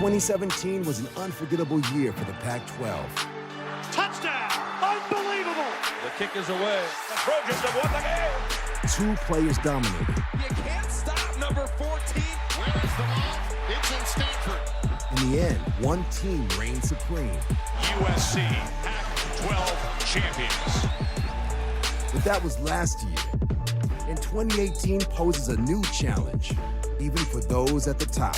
2017 was an unforgettable year for the Pac-12. Touchdown! Unbelievable! The kick is away. The Trojans have won the game. 2 players dominated. You can't stop number 14. Where is the ball? It's in Stanford. In the end, one team reigned supreme. USC Pac-12 champions. But that was last year. And 2018 poses a new challenge, even for those at the top.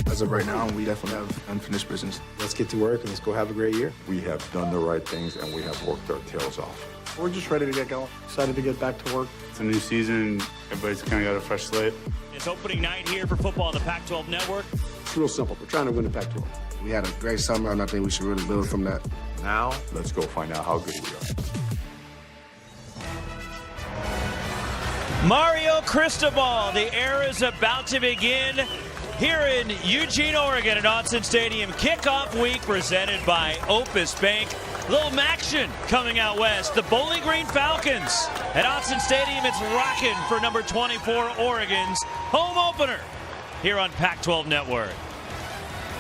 As of right now, we definitely have unfinished business. Let's get to work and let's go have a great year. We have done the right things and we have worked our tails off. We're just ready to get going. Excited to get back to work. It's a new season. Everybody's kind of got a fresh slate. It's opening night here for football on the Pac-12 Network. It's real simple. We're trying to win the Pac-12. We had a great summer, and I think we should really build from that. Now, let's go find out how good we are. Mario Cristobal, the era is about to begin here in Eugene, Oregon at Autzen Stadium. Kickoff week presented by Opus Bank. Little action coming out west. The Bowling Green Falcons at Autzen Stadium. It's rocking for number 24 Oregon's home opener here on Pac-12 Network.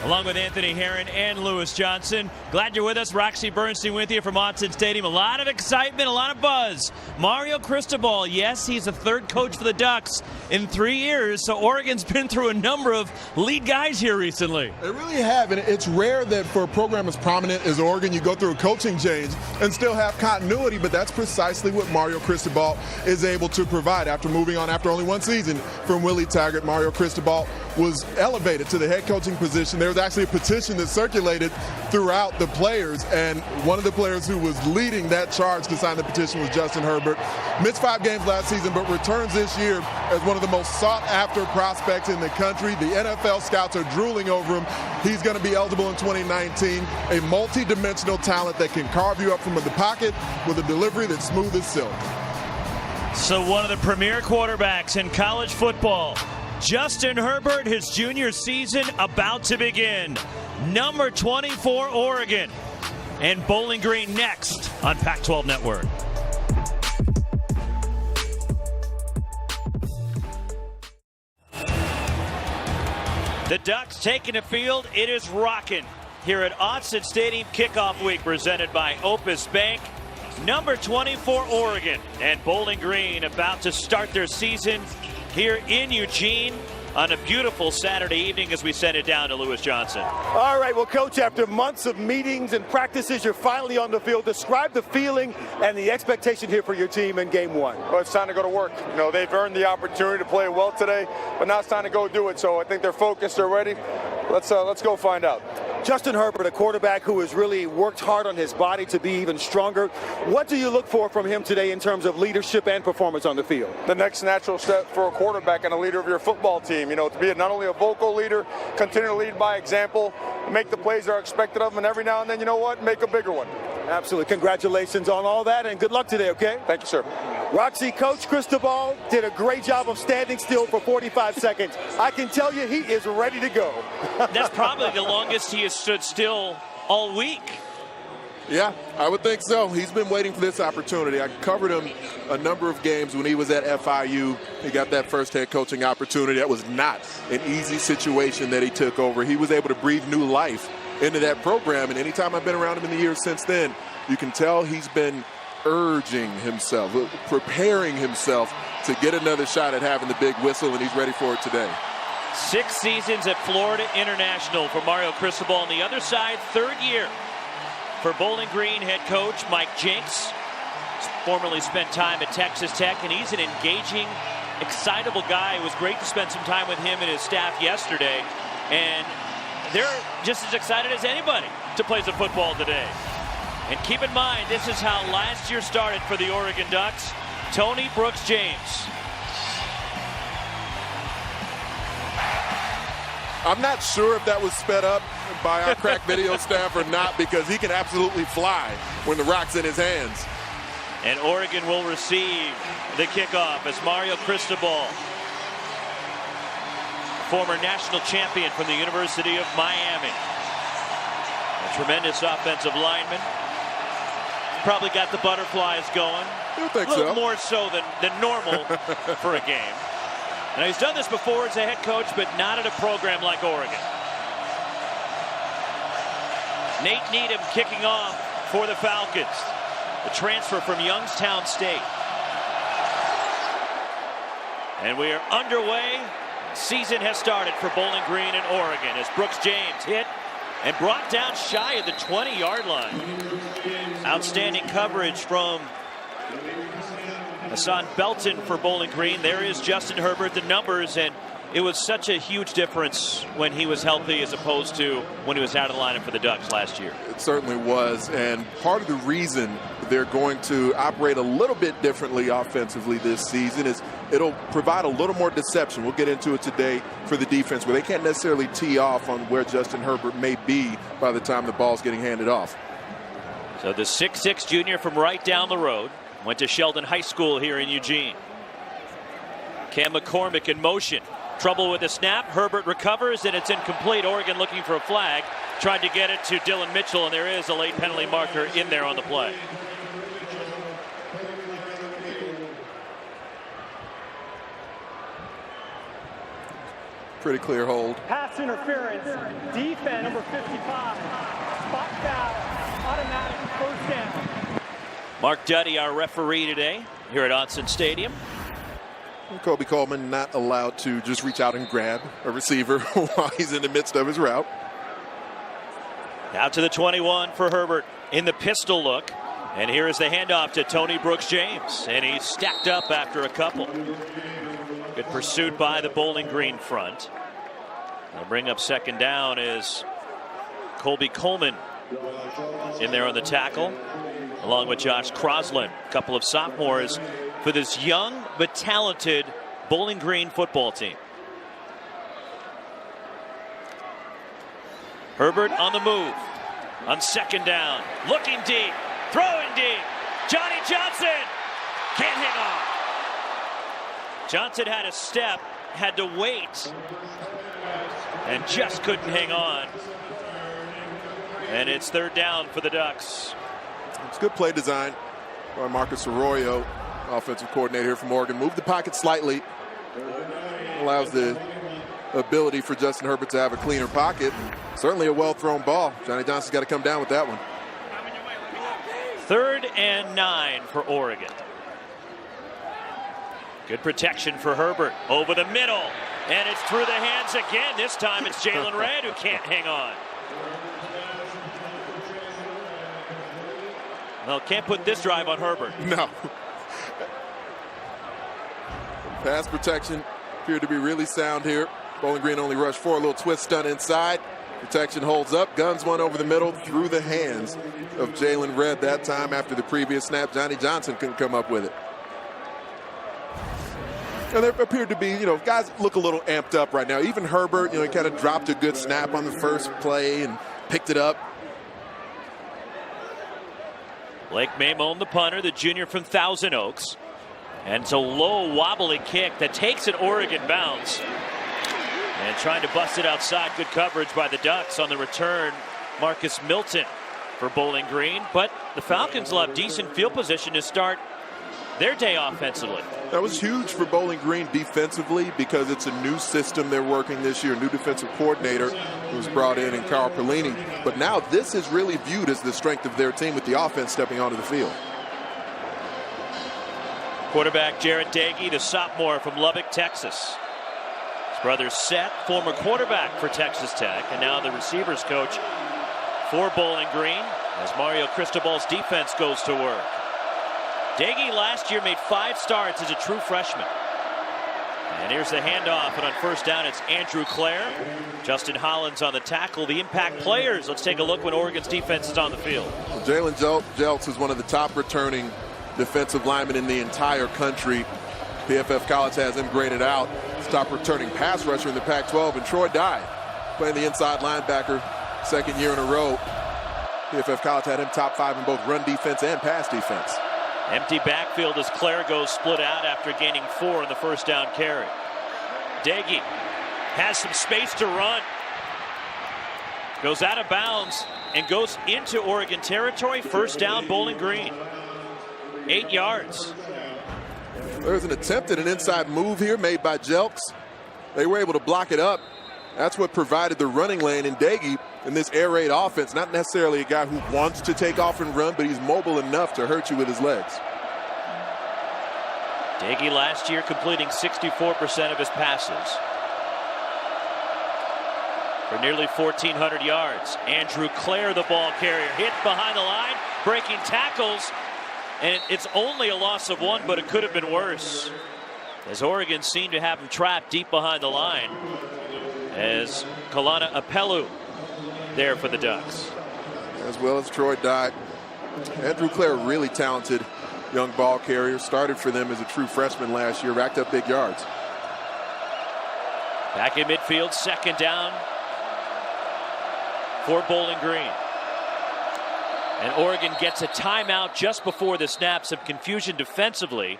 Along with Anthony Herron and Lewis Johnson. Glad you're with us. Roxy Bernstein with you from Autzen Stadium. A lot of excitement, a lot of buzz. Mario Cristobal, yes, he's the third coach for the Ducks in 3 years. So Oregon's been through a number of lead guys here recently. They really have, and it's rare that for a program as prominent as Oregon, you go through a coaching change and still have continuity, but that's precisely what Mario Cristobal is able to provide. After moving on after only 1 season from Willie Taggart, Mario Cristobal was elevated to the head coaching position. There was actually a petition that circulated throughout the players, and one of the players who was leading that charge to sign the petition was Justin Herbert. Missed 5 games last season, but returns this year as one of the most sought-after prospects in the country. The NFL scouts are drooling over him. He's going to be eligible in 2019. A multi-dimensional talent that can carve you up from the pocket with a delivery that's smooth as silk. So one of the premier quarterbacks in college football, Justin Herbert, his junior season about to begin. Number 24 Oregon and Bowling Green next on Pac-12 Network. The Ducks taking the field. It is rocking here at Autzen Stadium. Kickoff week presented by Opus Bank. Number 24 Oregon and Bowling Green about to start their season here in Eugene on a beautiful Saturday evening as we send it down to Lewis Johnson. All right, well, Coach, after months of meetings and practices, you're finally on the field. Describe the feeling and the expectation here for your team in Game 1. Well, it's time to go to work. You know, they've earned the opportunity to play well today, but now it's time to go do it. So I think they're focused, they're ready. Let's go find out. Justin Herbert, a quarterback who has really worked hard on his body to be even stronger. What do you look for from him today in terms of leadership and performance on the field? The next natural step for a quarterback and a leader of your football team, you know, to be not only a vocal leader, continue to lead by example, make the plays that are expected of him, and every now and then, you know what, make a bigger one. Absolutely. Congratulations on all that, and good luck today, okay? Thank you, sir. Roxy, Coach Cristobal did a great job of standing still for 45 seconds. I can tell you he is ready to go. That's probably the longest he has stood still all week. Yeah, I would think so. He's been waiting for this opportunity. I covered him a number of games when he was at FIU. He got that first head coaching opportunity. That was not an easy situation that he took over. He was able to breathe new life into that program, and anytime I've been around him in the years since then, you can tell he's been urging himself, preparing himself to get another shot at having the big whistle, and he's ready for it today. 6 seasons at Florida International for Mario Cristobal. On the other side, 3rd year for Bowling Green head coach Mike Jinks. Formerly spent time at Texas Tech, and he's an engaging, excitable guy. It was great to spend some time with him and his staff yesterday, and they're just as excited as anybody to play some football today. And keep in mind, this is how last year started for the Oregon Ducks. Tony Brooks-James. I'm not sure if that was sped up by our crack video staff or not, because he can absolutely fly when the rock's in his hands. And Oregon will receive the kickoff as Mario Cristobal, former national champion from the University of Miami. A tremendous offensive lineman. Probably got the butterflies going. I think a little so. more so than normal for a game. Now, he's done this before as a head coach, but not at a program like Oregon. Nate Needham kicking off for the Falcons. The transfer from Youngstown State. And we are underway. Season has started for Bowling Green and Oregon as Brooks James hit and brought down shy of the 20-yard line. Outstanding coverage from Hassan Belton for Bowling Green. There is Justin Herbert, the numbers, and it was such a huge difference when he was healthy as opposed to when he was out of the lineup for the Ducks last year. It certainly was, and part of the reason they're going to operate a little bit differently offensively this season is it'll provide a little more deception. We'll get into it today for the defense, where they can't necessarily tee off on where Justin Herbert may be by the time the ball's getting handed off. So the 6'6" junior from right down the road went to Sheldon High School here in Eugene. Cam McCormick in motion. Trouble with the snap. Herbert recovers, and it's incomplete. Oregon looking for a flag. Tried to get it to Dylan Mitchell, and there is a late penalty marker in there on the play. Pretty clear hold. Pass interference. Defense number 55. Spot foul. Automatic first down. Mark Duddy, our referee today here at Autzen Stadium. Kobe Coleman not allowed to just reach out and grab a receiver while he's in the midst of his route. Out to the 21 for Herbert in the pistol look. And here is the handoff to Tony Brooks James. And he's stacked up after a couple. Good pursuit by the Bowling Green front. They'll bring up second down as Colby Coleman in there on the tackle, along with Josh Crosland, a couple of sophomores for this young but talented Bowling Green football team. Herbert on the move on second down, looking deep, throwing deep. Johnny Johnson can't hang on. Johnson had a step, had to wait, and just couldn't hang on. And it's third down for the Ducks. It's good play design by Marcus Arroyo, offensive coordinator here from Oregon. Move the pocket slightly. Allows the ability for Justin Herbert to have a cleaner pocket. Certainly a well-thrown ball. Johnny Johnson's got to come down with that one. 3rd and 9 for Oregon. Good protection for Herbert over the middle. And it's through the hands again. This time it's Jalen Red who can't hang on. Well, can't put this drive on Herbert. No. Pass protection appeared to be really sound here. Bowling Green only rushed 4. A little twist stunt inside. Protection holds up. Guns one over the middle through the hands of Jalen Red that time. After the previous snap, Johnny Johnson couldn't come up with it. And there appeared to be, guys look a little amped up right now. Even Herbert, he kind of dropped a good snap on the first play and picked it up. Blake Mamone, the punter, the junior from Thousand Oaks. And it's a low, wobbly kick that takes an Oregon bounce. And trying to bust it outside. Good coverage by the Ducks on the return. Marcus Milton for Bowling Green. But the Falcons will have decent field position to start their day offensively. That was huge for Bowling Green defensively because it's a new system they're working this year. New defensive coordinator who was brought in Carl Perlini. But now this is really viewed as the strength of their team with the offense stepping onto the field. Quarterback Jarrett Dagey, the sophomore from Lubbock, Texas. His brother Seth, former quarterback for Texas Tech, and now the receivers coach for Bowling Green as Mario Cristobal's defense goes to work. Dagey last year made 5 starts as a true freshman. And here's the handoff, and on first down it's Andrew Clare. Justin Hollins on the tackle. The impact players. Let's take a look when Oregon's defense is on the field. Jalen Jelks is one of the top returning defensive linemen in the entire country. PFF College has him graded out. He's top returning pass rusher in the Pac-12, and Troy Dye playing the inside linebacker, 2nd year in a row. PFF College had him top 5 in both run defense and pass defense. Empty backfield as Clare goes split out after gaining 4 in the first down carry. Dagey has some space to run. Goes out of bounds and goes into Oregon territory. First down, Bowling Green. 8 yards. There's an attempt at an inside move here made by Jelks. They were able to block it up. That's what provided the running lane, and Dagey in this air raid offense. Not necessarily a guy who wants to take off and run, but he's mobile enough to hurt you with his legs. Doege last year completing 64% of his passes for nearly 1,400 yards. Andrew Clare, the ball carrier, hit behind the line, breaking tackles, and it's only a loss of 1, but it could have been worse, as Oregon seemed to have him trapped deep behind the line, as Kalana Apelu there for the Ducks. As well as Troy Dye. Andrew Clare, really talented young ball carrier, started for them as a true freshman last year, racked up big yards. Back in midfield, second down for Bowling Green. And Oregon gets a timeout just before the snap. Some confusion defensively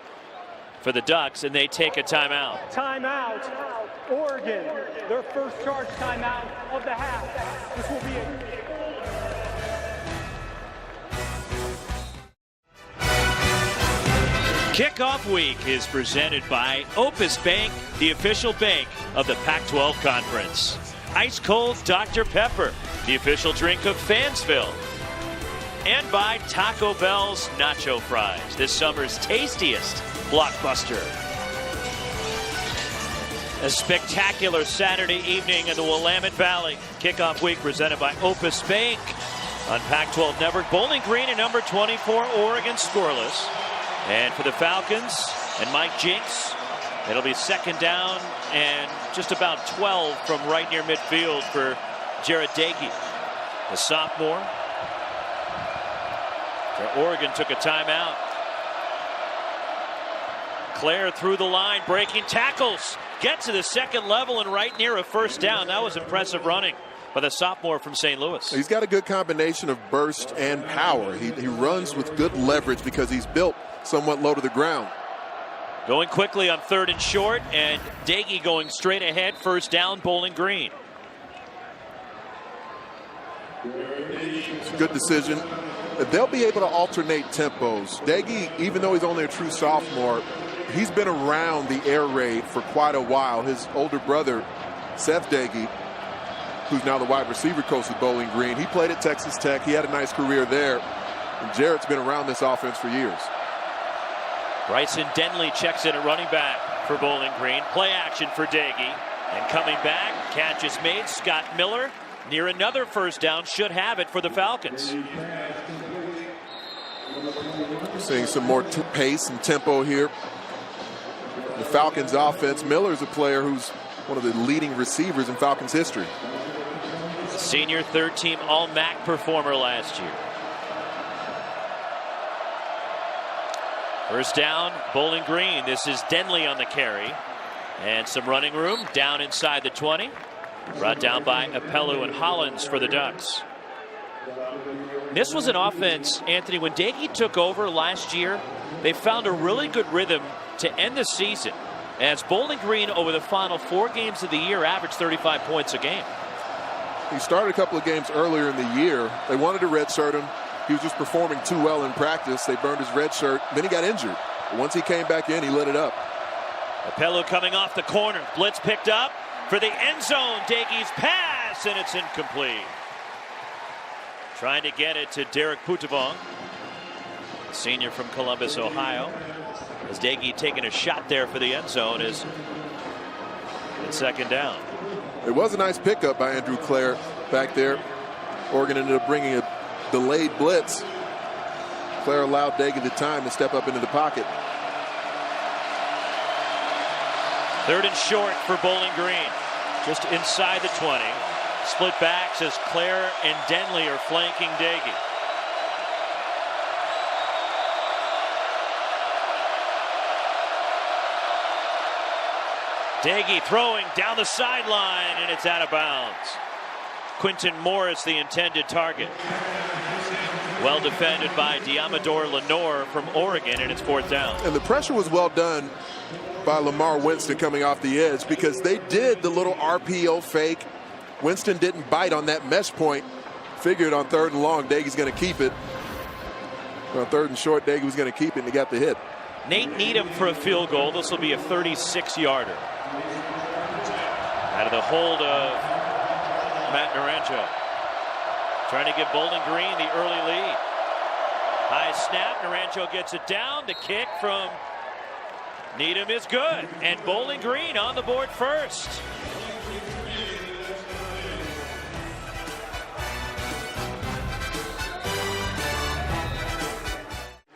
for the Ducks, and they take a timeout. Timeout, Oregon. Their first charge timeout of the half. This will be a Kickoff week is presented by Opus Bank, the official bank of the Pac-12 Conference. Ice cold Dr. Pepper, the official drink of Fansville. And by Taco Bell's Nacho Fries, this summer's tastiest blockbuster. A spectacular Saturday evening in the Willamette Valley. Kickoff week presented by Opus Bank on Pac-12 Network. Bowling Green at number 24, Oregon scoreless. And for the Falcons and Mike Jinks, it'll be second down and just about 12 from right near midfield for Jared Doege, the sophomore. Oregon took a timeout. Clare through the line, breaking tackles, gets to the second level and right near a first down. That was impressive running by the sophomore from St. Louis. He's got a good combination of burst and power. He runs with good leverage because he's built somewhat low to the ground. Going quickly on third and short, and Doege going straight ahead, first down, Bowling Green. It's a good decision. They'll be able to alternate tempos. Doege, even though he's only a true sophomore, he's been around the air raid for quite a while. His older brother, Seth Doege, who's now the wide receiver coach at Bowling Green, he played at Texas Tech. He had a nice career there. And Jarrett's been around this offense for years. Bryson Denley checks in at running back for Bowling Green. Play action for Doege. And coming back, catch is made. Scott Miller near another first down, should have it for the Falcons. We're seeing some more pace and tempo here. The Falcons offense. Miller's a player who's one of the leading receivers in Falcons history. Senior third-team All-MAC performer last year. First down, Bowling Green. This is Denley on the carry. And some running room down inside the 20. Brought down by Apelu and Hollins for the Ducks. This was an offense, Anthony, when Doege took over last year, they found a really good rhythm to end the season, as Bowling Green over the final 4 games of the year averaged 35 points a game. He started a couple of games earlier in the year. They wanted to redshirt him. He was just performing too well in practice. They burned his red shirt. Then he got injured. But once he came back in, he lit it up. Apelu coming off the corner. Blitz picked up for the end zone. Doege's pass, and it's incomplete. Trying to get it to Derek Putavong, senior from Columbus, Ohio. As Doege taking a shot there for the end zone is it's second down. It was a nice pickup by Andrew Clare back there. Oregon ended up bringing a delayed blitz. Clare allowed Doege the time to step up into the pocket. Third and short for Bowling Green. Just inside the 20. Split backs as Clare and Denley are flanking Doege. Doege throwing down the sideline, and it's out of bounds. Quinton Morris, the intended target. Well defended by Diamador Lenore from Oregon, and it's fourth down. And the pressure was well done by Lamar Winston coming off the edge, because they did the little RPO fake. Winston didn't bite on that mesh point. Figured on third and long, Doege's going to keep it. On third and short, Doege was going to keep it, and he got the hit. Nate Needham for a field goal. This will be a 36-yarder. Out of the hold of Matt Naranjo. Trying to give Bowling Green the early lead. High snap, Naranjo gets it down. The kick from Needham is good. And Bowling Green on the board first.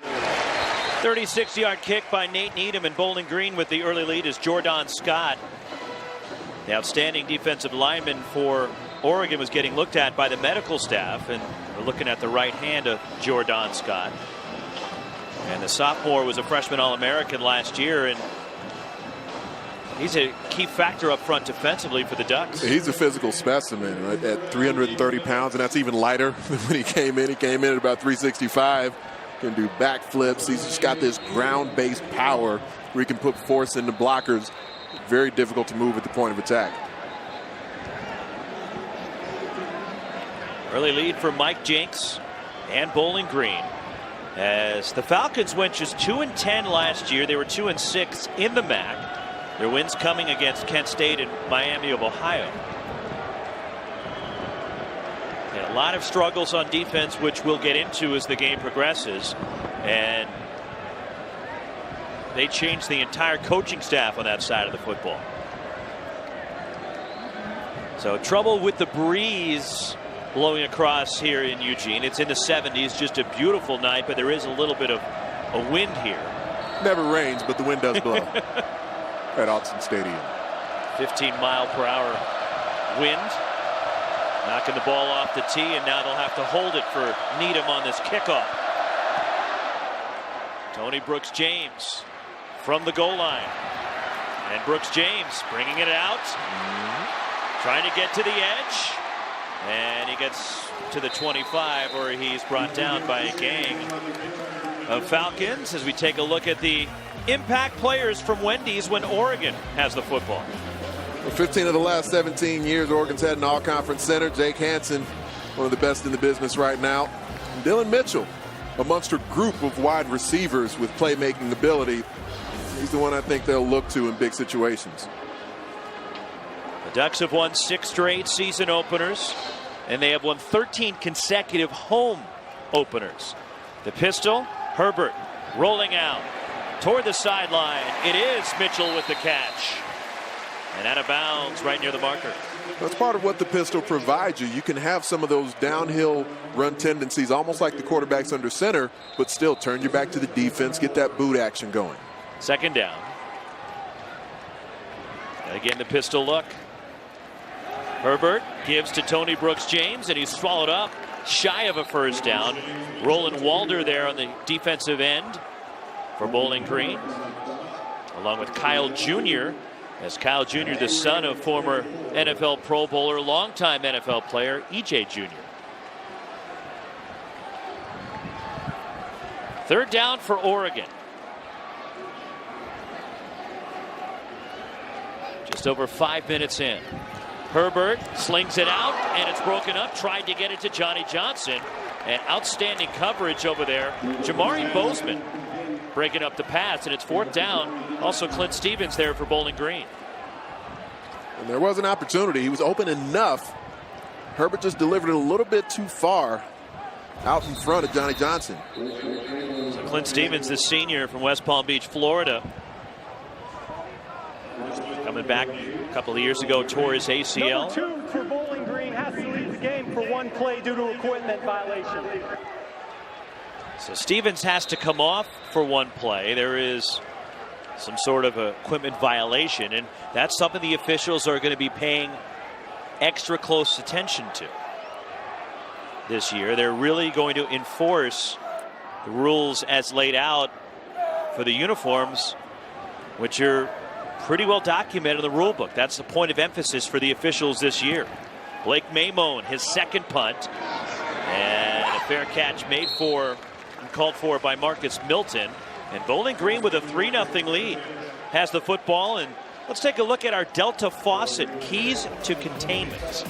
A 36-yard kick by Nate Needham, and Bowling Green with the early lead is Jordan Scott. The outstanding defensive lineman for Oregon was getting looked at by the medical staff, and we're looking at the right hand of Jordan Scott. And the sophomore was a freshman All-American last year, and he's a key factor up front defensively for the Ducks. He's a physical specimen, right, at 330 pounds, and that's even lighter than when he came in. He came in at about 365. Can do backflips. He's just got this ground-based power where he can put force into blockers. Very difficult to move at the point of attack. Early lead for Mike Jinks and Bowling Green, as the Falcons went just 2-10 last year. They were 2-6 in the MAC. Their wins coming against Kent State and Miami of Ohio. And a lot of struggles on defense, which we'll get into as the game progresses. And they changed the entire coaching staff on that side of the football. So trouble with the breeze blowing across here in Eugene. It's in the 70s, just a beautiful night, but there is a little bit of a wind here. Never rains, but the wind does blow at Autzen Stadium. 15-mile-per-hour wind. Knocking the ball off the tee, and now they'll have to hold it for Needham on this kickoff. Tony Brooks-James from the goal line. And Brooks-James bringing it out. Trying to get to the edge. And he gets to the 25, where he's brought down by a gang of Falcons, as we take a look at the impact players from Wendy's when Oregon has the football. For 15 of the last 17 years, Oregon's had an all-conference center. Jake Hansen, one of the best in the business right now. And Dylan Mitchell, amongst a group of wide receivers with playmaking ability. He's the one I think they'll look to in big situations. The Ducks have won 6 straight season openers, and they have won 13 consecutive home openers. The pistol, Herbert rolling out toward the sideline. It is Mitchell with the catch. And out of bounds right near the marker. That's part of what the pistol provides you. You can have some of those downhill run tendencies, almost like the quarterback's under center, but still turn your back to the defense, get that boot action going. Second down. Again, the pistol look. Herbert gives to Tony Brooks-James, and he's swallowed up shy of a first down. Roland Walder there on the defensive end for Bowling Green, along with Kyle Jr., as Kyle Jr., the son of former NFL Pro Bowler, longtime NFL player E.J. Jr. Third down for Oregon. Just over 5 minutes in. Herbert slings it out, and it's broken up. Tried to get it to Johnny Johnson. And outstanding coverage over there. Jamari Bozeman breaking up the pass, and it's fourth down. Also Clint Stevens there for Bowling Green. And there was an opportunity. He was open enough. Herbert just delivered it a little bit too far out in front of Johnny Johnson. So Clint Stevens, the senior from West Palm Beach, Florida. Coming back a couple of years ago, tore his ACL. Number 2 for Bowling Green has to leave the game for one play due to equipment violation. So Stevens has to come off for one play. There is some sort of equipment violation, and that's something the officials are going to be paying extra close attention to this year. They're really going to enforce the rules as laid out for the uniforms, which are pretty well documented in the rule book. That's the point of emphasis for the officials this year. Blake Mamone, his second punt, and a fair catch made for and called for by Marcus Milton. And Bowling Green with a 3-0 lead has the football. And let's take a look at our Delta Faucet keys to containment.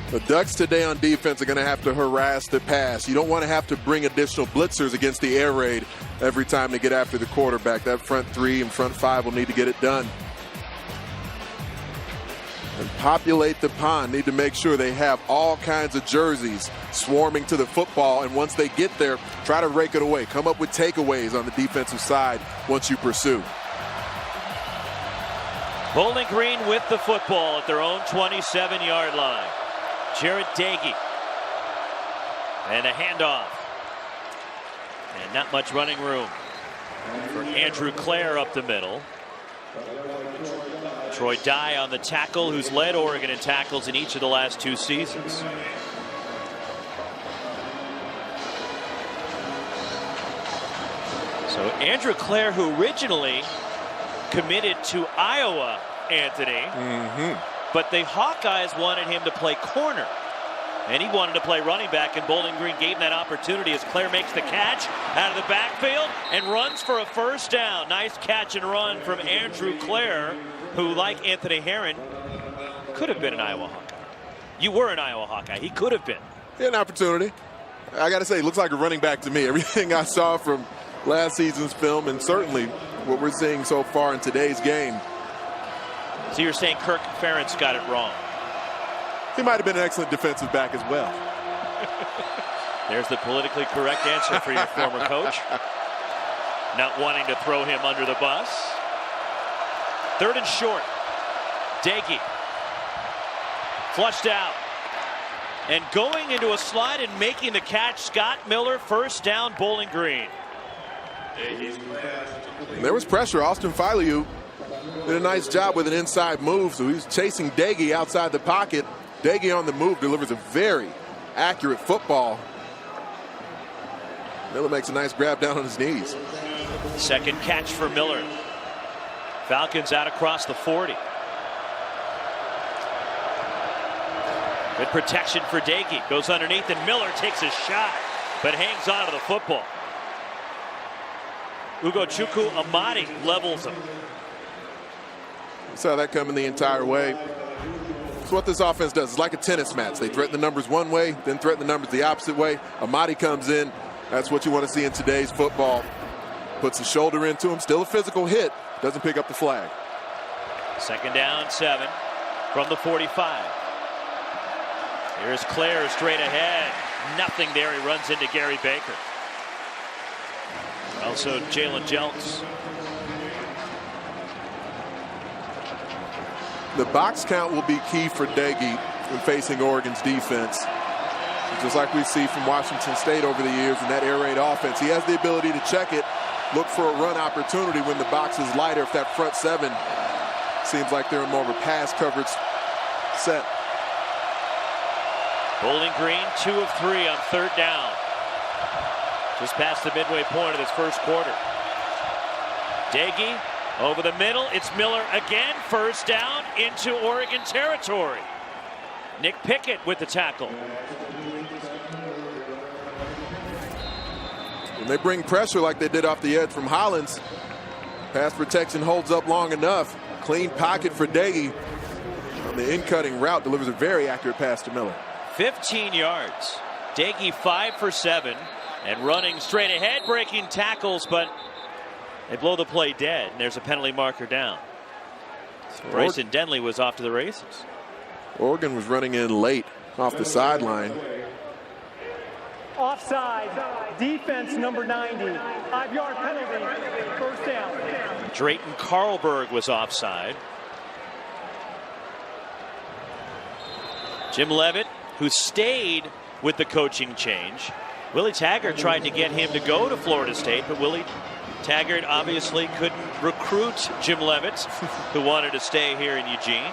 The Ducks today on defense are going to have to harass the pass. You don't want to have to bring additional blitzers against the air raid every time they get after the quarterback. That front 3 and front 5 will need to get it done. and populate the pond. Need to make sure they have all kinds of jerseys swarming to the football, and once they get there, try to rake it away. Come up with takeaways on the defensive side once you pursue. Bowling Green with the football at their own 27-yard line. Jarrett Dagey. And a handoff. And not much running room for Andrew Clare up the middle. Troy Dye on the tackle, who's led Oregon in tackles in each of the last 2 seasons. So Andrew Clare, who originally committed to Iowa, Anthony, but the Hawkeyes wanted him to play corner, and he wanted to play running back, and Bowling Green gave him that opportunity as Clare makes the catch out of the backfield and runs for a first down. Nice catch and run from Andrew Clare, who, like Anthony Herron, could have been an Iowa Hawkeye. You were an Iowa Hawkeye. He could have been. He had an opportunity. I got to say, it looks like a running back to me. Everything I saw from last season's film, and certainly what we're seeing so far in today's game. So you're saying Kirk Ferentz got it wrong? He might have been an excellent defensive back as well. There's the politically correct answer for your former coach. Not wanting to throw him under the bus. 3rd and short. Dagey. Flushed out. And going into a slide and making the catch, Scott Miller, first down, Bowling Green. There was pressure. Austin Fileu did a nice job with an inside move, so he's chasing Dagey outside the pocket. Dagey on the move delivers a very accurate football. Miller makes a nice grab down on his knees. Second catch for Miller. Falcons out across the 40. Good protection for Dagey. Goes underneath, and Miller takes a shot, but hangs on to the football. Ugochukwu Amadi levels him. Saw that coming the entire way. It's what this offense does. It's like a tennis match. They threaten the numbers one way, then threaten the numbers the opposite way. Amadi comes in. That's what you want to see in today's football. Puts the shoulder into him. Still a physical hit. Doesn't pick up the flag. 2nd down, 7 from the 45. Here's Clare straight ahead. Nothing there. He runs into Gary Baker. Also Jalen Jelks. The box count will be key for Dagey when facing Oregon's defense. Just like we see from Washington State over the years in that air raid offense. He has the ability to check it, look for a run opportunity when the box is lighter. If that front 7 seems like they're in more of a pass coverage set. Bowling Green 2 of 3 on 3rd down. Just past the midway point of this first quarter. Dagey over the middle. It's Miller again. First down into Oregon territory. Nick Pickett with the tackle. When they bring pressure like they did off the edge from Hollins, pass protection holds up long enough. Clean pocket for Dagey. On the in-cutting route, delivers a very accurate pass to Miller. 15 yards. Dagey 5 for 7. And running straight ahead, breaking tackles, but they blow the play dead, and there's a penalty marker down. So Bryson Denley was off to the races. Oregon was running in late off the sideline. Offside. Defense number 90. 5-yard penalty. First down. Drayton Carlberg was offside. Jim Leavitt, who stayed with the coaching change. Willie Taggart tried to get him to go to Florida State, but Willie Taggart obviously couldn't recruit Jim Leavitt, who wanted to stay here in Eugene,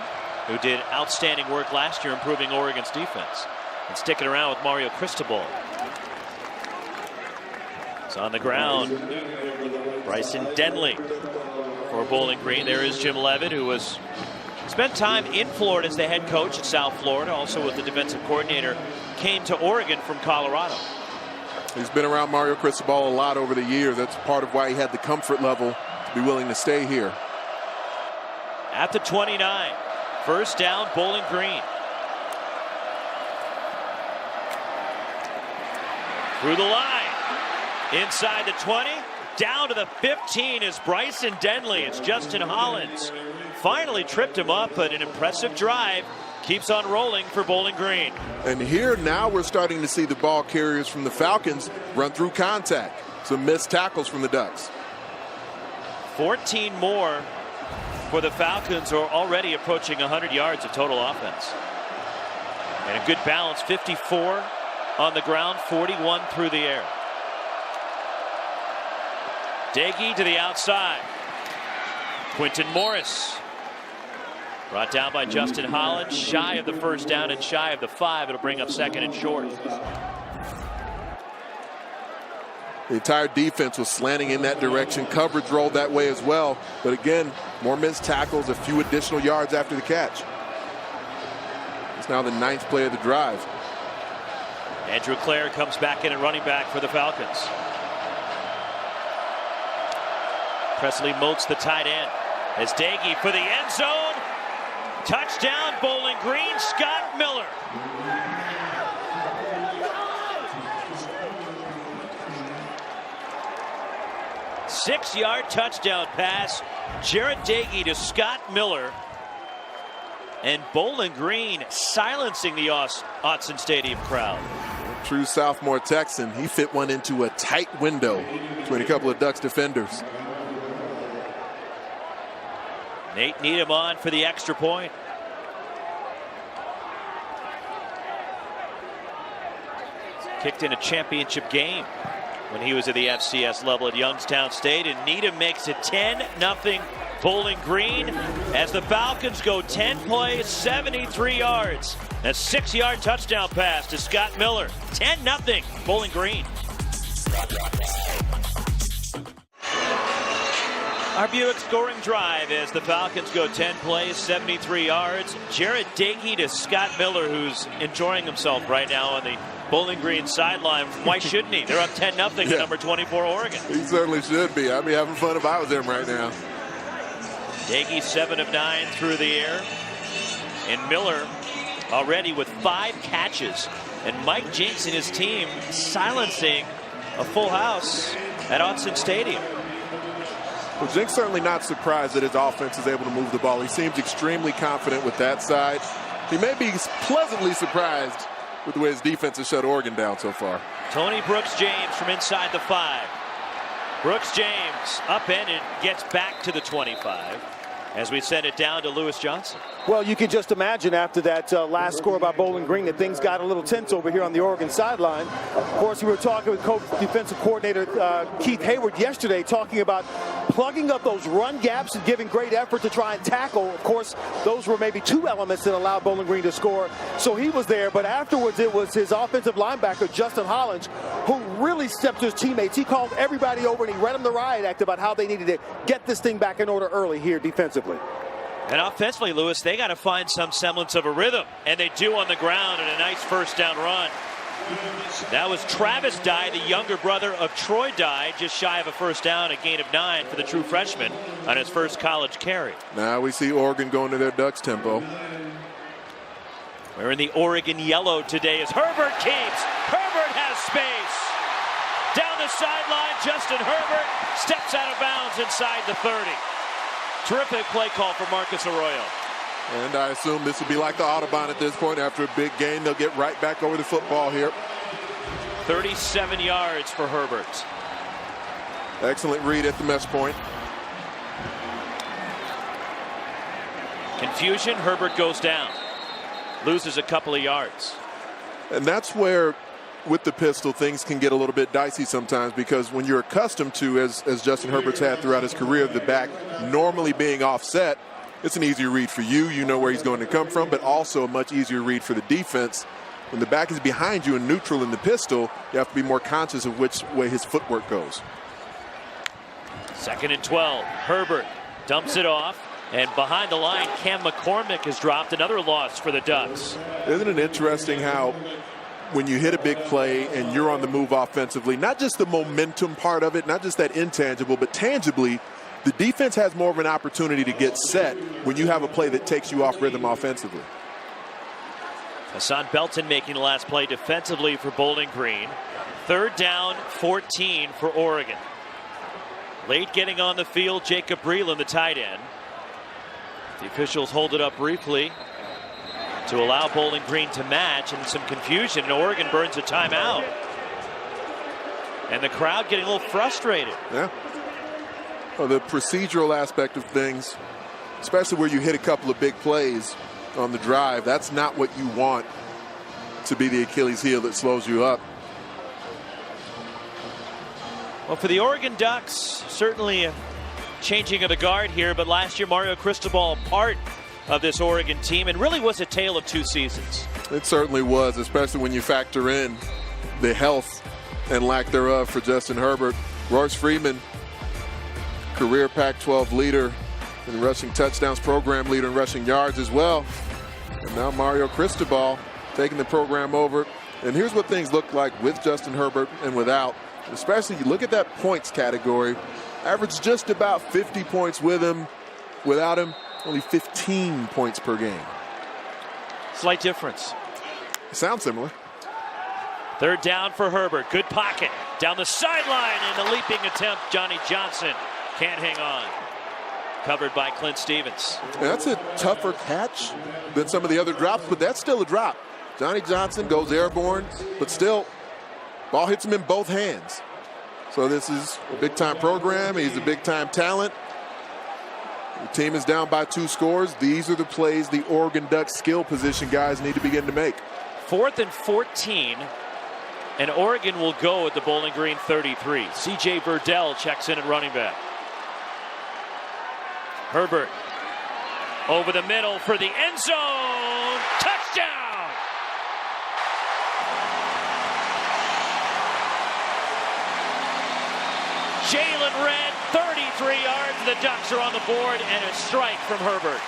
who did outstanding work last year improving Oregon's defense and sticking around with Mario Cristobal. It's on the ground. Bryson Denley for Bowling Green. There is Jim Leavitt, who was spent time in Florida as the head coach at South Florida, also with the defensive coordinator, came to Oregon from Colorado. He's been around Mario Cristobal a lot over the years. That's part of why he had the comfort level to be willing to stay here. At the 29, first down, Bowling Green. Through the line, inside the 20, down to the 15 is Bryson Denley. It's Justin Hollins finally tripped him up, but an impressive drive keeps on rolling for Bowling Green. And here now we're starting to see the ball carriers from the Falcons run through contact. Some missed tackles from the Ducks. 14 more for the Falcons, who are already approaching 100 yards of total offense. And a good balance, 54 on the ground, 41 through the air. Dagey to the outside. Quinton Morris brought down by Justin Holland, shy of the first down and shy of the 5. It'll bring up 2nd and short. The entire defense was slanting in that direction. Coverage rolled that way as well. But again, more missed tackles, a few additional yards after the catch. It's now the 9th play of the drive. Andrew Clare comes back in at running back for the Falcons. Presley Moats, the tight end, as Dagey for the end zone. Touchdown, Bowling Green, Scott Miller. Six-yard touchdown pass. Jarrett Dagey to Scott Miller. And Bowling Green silencing the Autzen Stadium crowd. True sophomore Texan. He fit one into a tight window between a couple of Ducks defenders. Nate Needham on for the extra point. Kicked in a championship game when he was at the FCS level at Youngstown State, and Needham makes it 10-0 Bowling Green as the Falcons go 10 plays, 73 yards. A 6-yard touchdown pass to Scott Miller. 10-0 Bowling Green. Our Buick scoring drive as the Falcons go 10 plays, 73 yards. Jarrett Dagey to Scott Miller, who's enjoying himself right now on the Bowling Green sideline. Why shouldn't he? They're up 10-0 to number 24 Oregon. He certainly should be. I'd be having fun if I was him right now. Dagey 7 of 9 through the air. And Miller already with 5 catches. And Mike Jinks and his team silencing a full house at Autzen Stadium. Well, Jinks certainly not surprised that his offense is able to move the ball. He seems extremely confident with that side. He may be pleasantly surprised with the way his defense has shut Oregon down so far. Tony Brooks-James from inside the 5. Brooks-James upended, gets back to the 25 as we send it down to Lewis Johnson. Well, you can just imagine after that last score by Bowling Green that things got a little tense over here on the Oregon sideline. Of course, we were talking with defensive coordinator Keith Hayward yesterday, talking about plugging up those run gaps and giving great effort to try and tackle. Of course, those were maybe 2 elements that allowed Bowling Green to score. So he was there, but afterwards it was his offensive linebacker, Justin Hollins, who really stepped to his teammates. He called everybody over and he read them the riot act about how they needed to get this thing back in order early here defensively. And offensively, Lewis, they got to find some semblance of a rhythm, and they do on the ground, and a nice first down run. That was Travis Dye, the younger brother of Troy Dye, just shy of a first down, a gain of 9 for the true freshman on his first college carry. Now we see Oregon going to their Ducks tempo. We're in the Oregon yellow today as Herbert keeps. Herbert has space. Down the sideline, Justin Herbert steps out of bounds inside the 30. Terrific play call for Marcus Arroyo. And I assume this will be like the Audubon at this point. After a big gain, they'll get right back over the football here. 37 yards for Herbert. Excellent read at the mesh point. Confusion, Herbert goes down. Loses a couple of yards. And that's where, with the pistol, things can get a little bit dicey sometimes, because when you're accustomed to, as Justin Herbert's had throughout his career, the back normally being offset, it's an easier read for you. You know where he's going to come from, but also a much easier read for the defense. When the back is behind you and neutral in the pistol, you have to be more conscious of which way his footwork goes. 2nd and 12. Herbert dumps it off. And behind the line, Cam McCormick has dropped, another loss for the Ducks. Isn't it interesting how when you hit a big play and you're on the move offensively, not just the momentum part of it, not just that intangible, but tangibly, the defense has more of an opportunity to get set when you have a play that takes you off rhythm offensively. Hassan Belton making the last play defensively for Bowling Green. 3rd down, 14 for Oregon. Late getting on the field, Jacob Breland, the tight end. The officials hold it up briefly to allow Bowling Green to match, and some confusion, and Oregon burns a timeout. And the crowd getting a little frustrated. Yeah. Well, the procedural aspect of things, especially where you hit a couple of big plays on the drive, that's not what you want to be the Achilles heel that slows you up. Well, for the Oregon Ducks, certainly a changing of the guard here, but last year Mario Cristobal part of this Oregon team, and really was a tale of two seasons. It certainly was, especially when you factor in the health and lack thereof for Justin Herbert. Royce Freeman, career Pac-12 leader in rushing touchdowns, program leader in rushing yards as well. And now Mario Cristobal taking the program over. And here's what things look like with Justin Herbert and without. Especially, you look at that points category. Averaged just about 50 points with him. Without him, only 15 points per game. Slight difference. Sounds similar. Third down for Herbert. Good pocket. Down the sideline in the leaping attempt. Johnny Johnson can't hang on. Covered by Clint Stevens. And that's a tougher catch than some of the other drops, but that's still a drop. Johnny Johnson goes airborne, but still, ball hits him in both hands. So this is a big-time program. He's a big-time talent. The team is down by 2 scores. These are the plays the Oregon Ducks skill position guys need to begin to make. 4th and 14, and Oregon will go at the Bowling Green 33. C.J. Verdell checks in at running back. Herbert over the middle for the end zone. Touchdown! Jalen Red, 33 yards. The Ducks are on the board, and a strike from Herbert.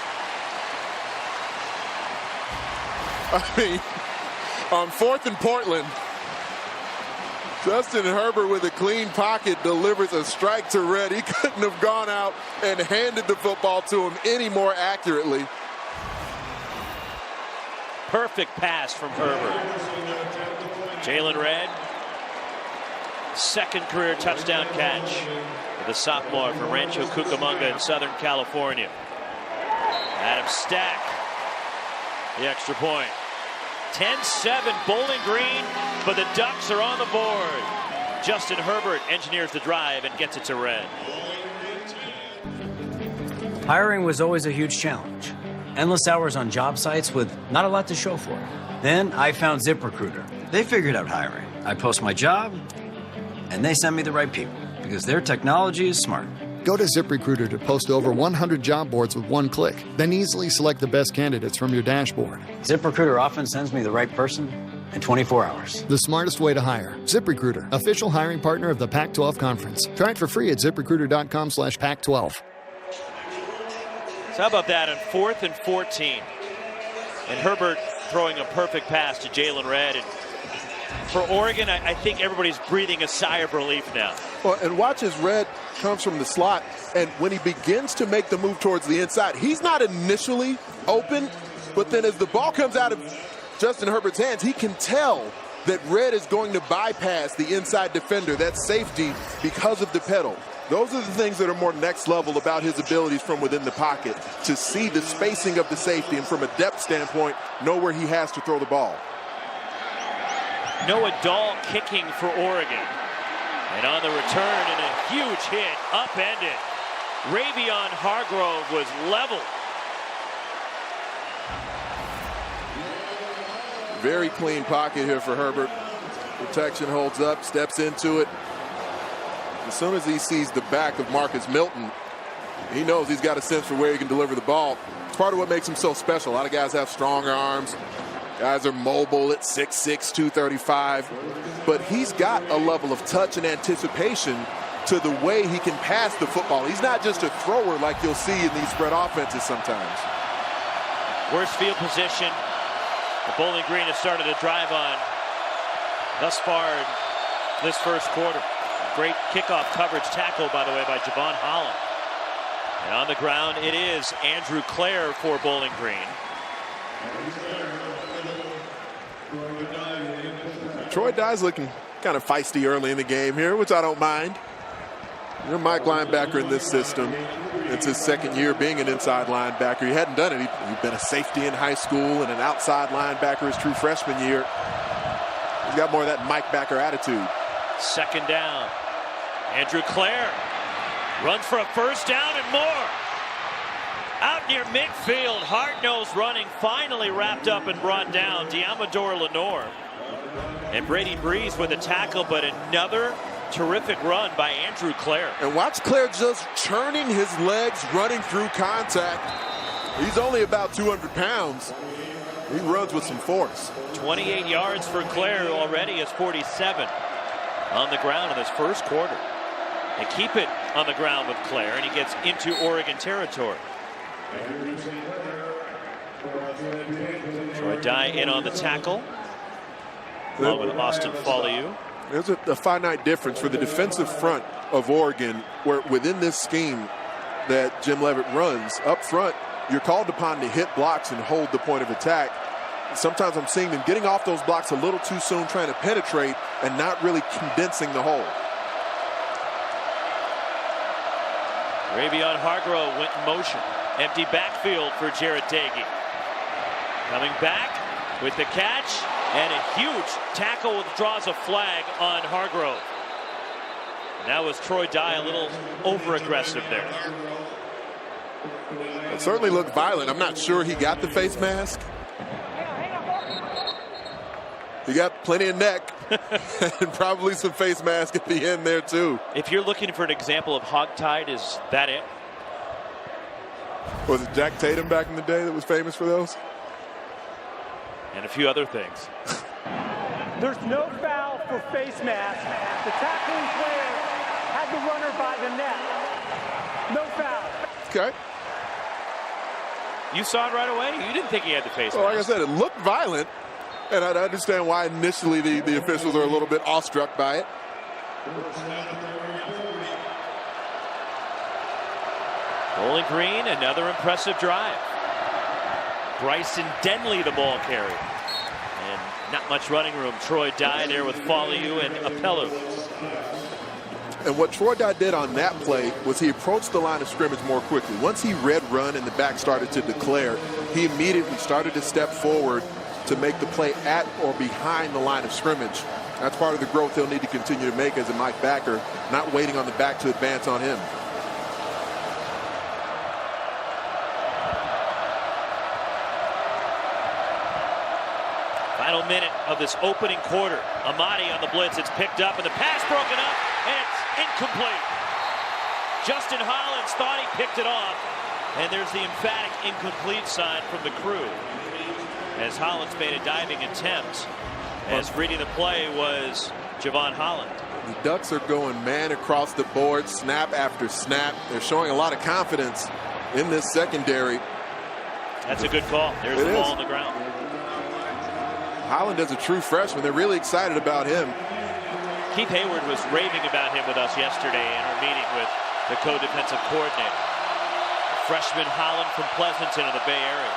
I mean, on 4th and Portland, Justin Herbert with a clean pocket delivers a strike to Red. He couldn't have gone out and handed the football to him any more accurately. Perfect pass from Herbert. Jalen Red, second career touchdown catch for the sophomore from Rancho Cucamonga in Southern California. Adam Stack, the extra point. 10-7 Bowling Green, but the Ducks are on the board. Justin Herbert engineers the drive and gets it to Red. Hiring was always a huge challenge. Endless hours on job sites with not a lot to show for it. Then I found ZipRecruiter. They figured out hiring. I post my job, and they send me the right people because their technology is smart. Go to ZipRecruiter to post over 100 job boards with one click. Then easily select the best candidates from your dashboard. ZipRecruiter often sends me the right person in 24 hours. The smartest way to hire. ZipRecruiter, official hiring partner of the Pac-12 Conference. Try it for free at ZipRecruiter.com/Pac-12. So how about that on 4th and 14? And Herbert throwing a perfect pass to Jalen Red. And for Oregon, I think everybody's breathing a sigh of relief now. Well, and watch as Red comes from the slot, and when he begins to make the move towards the inside, he's not initially open, but then as the ball comes out of Justin Herbert's hands, he can tell that Red is going to bypass the inside defender, that safety, because of the pedal. Those are the things that are more next level about his abilities from within the pocket, to see the spacing of the safety and from a depth standpoint, know where he has to throw the ball. Noah Dahl kicking for Oregon. And on the return, and a huge hit, upended. Ravion Hargrove was leveled. Very clean pocket here for Herbert. Protection holds up, steps into it. As soon as he sees the back of Marcus Milton, he knows he's got a sense for where he can deliver the ball. It's part of what makes him so special. A lot of guys have strong arms. Guys are mobile at 6'6", 235. But he's got a level of touch and anticipation to the way he can pass the football. He's not just a thrower like you'll see in these spread offenses sometimes. Worst field position the Bowling Green has started to drive on thus far in this first quarter. Great kickoff coverage tackle, by the way, by Javon Holland. And on the ground, it is Andrew Clare for Bowling Green. Troy Dye's looking kind of feisty early in the game here, which I don't mind. You're Mike linebacker in this system. It's his second year being an inside linebacker. He hadn't done it. He'd been a safety in high school and an outside linebacker his true freshman year. He's got more of that Mike Backer attitude. Second down. Andrew Clare runs for a first down and more. Out near midfield, hard-nosed running, finally wrapped up and brought down. Diamador Lenore. And Brady Breeze with a tackle, but another terrific run by Andrew Clare. And watch Clare just churning his legs, running through contact. He's only about 200 pounds. He runs with some force. 28 yards for Clare, who already has 47 on the ground in this first quarter. They keep it on the ground with Clare, and he gets into Oregon territory. Troy Dye in on the tackle, along with Austin Folliou. There's a finite difference for the defensive front of Oregon, where within this scheme that Jim Leavitt runs, up front, you're called upon to hit blocks and hold the point of attack. Sometimes I'm seeing them getting off those blocks a little too soon, trying to penetrate and not really condensing the hole. Ravion Hargrove went in motion. Empty backfield for Jared Dagey. Coming back with the catch and a huge tackle, draws a flag on Hargrove. And that was Troy Dye a little over-aggressive there. It certainly looked violent. I'm not sure he got the face mask. He got plenty of neck and probably some face mask at the end there too. If you're looking for an example of hogtied, is that it? Was it Jack Tatum back in the day that was famous for those? And a few other things. There's no foul for face mask. The tackling player had the runner by the neck. No foul. Okay. You saw it right away? You didn't think he had the face Well, mask. like I said, it looked violent. And I understand why initially the officials are a little bit awestruck by it. Bowling Green, another impressive drive. Bryson Denley, the ball carrier. And not much running room. Troy Dye there with Folliou and Apello. And what Troy Dye did on that play was he approached the line of scrimmage more quickly. Once he read run and the back started to declare, he immediately started to step forward to make the play at or behind the line of scrimmage. That's part of the growth he'll need to continue to make as a Mike Backer, not waiting on the back to advance on him. Final minute of this opening quarter. Amadi on the blitz. It's picked up and the pass broken up and it's incomplete. Justin Hollins thought he picked it off, and there's the emphatic incomplete sign from the crew as Hollins made a diving attempt. As reading the play was Javon Holland. The Ducks are going man across the board, snap after snap. They're showing a lot of confidence in this secondary. That's a good call. There's the ball on the ground. Holland is a true freshman. They're really excited about him. Keith Hayward was raving about him with us yesterday in our meeting with the co-defensive coordinator. Freshman Holland from Pleasanton in the Bay Area.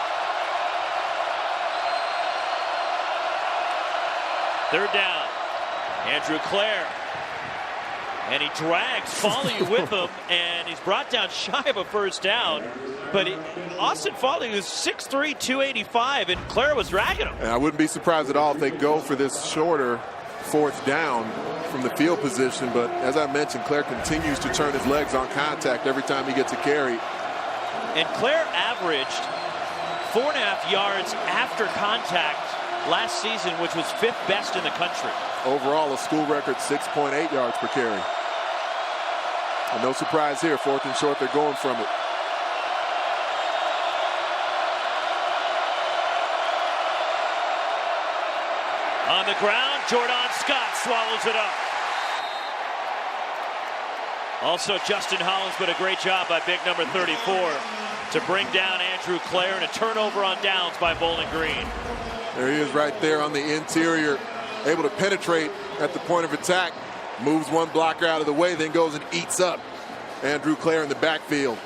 Third down. Andrew Clare. And he drags Folliou with him, and he's brought down shy of a first down. But Austin Folliou is 6'3", 285, and Clare was dragging him. And I wouldn't be surprised at all if they go for this shorter fourth down from the field position. But as I mentioned, Clare continues to turn his legs on contact every time he gets a carry. And Clare averaged 4.5 yards after contact last season, which was 5th best in the country. Overall, a school record 6.8 yards per carry. And no surprise here, 4th and short, they're going from it. On the ground, Jordan Scott swallows it up. Also, Justin Hollins, but a great job by big number 34 to bring down Andrew Clare, and a turnover on downs by Bowling Green. There he is right there on the interior, able to penetrate at the point of attack. Moves one blocker out of the way, then goes and eats up Andrew Clare in the backfield.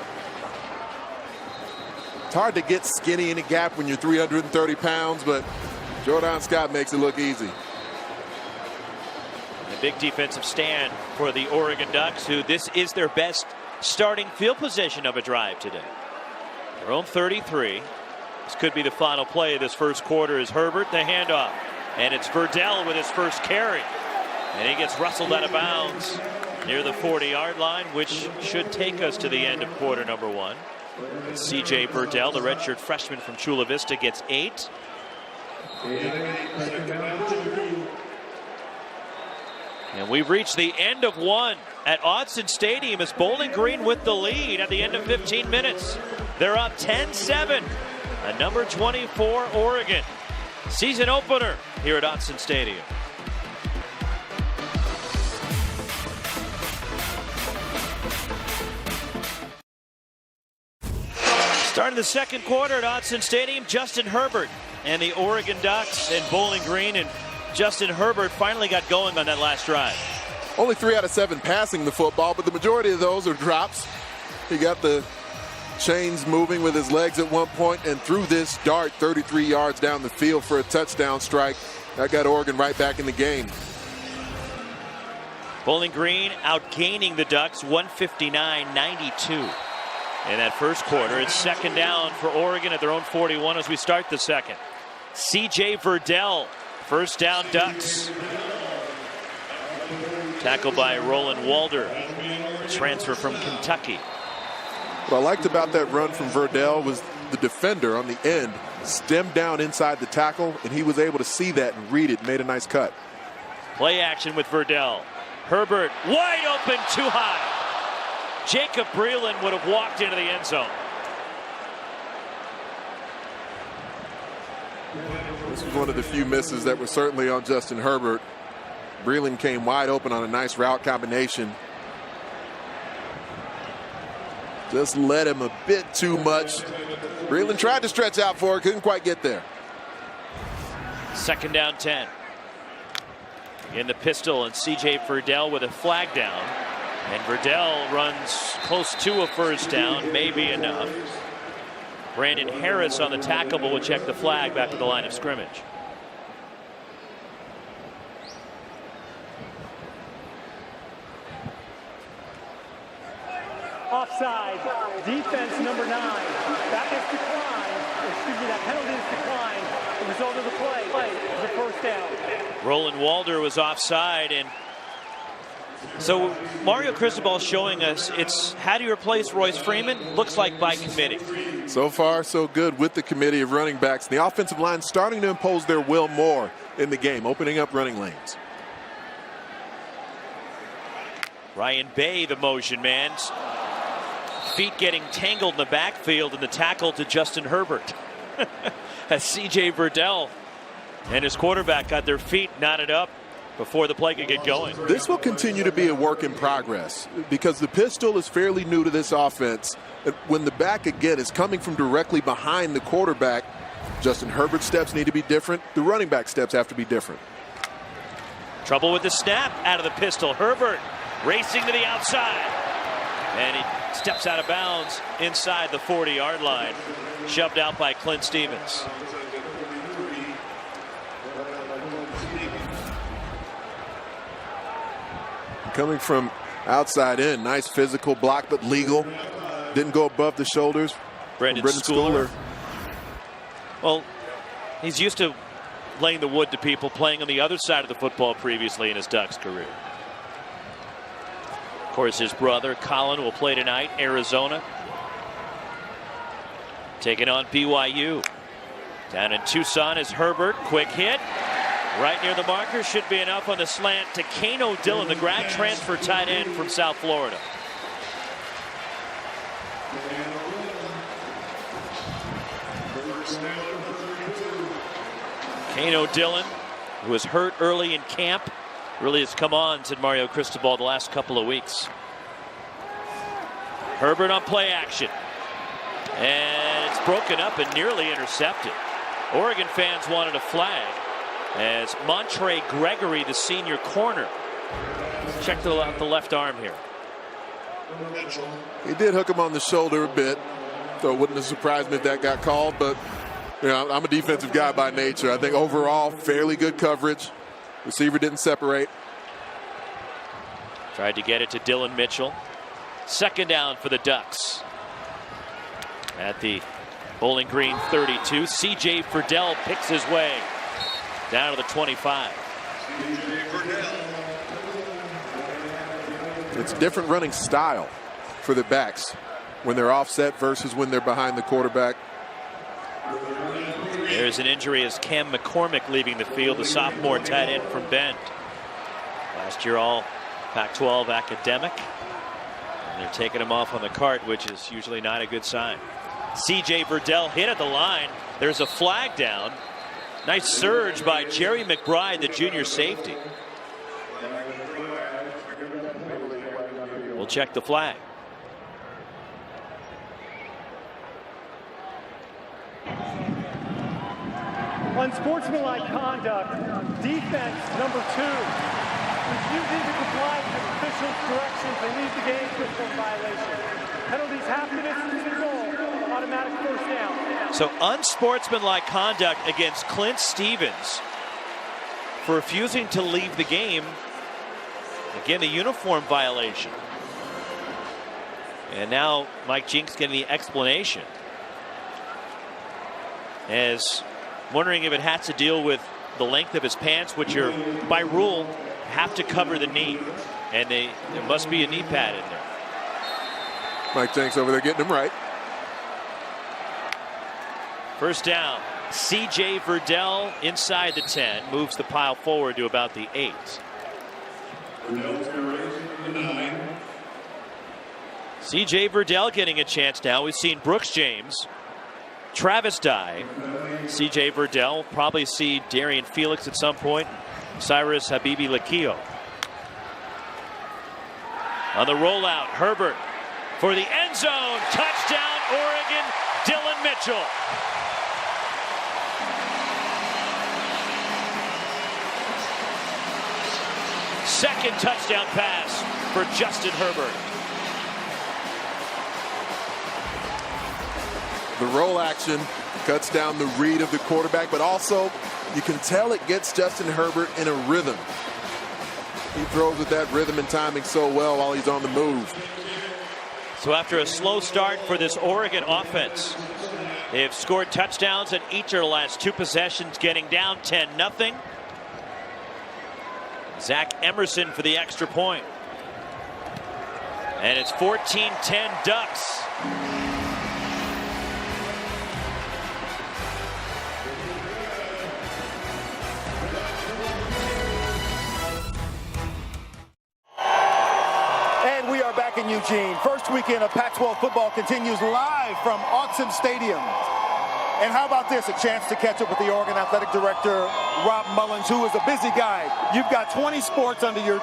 It's hard to get skinny in a gap when you're 330 pounds, but Jordan Scott makes it look easy. A big defensive stand for the Oregon Ducks, who this is their best starting field position of a drive today. Their own 33. This could be the final play of this first quarter as Herbert, the handoff. And it's Verdell with his first carry. And he gets rustled out of bounds near the 40-yard line, which should take us to the end of quarter number 1. C.J. Verdell, the redshirt freshman from Chula Vista, gets 8. And we've reached the end of 1 at Autzen Stadium as Bowling Green with the lead at the end of 15 minutes. They're up 10-7. A number 24 Oregon season opener here at Autzen Stadium. Starting the second quarter at Autzen Stadium, Justin Herbert and the Oregon Ducks and Bowling Green, and Justin Herbert finally got going on that last drive. Only 3 out of 7 passing the football, but the majority of those are drops. He got the chains moving with his legs at one point and threw this dart 33 yards down the field for a touchdown strike. That got Oregon right back in the game. Bowling Green outgaining the Ducks 159-92. In that first quarter, it's second down for Oregon at their own 41 as we start the second. C.J. Verdell, first down Ducks. Tackled by Roland Walder, a transfer from Kentucky. What I liked about that run from Verdell was the defender on the end stemmed down inside the tackle, and he was able to see that and read it, made a nice cut. Play action with Verdell. Herbert wide open, too high. Jacob Breland would have walked into the end zone. This was one of the few misses that were certainly on Justin Herbert. Breland came wide open on a nice route combination. Just led him a bit too much. Breland tried to stretch out for it, couldn't quite get there. Second down 10. In the pistol, and C.J. Verdell with a flag down. And Verdell runs close to a first down, maybe enough. Brandon Harris on the tackle, but will check the flag back at the line of scrimmage. Offside, defense number 9. That is declined. Excuse me, that penalty is declined. The result of the play is a first down. Roland Walder was offside, and so Mario Cristobal showing us it's how do you replace Royce Freeman? Looks like by committee. So far, so good with the committee of running backs. The offensive line starting to impose their will more in the game, opening up running lanes. Ryan Bay, the motion man. Feet getting tangled in the backfield, and the tackle to Justin Herbert. As C.J. Verdell and his quarterback got their feet knotted up before the play could get going. This will continue to be a work in progress because the pistol is fairly new to this offense. When the back again is coming from directly behind the quarterback, Justin Herbert's steps need to be different. The running back steps have to be different. Trouble with the snap out of the pistol. Herbert racing to the outside. And he steps out of bounds inside the 40-yard line. Shoved out by Clint Stevens. Coming from outside in, nice physical block, but legal. Didn't go above the shoulders. Brendan Schooler. Well, he's used to laying the wood to people playing on the other side of the football previously in his Ducks career. Of course, his brother Colin will play tonight, Arizona. Taking on BYU. Down in Tucson is Herbert. Quick hit. Right near the marker, should be enough on the slant to Kano Dillon, the grad transfer tight end from South Florida. Kano Dillon, who was hurt early in camp, really has come on, said Mario Cristobal, the last couple of weeks. Herbert on play action. And it's broken up and nearly intercepted. Oregon fans wanted a flag as Montre Gregory, the senior corner, checked out the left arm here. He did hook him on the shoulder a bit, so it wouldn't have surprised me if that got called, but you know, I'm a defensive guy by nature. I think overall, fairly good coverage. Receiver didn't separate. Tried to get it to Dylan Mitchell. Second down for the Ducks. At the Bowling Green 32, C.J. Verdell picks his way down to the 25. It's different running style for the backs when they're offset versus when they're behind the quarterback. There's an injury as Cam McCormick leaving the field, the sophomore tight end from Bend. Last year all Pac-12 academic. And they're taking him off on the cart, which is usually not a good sign. C.J. Verdell hit at the line. There's a flag down. Nice surge by Jerry McBride, the junior safety. We'll check the flag. Unsportsmanlike conduct, defense number 2. Refusing to comply with officials' directions and leave the game for a violation. Penalties half minutes to goal, automatic first down. So unsportsmanlike conduct against Clint Stevens for refusing to leave the game. Again, the uniform violation. And now Mike Jinks getting the explanation, as wondering if it has to deal with the length of his pants, which are by rule have to cover the knee, and there must be a knee pad in there. Mike Jinks over there getting him right. First down. C.J. Verdell inside the 10, moves the pile forward to about the 8. C.J. Verdell getting a chance now. We've seen Brooks James, Travis Dye, C.J. Verdell, probably see Darian Felix at some point, Cyrus Habibi Lakio. On the rollout, Herbert for the end zone. Touchdown, Oregon, Dylan Mitchell. Second touchdown pass for Justin Herbert. The roll action cuts down the read of the quarterback, but also you can tell it gets Justin Herbert in a rhythm. He throws with that rhythm and timing so well while he's on the move. So after a slow start for this Oregon offense, they've scored touchdowns in each of the last 2 possessions, getting down 10-0. Zach Emerson for the extra point. And it's 14-10 Ducks. And we are back in Eugene. First weekend of Pac-12 football continues live from Autzen Stadium. And how about this, a chance to catch up with the Oregon Athletic Director, Rob Mullins, who is a busy guy. You've got 20 sports under your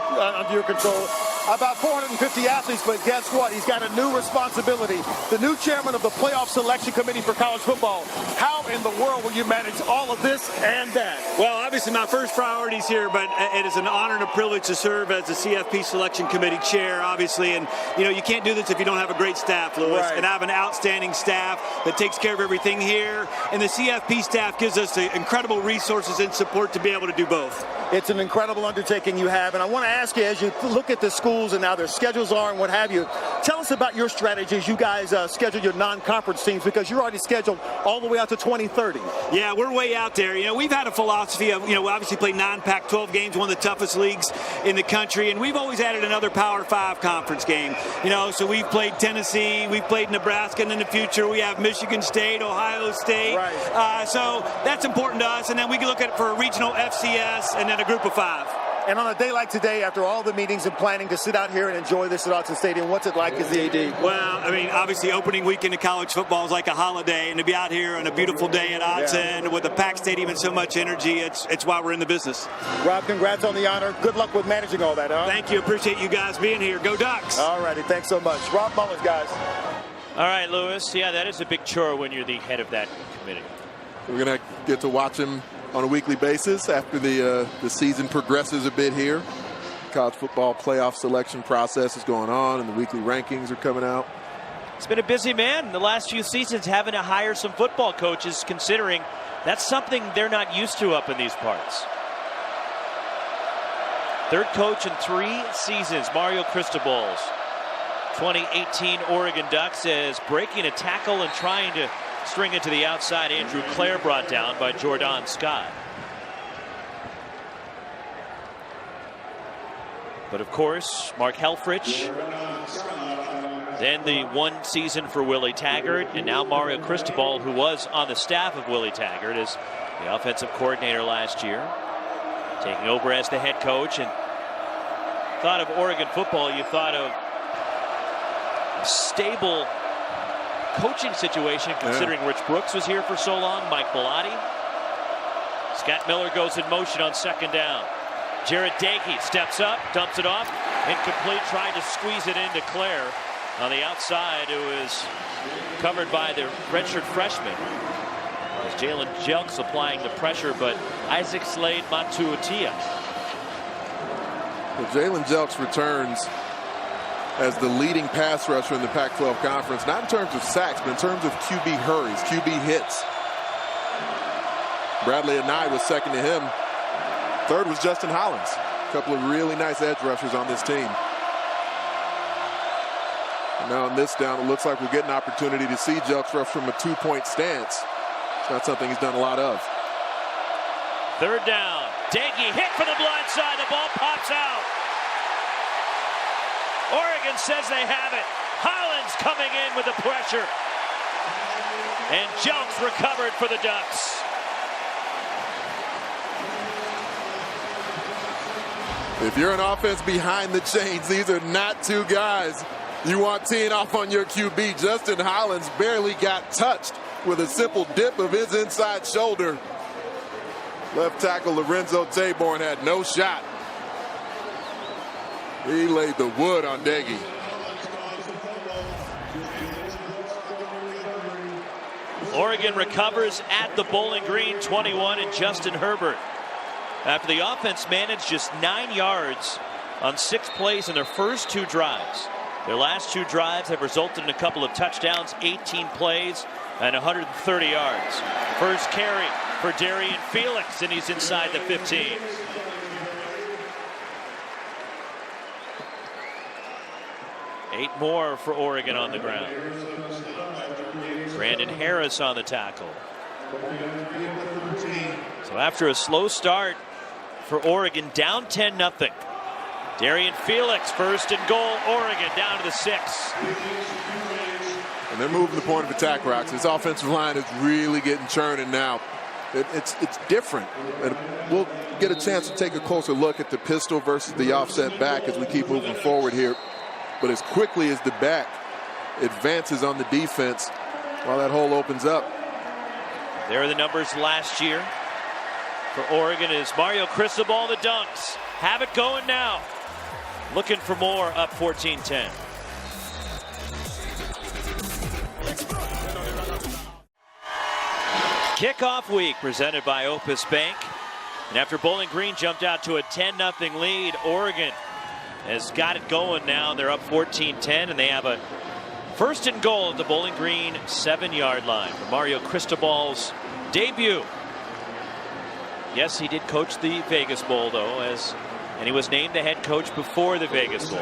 control, about 450 athletes, but guess what? He's got a new responsibility, the new chairman of the Playoff Selection Committee for College Football. How in the world will you manage all of this and that? Well, obviously my first priority is here, but it is an honor and a privilege to serve as the CFP Selection Committee chair, obviously. And, you know, you can't do this if you don't have a great staff, Lewis. Right. And I have an outstanding staff that takes care of everything here. And the CFP staff gives us the incredible resources and support to be able to do both. It's an incredible undertaking you have. And I want to ask you, as you look at the schools and how their schedules are and what have you, tell us about your strategies. You guys schedule your non-conference teams, because you're already scheduled all the way out to 2030. Yeah, we're way out there. You know, we've had a philosophy of, you know, we obviously play non-Pac-12 games, one of the toughest leagues in the country, and we've always added another Power 5 conference game. You know, so we've played Tennessee, we've played Nebraska, and in the future we have Michigan State, Ohio State. Right. So that's important to us, and then we can look at it for a regional FCS and then a group of 5. And on a day like today, after all the meetings and planning to sit out here and enjoy this at Autzen Stadium, what's it like as the AD? Well, I mean, obviously opening weekend of college football is like a holiday, and to be out here on a beautiful day at Autzen with a packed stadium and so much energy, it's why we're in the business. Rob, congrats on the honor. Good luck with managing all that, huh? Thank you. Appreciate you guys being here. Go Ducks. All righty. Thanks so much. Rob Mullins, guys. All right, Lewis. Yeah, that is a big chore when you're the head of that committee. We're going to get to watch him on a weekly basis after the season progresses a bit here. College football playoff selection process is going on, and the weekly rankings are coming out. It's been a busy man the last few seasons, having to hire some football coaches, considering that's something they're not used to up in these parts. Third coach in 3 seasons, Mario Cristobal's 2018 Oregon Ducks as breaking a tackle and trying to string it to the outside. Andrew Clare brought down by Jordan Scott. But of course, Mark Helfrich, then the one season for Willie Taggart, and now Mario Cristobal, who was on the staff of Willie Taggart as the offensive coordinator last year, taking over as the head coach. And thought of Oregon football, you thought of a stable coaching situation, considering Rich Brooks was here for so long, Mike Bellotti. Scott Miller goes in motion on second down. Jared Dagey steps up, dumps it off, incomplete, trying to squeeze it into Clare on the outside, who is covered by the redshirt freshman. As Jalen Jelks applying the pressure, but Isaac Slade Matuatia. Well, Jalen Jelks returns as the leading pass rusher in the Pac-12 conference, not in terms of sacks, but in terms of QB hurries, QB hits. Bradley Anai was second to him. Third was Justin Hollins. A couple of really nice edge rushers on this team. And now on this down, it looks like we'll get an opportunity to see Jelks rush from a two-point stance. It's not something he's done a lot of. Third down. Dagey hit for the blind side. The ball pops out. Oregon says they have it. Hollins coming in with the pressure. And Jelks recovered for the Ducks. If you're an offense behind the chains, these are not two guys you want teeing off on your QB. Justin Hollins barely got touched with a simple dip of his inside shoulder. Left tackle Lorenzo Taborn had no shot. He laid the wood on Dagey. Oregon recovers at the Bowling Green 21, and Justin Herbert, after the offense managed just 9 yards on 6 plays in their first 2 drives. Their last 2 drives have resulted in a couple of touchdowns, 18 plays, and 130 yards. First carry for Darian Felix, and he's inside the 15. Eight more for Oregon on the ground. Brandon Harris on the tackle. So after a slow start for Oregon, down 10-0. Darian Felix, first and goal, Oregon down to the 6. And they're moving the point of attack routes. This offensive line is really getting churning now. It's different. And we'll get a chance to take a closer look at the pistol versus the offset back as we keep moving forward here. But as quickly as the back advances on the defense, while that hole opens up. There are the numbers last year for Oregon is Mario Cristobal, the Dunks. Have it going now. Looking for more, up 14-10. Kickoff week presented by Opus Bank. And after Bowling Green jumped out to a 10-0 lead, Oregon has got it going now. They're up 14-10, and they have a first and goal at the Bowling Green 7-yard line for Mario Cristobal's debut. Yes, he did coach the Vegas Bowl, though, and he was named the head coach before the Vegas Bowl.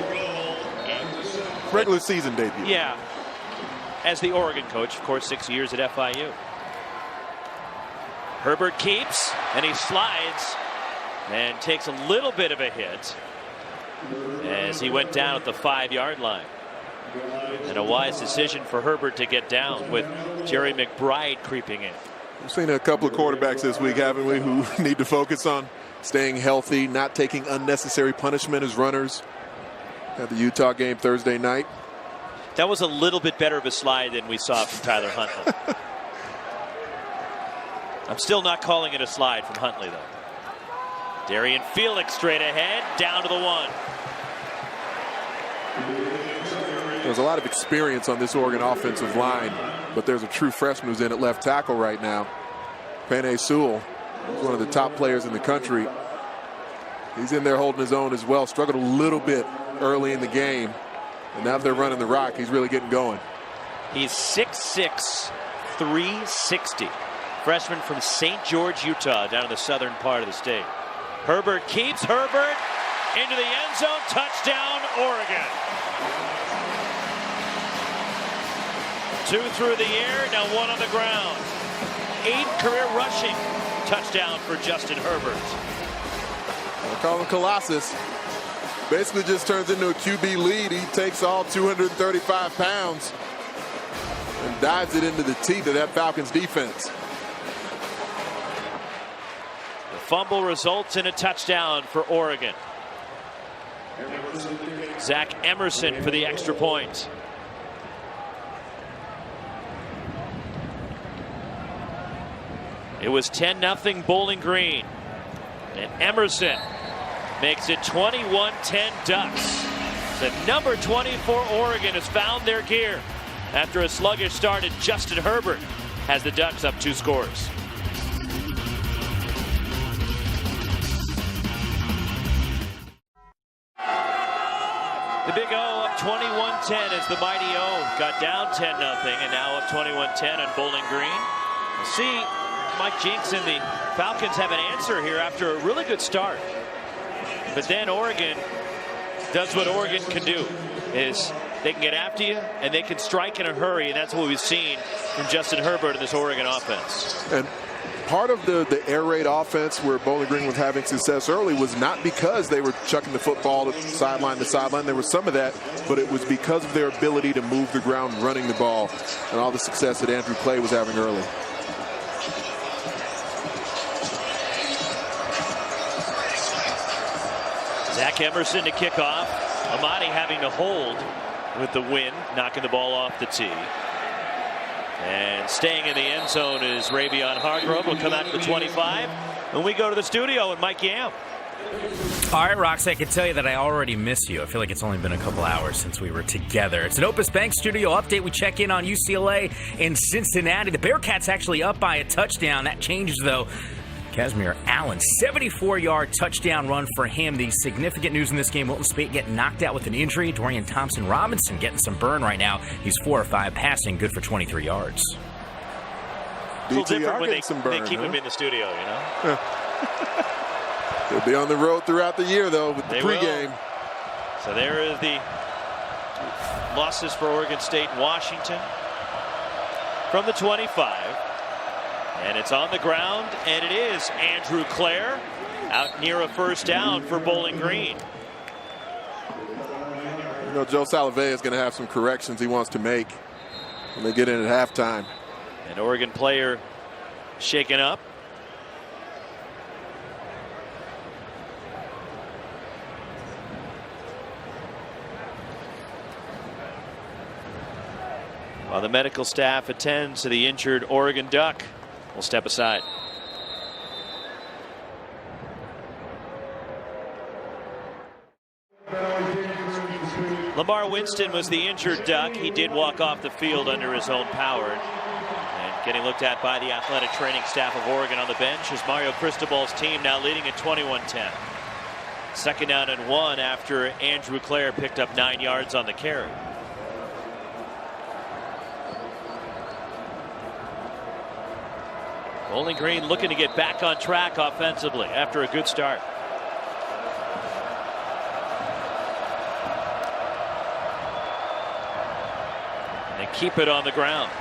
Regular season debut. Yeah, as the Oregon coach, of course, 6 years at FIU. Herbert keeps, and he slides and takes a little bit of a hit as he went down at the 5-yard line. And a wise decision for Herbert to get down with Jerry McBride creeping in. We've seen a couple of quarterbacks this week, haven't we, who need to focus on staying healthy, not taking unnecessary punishment as runners. At the Utah game Thursday night. That was a little bit better of a slide than we saw from Tyler Huntley. I'm still not calling it a slide from Huntley, though. Darian Felix straight ahead, down to the 1. There's a lot of experience on this Oregon offensive line, but there's a true freshman who's in at left tackle right now. Penei Sewell, one of the top players in the country. He's in there holding his own as well. Struggled a little bit early in the game, and now they're running the rock. He's really getting going. He's 6'6", 360. Freshman from St. George, Utah, down in the southern part of the state. Herbert keeps. Herbert into the end zone. Touchdown, Oregon. 2 through the air, now 1 on the ground. 8 career rushing touchdown for Justin Herbert. I call him Colossus. Basically just turns into a QB lead. He takes all 235 pounds and dives it into the teeth of that Falcons defense. The fumble results in a touchdown for Oregon. Zach Emerson for the extra point. It was 10-0 Bowling Green. And Emerson makes it 21-10 Ducks. The number 24 Oregon has found their gear. After a sluggish start, and Justin Herbert has the Ducks up 2 scores. The Big O up 21-10 as the mighty O got down 10-0 and now up 21-10 on Bowling Green. We'll see Mike Jinks and the Falcons have an answer here after a really good start. But then Oregon does what Oregon can do, is they can get after you and they can strike in a hurry, and that's what we've seen from Justin Herbert in this Oregon offense. And part of the air raid offense where Bowling Green was having success early was not because they were chucking the football to sideline to sideline. There was some of that, but it was because of their ability to move the ground running the ball and all the success that Andrew Clay was having early. Zach Emerson to kick off. Amadi having to hold with the wind, knocking the ball off the tee. And staying in the end zone is Ravion Hargrove. Will come out to the 25. When we go to the studio with Mike Yam. All right, Rox, I can tell you that I already miss you. I feel like it's only been a couple hours since we were together. It's an Opus Bank studio update. We check in on UCLA and Cincinnati. The Bearcats actually up by a touchdown. That changes, though. Casimir Allen, 74-yard touchdown run for him. The significant news in this game, Wilton Speight getting knocked out with an injury. Dorian Thompson-Robinson getting some burn right now. He's 4 of 5 passing, good for 23 yards. A little different when they keep him in the studio, you know? They'll be on the road throughout the year, though, with the pregame. So there is the losses for Oregon State and Washington from the 25. And it's on the ground, and it is Andrew Clare out near a first down for Bowling Green. You know, Joe Salovey is going to have some corrections he wants to make when they get in at halftime. An Oregon player shaken up. While the medical staff attends to the injured Oregon Duck, we'll step aside. Lamar Winston was the injured Duck. He did walk off the field under his own power. And getting looked at by the athletic training staff of Oregon on the bench is Mario Cristobal's team now leading at 21-10. Second down and 1 after Andrew Clare picked up 9 yards on the carry. Bowling Green looking to get back on track offensively after a good start. And they keep it on the ground.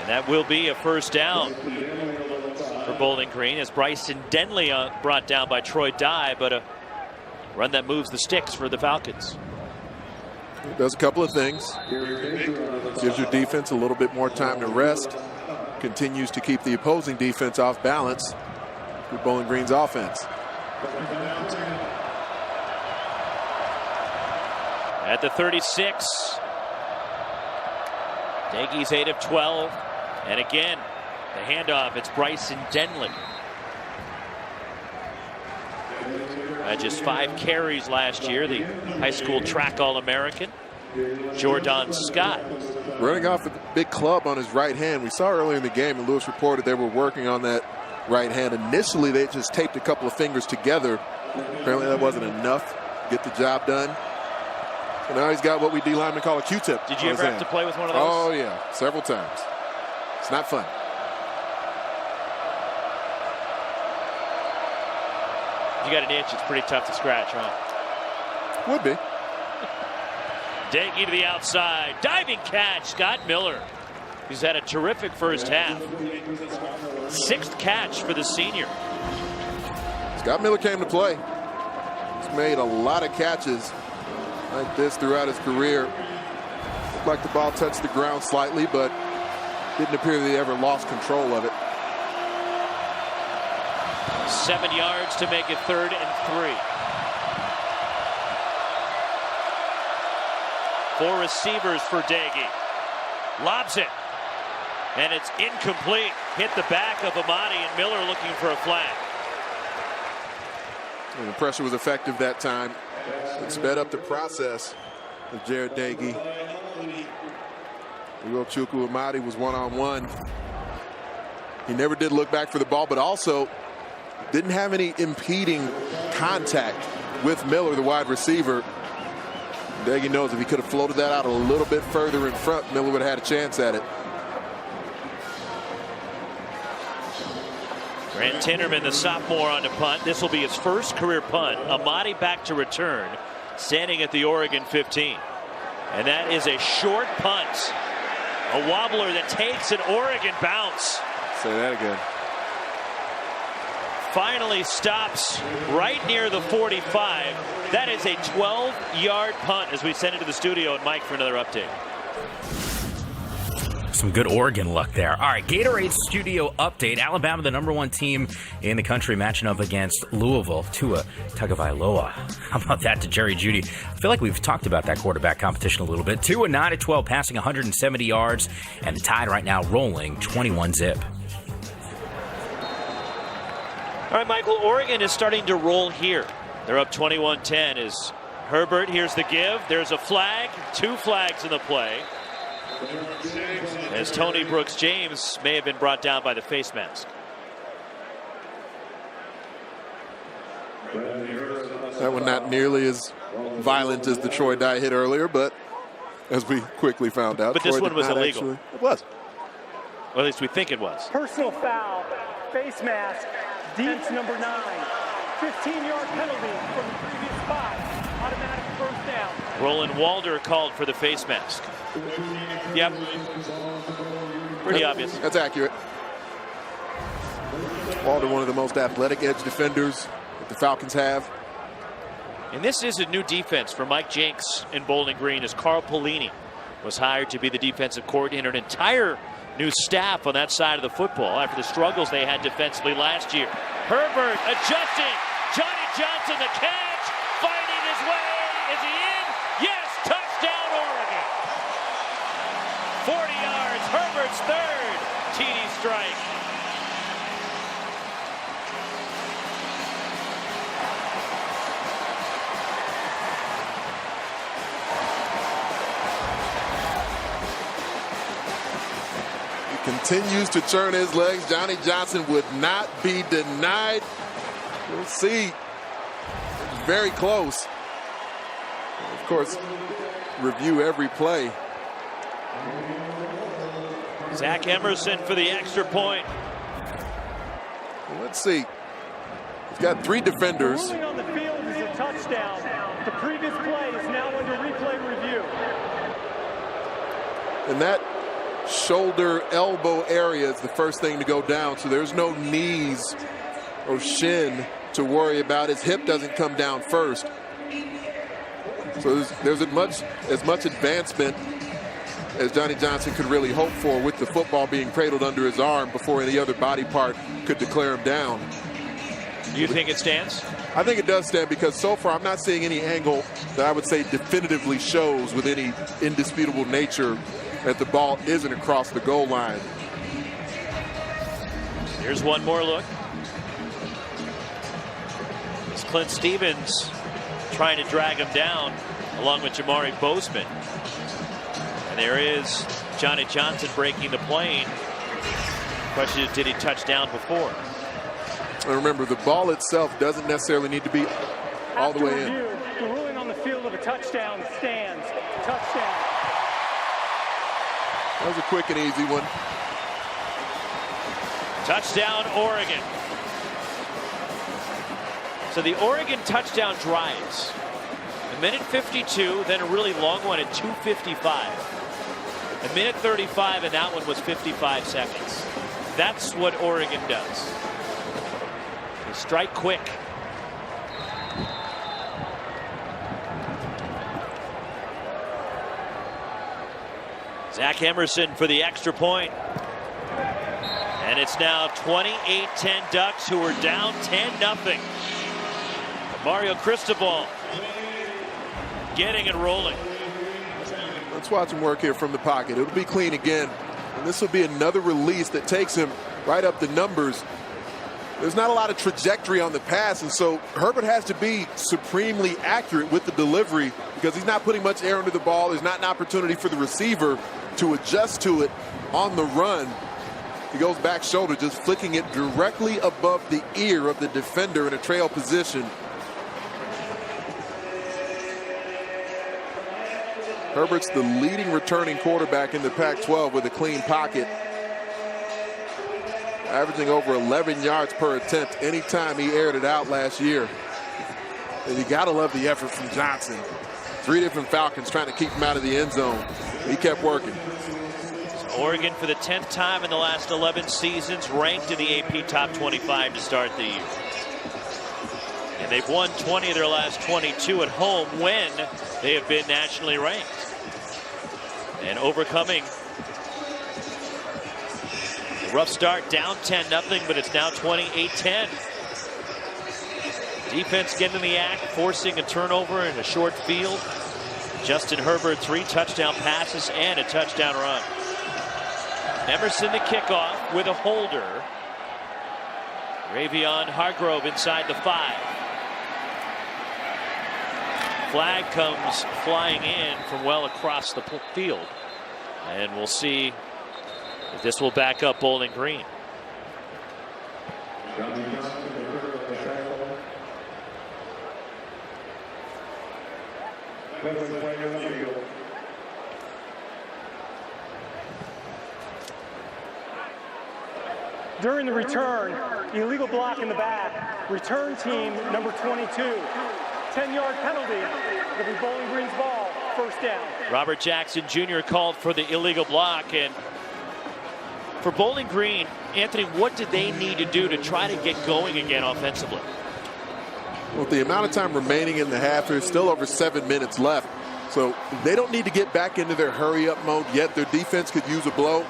And that will be a first down for Bowling Green as Bryson Denley brought down by Troy Dye, but a run that moves the sticks for the Falcons. It does a couple of things. Gives your defense a little bit more time to rest. Continues to keep the opposing defense off balance with Bowling Green's offense. At the 36, Daigie's 8 of 12, and again the handoff, it's Bryson Denley. Just 5 carries last year, the high school track All-American. Jordan Scott running off with a big club on his right hand. We saw earlier in the game, and Lewis reported they were working on that right hand. Initially, they just taped a couple of fingers together. Apparently, that wasn't enough to get the job done. So now he's got what we D linemen call a Q-tip. Did you ever have to play with one of those? Oh, yeah, several times. It's not fun. You got an itch, it's pretty tough to scratch, huh? Would be. Dagey to the outside. Diving catch, Scott Miller. He's had a terrific first half. 6th catch for the senior. Scott Miller came to play. He's made a lot of catches like this throughout his career. Looked like the ball touched the ground slightly, but didn't appear that he ever lost control of it. 7 yards to make it 3rd and 3. 4 receivers for Dagey. Lobs it. And it's incomplete. Hit the back of Amadi, and Miller looking for a flag. And the pressure was effective that time. It sped up the process of Jared Dagey. Chukwu Amadi was one-on-one. He never did look back for the ball, but also didn't have any impeding contact with Miller, the wide receiver. Dagey knows if he could have floated that out a little bit further in front, Miller would have had a chance at it. Grant Tinnerman, the sophomore, on the punt. This will be his first career punt. Amadi back to return, standing at the Oregon 15. And that is a short punt. A wobbler that takes an Oregon bounce. Say that again. Finally stops right near the 45. That is a 12-yard punt as we send it to the studio and Mike for another update. Some good Oregon luck there. All right, Gatorade studio update. Alabama, the #1 team in the country, matching up against Louisville. Tua Tagovailoa. How about that to Jerry Jeudy? I feel like we've talked about that quarterback competition a little bit. Tua 9 of 12, passing 170 yards, and the Tide right now rolling 21-zip. All right, Michael, Oregon is starting to roll here. They're up 21-10 as Herbert, here's the give. There's a flag, 2 flags in the play. As Tony Brooks-James may have been brought down by the face mask. That one not nearly as violent as the Troy Dye hit earlier, but as we quickly found out. But this one was illegal. It was. Or at least we think it was. Personal foul, face mask, defense number 9. 15-yard penalty from the previous spot. Automatic first down. Roland Walder called for the face mask. Yep. Pretty obvious. That's accurate. Walder, one of the most athletic edge defenders that the Falcons have. And this is a new defense for Mike Jenks in Bowling Green as Carl Pelini was hired to be the defensive coordinator. An entire new staff on that side of the football after the struggles they had defensively last year. Herbert adjusting. Johnny Johnson the catch. Finding his way. Is he in? Yes. Touchdown Oregon. 40 yards. Herbert's 3rd TD strike. Continues to turn his legs. Johnny Johnson would not be denied. We'll see. Very close. Of course, review every play. Zach Emerson for the extra point. Let's see. He's got 3 defenders. The ruling on the field is a touchdown. The previous play is now under replay review. And that shoulder elbow area is the first thing to go down, so there's no knees or shin to worry about. His hip doesn't come down first, so there's as much advancement as Johnny Johnson could really hope for with the football being cradled under his arm before any other body part could declare him down. You think it stands? I think it does stand because so far I'm not seeing any angle that I would say definitively shows with any indisputable nature that the ball isn't across the goal line. Here's one more look. It's Clint Stevens trying to drag him down along with Jamari Bozeman. And there is Johnny Johnson breaking the plane. Question is, did he touch down before? And remember, the ball itself doesn't necessarily need to be all the way in. The ruling on the field of a touchdown stands. Touchdown. That was a quick and easy one. Touchdown, Oregon. So the Oregon touchdown drives. And minute 52, then a really long one at 2:55. A minute 35, and that one was 55 seconds. That's what Oregon does. They strike quick. Zach Emerson for the extra point. And it's now 28-10 Ducks, who are down 10-0. Mario Cristobal getting and rolling. Let's watch him work here from the pocket. It'll be clean again. And this will be another release that takes him right up the numbers. There's not a lot of trajectory on the pass, and so Herbert has to be supremely accurate with the delivery because he's not putting much air under the ball. There's not an opportunity for the receiver to adjust to it on the run. He goes back shoulder, just flicking it directly above the ear of the defender in a trail position. Herbert's the leading returning quarterback in the Pac-12 with a clean pocket, averaging over 11 yards per attempt anytime he aired it out last year. And you gotta love the effort from Johnson. 3 different Falcons trying to keep him out of the end zone. He kept working. Oregon, for the 10th time in the last 11 seasons, ranked in the AP Top 25 to start the year. And they've won 20 of their last 22 at home when they have been nationally ranked. And overcoming a rough start, down 10-0, but it's now 28-10. Defense getting in the act, forcing a turnover in a short field. Justin Herbert, 3 touchdown passes and a touchdown run. Emerson the kickoff with a holder. Ravion Hargrove inside the 5. Flag comes flying in from well across the field. And we'll see if this will back up Bowling Green. During the return, illegal block in the back, return team number 22. 10-yard penalty. It'll be Bowling Green's ball, first down. Robert Jackson Jr. called for the illegal block. And for Bowling Green, Anthony, what did they need to do to try to get going again offensively? Well, the amount of time remaining in the half, there's still over 7 minutes left. So they don't need to get back into their hurry-up mode yet. Their defense could use a blow.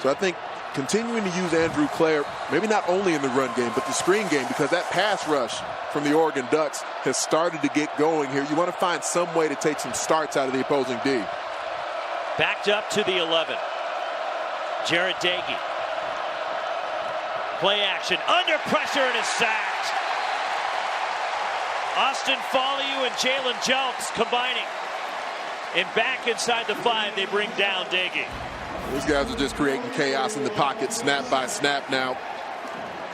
So I think continuing to use Andrew Clare, maybe not only in the run game, but the screen game, because that pass rush from the Oregon Ducks has started to get going here. You want to find some way to take some starts out of the opposing D. Backed up to the 11. Jared Dagey. Play action, under pressure, and is sacked. Austin Folliou and Jalen Jelks combining. And back inside the 5, they bring down Dagey. These guys are just creating chaos in the pocket, snap by snap now.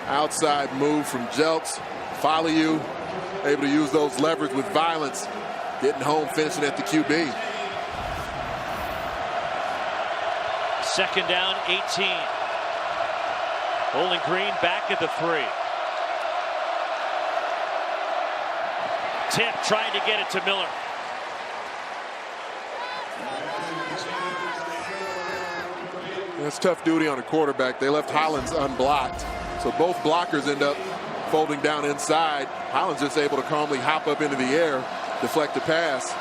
Outside move from Jelks. Folliou able to use those levers with violence. Getting home, finishing at the QB. Second down, 18. Bowling Green back at the 3. Tip trying to get it to Miller. That's tough duty on a quarterback. They left Hollins unblocked. So both blockers end up folding down inside. Hollins just able to calmly hop up into the air, deflect the pass.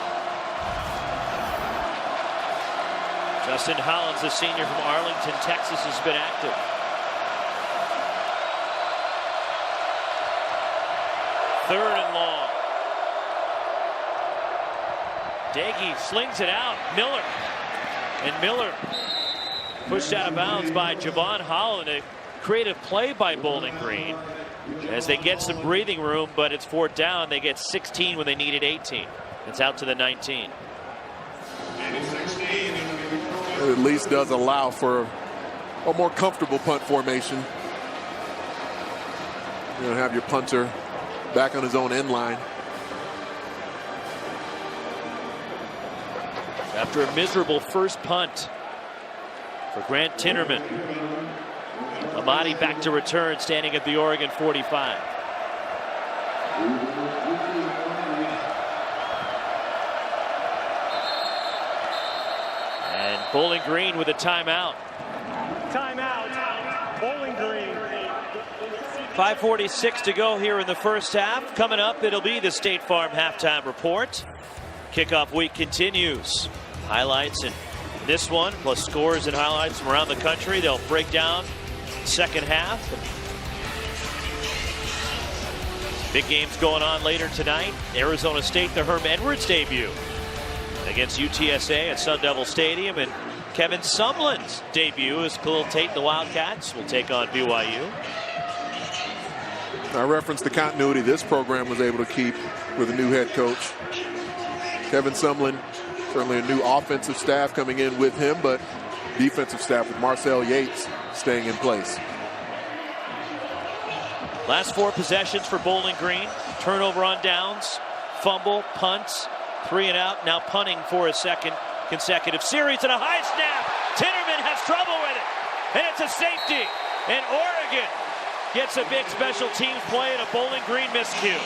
Justin Hollins, the senior from Arlington, Texas, has been active. Third and long. Dagey slings it out. Miller. And Miller pushed out of bounds by Javon Holland. A creative play by Bowling Green as they get some breathing room, but it's 4th down. They get 16 when they needed 18. It's out to the 19. It at least does allow for a more comfortable punt formation. You know, have your punter back on his own end line. After a miserable first punt for Grant Tinnerman. Amadi back to return, standing at the Oregon 45. Bowling Green with a timeout. Timeout, Bowling Green. 5:46 to go here in the first half. Coming up, it'll be the State Farm halftime report. Kickoff week continues. Highlights in this one, plus scores and highlights from around the country. They'll break down the second half. Big games going on later tonight. Arizona State, the Herm Edwards debut against UTSA at Sun Devil Stadium, and Kevin Sumlin's debut as Khalil Tate and the Wildcats will take on BYU. I referenced the continuity this program was able to keep with a new head coach. Kevin Sumlin, certainly a new offensive staff coming in with him, but defensive staff with Marcel Yates staying in place. Last 4 possessions for Bowling Green. Turnover on downs, fumble, punts, 3 and out. Now punting for a second consecutive series, and a high snap. Tinnerman has trouble with it, and it's a safety. And Oregon gets a big special teams play and a Bowling Green miscue.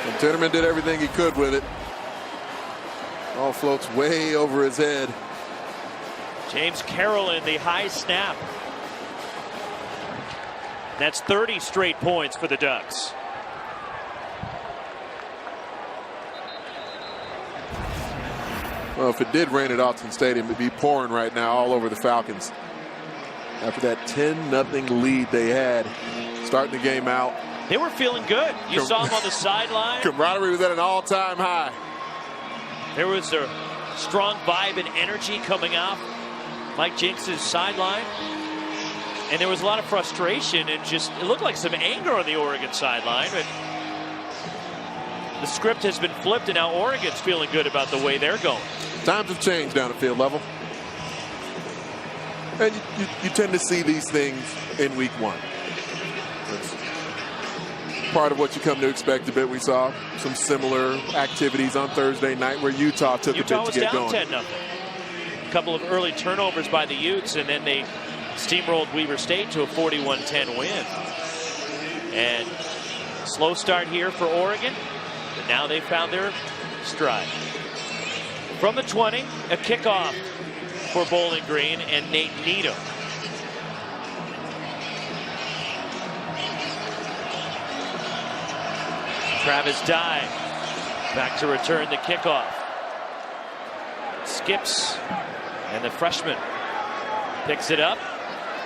And Tinnerman did everything he could with it. All floats way over his head. James Carroll in the high snap. That's 30 straight points for the Ducks. Well, if it did rain at Autzen Stadium, it'd be pouring right now all over the Falcons. After that 10-0 lead they had, starting the game out. They were feeling good. You saw them on the sideline. Camaraderie was at an all-time high. There was a strong vibe and energy coming off Mike Jinks' sideline. And there was a lot of frustration and just, it looked like some anger on the Oregon sideline. But the script has been flipped, and now Oregon's feeling good about the way they're going. Times have changed down at field level. And you tend to see these things in week 1. That's part of what you come to expect a bit. We saw some similar activities on Thursday night where Utah took a bit to get going. Utah was down 10-0. A couple of early turnovers by the Utes, and then they steamrolled Weber State to a 41-10 win. And slow start here for Oregon, but now they found their stride. From the 20, a kickoff for Bowling Green and Nate Needham. Travis Dye back to return the kickoff. Skips, and the freshman picks it up,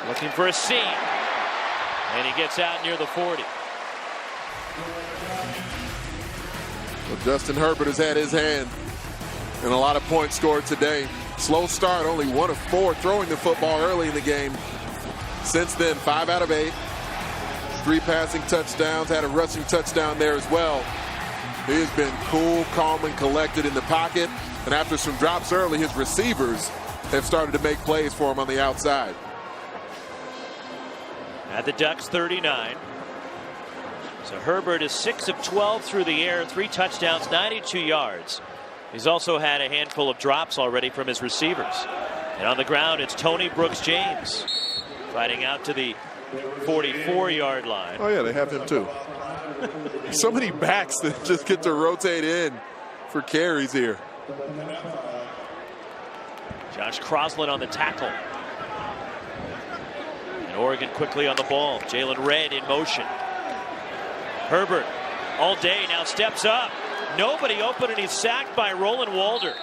looking for a seam, and he gets out near the 40. Well, Justin Herbert has had his hand in a lot of points scored today. Slow start, only 1 of 4 throwing the football early in the game. Since then, 5 out of 8. 3 passing touchdowns, had a rushing touchdown there as well. He has been cool, calm, and collected in the pocket. And after some drops early, his receivers have started to make plays for him on the outside. At the Ducks 39. So Herbert is 6 of 12 through the air, 3 touchdowns, 92 yards. He's also had a handful of drops already from his receivers. And on the ground, it's Tony Brooks-James fighting out to the 44-yard line. Oh, yeah, they have him too. So many backs that just get to rotate in for carries here. Josh Crosland on the tackle. And Oregon quickly on the ball. Jalen Redd in motion. Herbert all day now steps up. Nobody open, and he's sacked by Roland Walder.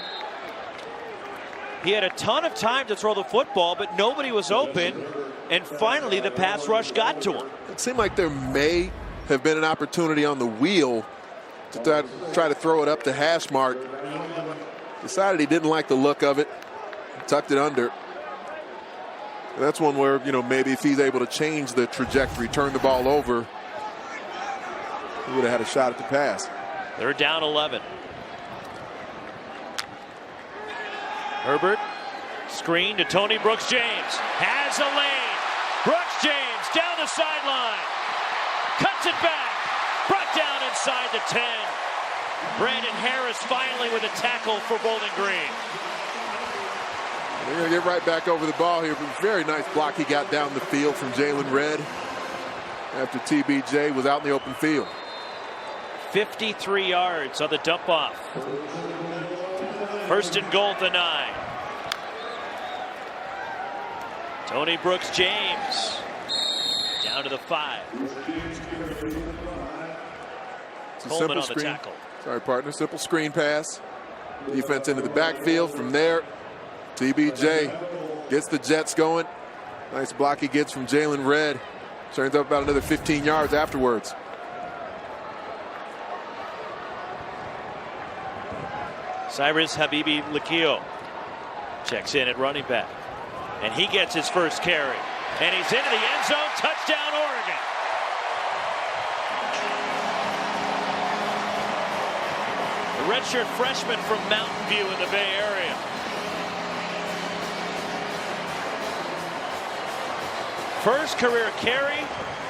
He had a ton of time to throw the football, but nobody was open. And finally, the pass rush got to him. It seemed like there may have been an opportunity on the wheel to try to throw it up the hash mark. Decided he didn't like the look of it. Tucked it under. And that's one where, maybe if he's able to change the trajectory, turn the ball over, he would have had a shot at the pass. They're down 11. Herbert, screen to Tony Brooks-James. Has a lane. Brooks-James down the sideline. Cuts it back. Brought down inside the 10. Brandon Harris finally with a tackle for Bowling Green. They're going to get right back over the ball here. Very nice block he got down the field from Jalen Redd after TBJ was out in the open field. 53 yards on the dump off. First and goal at the 9. Tony Brooks-James down to the 5. Coleman on the tackle. Sorry, partner. Simple screen pass. Defense into the backfield. From there, TBJ gets the Jets going. Nice block he gets from Jalen Redd. Turns up about another 15 yards afterwards. Cyrus Habibi-Likio checks in at running back. And he gets his first carry. And he's into the end zone. Touchdown, Oregon. The redshirt freshman from Mountain View in the Bay Area. First career carry,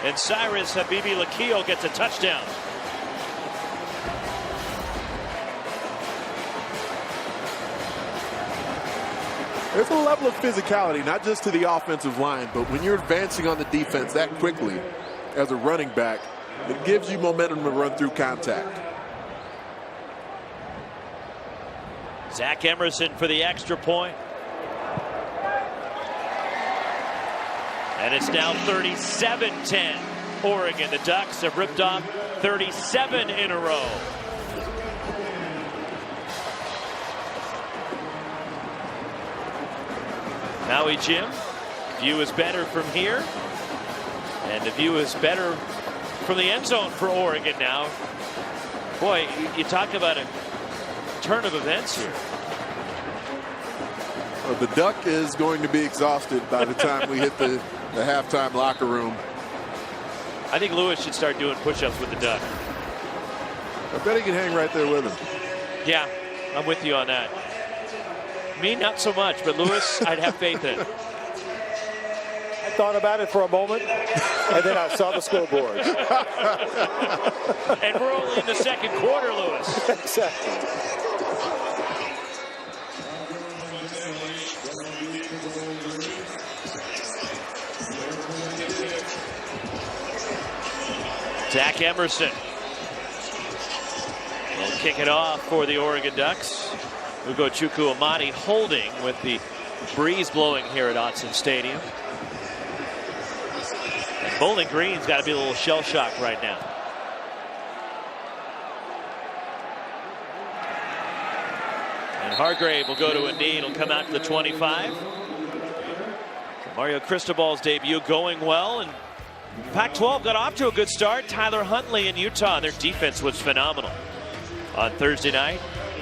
and Cyrus Habibi-Likio gets a touchdown. There's a level of physicality, not just to the offensive line, but when you're advancing on the defense that quickly as a running back, it gives you momentum to run through contact. Zach Emerson for the extra point. And it's now 37-10. Oregon, the Ducks have ripped off 37 in a row. Maui Jim, view is better from here. And the view is better from the end zone for Oregon now. Boy, you talk about a turn of events here. Well, the Duck is going to be exhausted by the time we hit the halftime locker room. I think Lewis should start doing push-ups with the Duck. I bet he can hang right there with him. Yeah, I'm with you on that. Me, not so much, but Lewis, I'd have faith in. I thought about it for a moment, and then I saw the scoreboard. And we're only in the second quarter, Lewis. Exactly. Zach Emerson will kick it off for the Oregon Ducks. Ugo Chukwuemadi holding with the breeze blowing here at Autzen Stadium. And Bowling Green's got to be a little shell-shocked right now. And Hargrave will go to a knee. It'll come out to the 25. Mario Cristobal's debut going well, and Pac-12 got off to a good start. Tyler Huntley in Utah, their defense was phenomenal on Thursday night.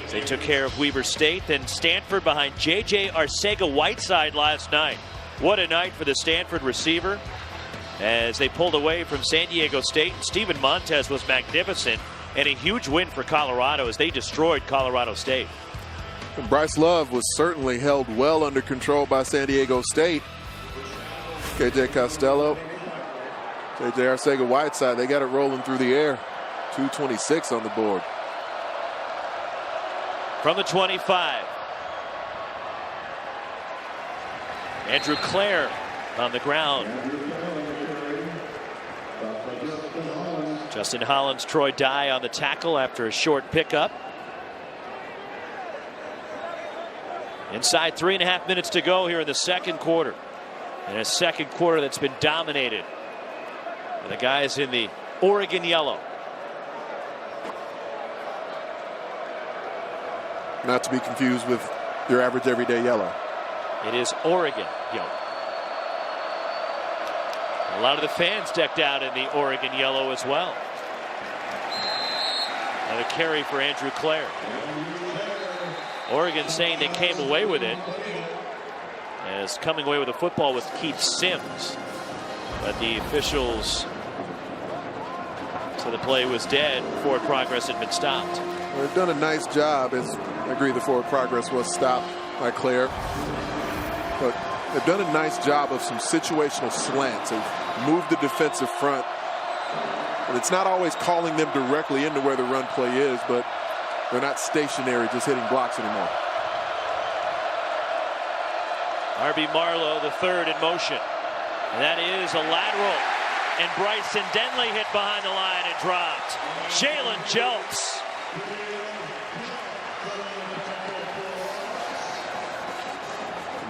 They took care of Weber State, then Stanford behind J.J. Arcega-Whiteside last night. What a night for the Stanford receiver as they pulled away from San Diego State. Steven Montez was magnificent, and a huge win for Colorado as they destroyed Colorado State. And Bryce Love was certainly held well under control by San Diego State. KJ Costello, J.J. Arcega-Whiteside, they got it rolling through the air. 2:26 on the board. From the 25. Andrew Clare on the ground. Justin Hollins, Troy Dye on the tackle after a short pickup. Inside 3.5 minutes to go here in the second quarter. And a second quarter that's been dominated by the guys in the Oregon yellow. Not to be confused with your average everyday yellow. It is Oregon yellow. A lot of the fans decked out in the Oregon yellow as well. Another carry for Andrew Clare. Oregon saying they came away with it, as coming away with the football with Keith Sims. But the officials said the play was dead before progress had been stopped. Well, they've done a nice job. As I agree, the forward progress was stopped by Clare. But they've done a nice job of some situational slants. They've moved the defensive front. And it's not always calling them directly into where the run play is, but they're not stationary, just hitting blocks anymore. R.B. Marlowe, the third in motion. And that is a lateral. And Bryson Denley hit behind the line and dropped. Jalen Jelks.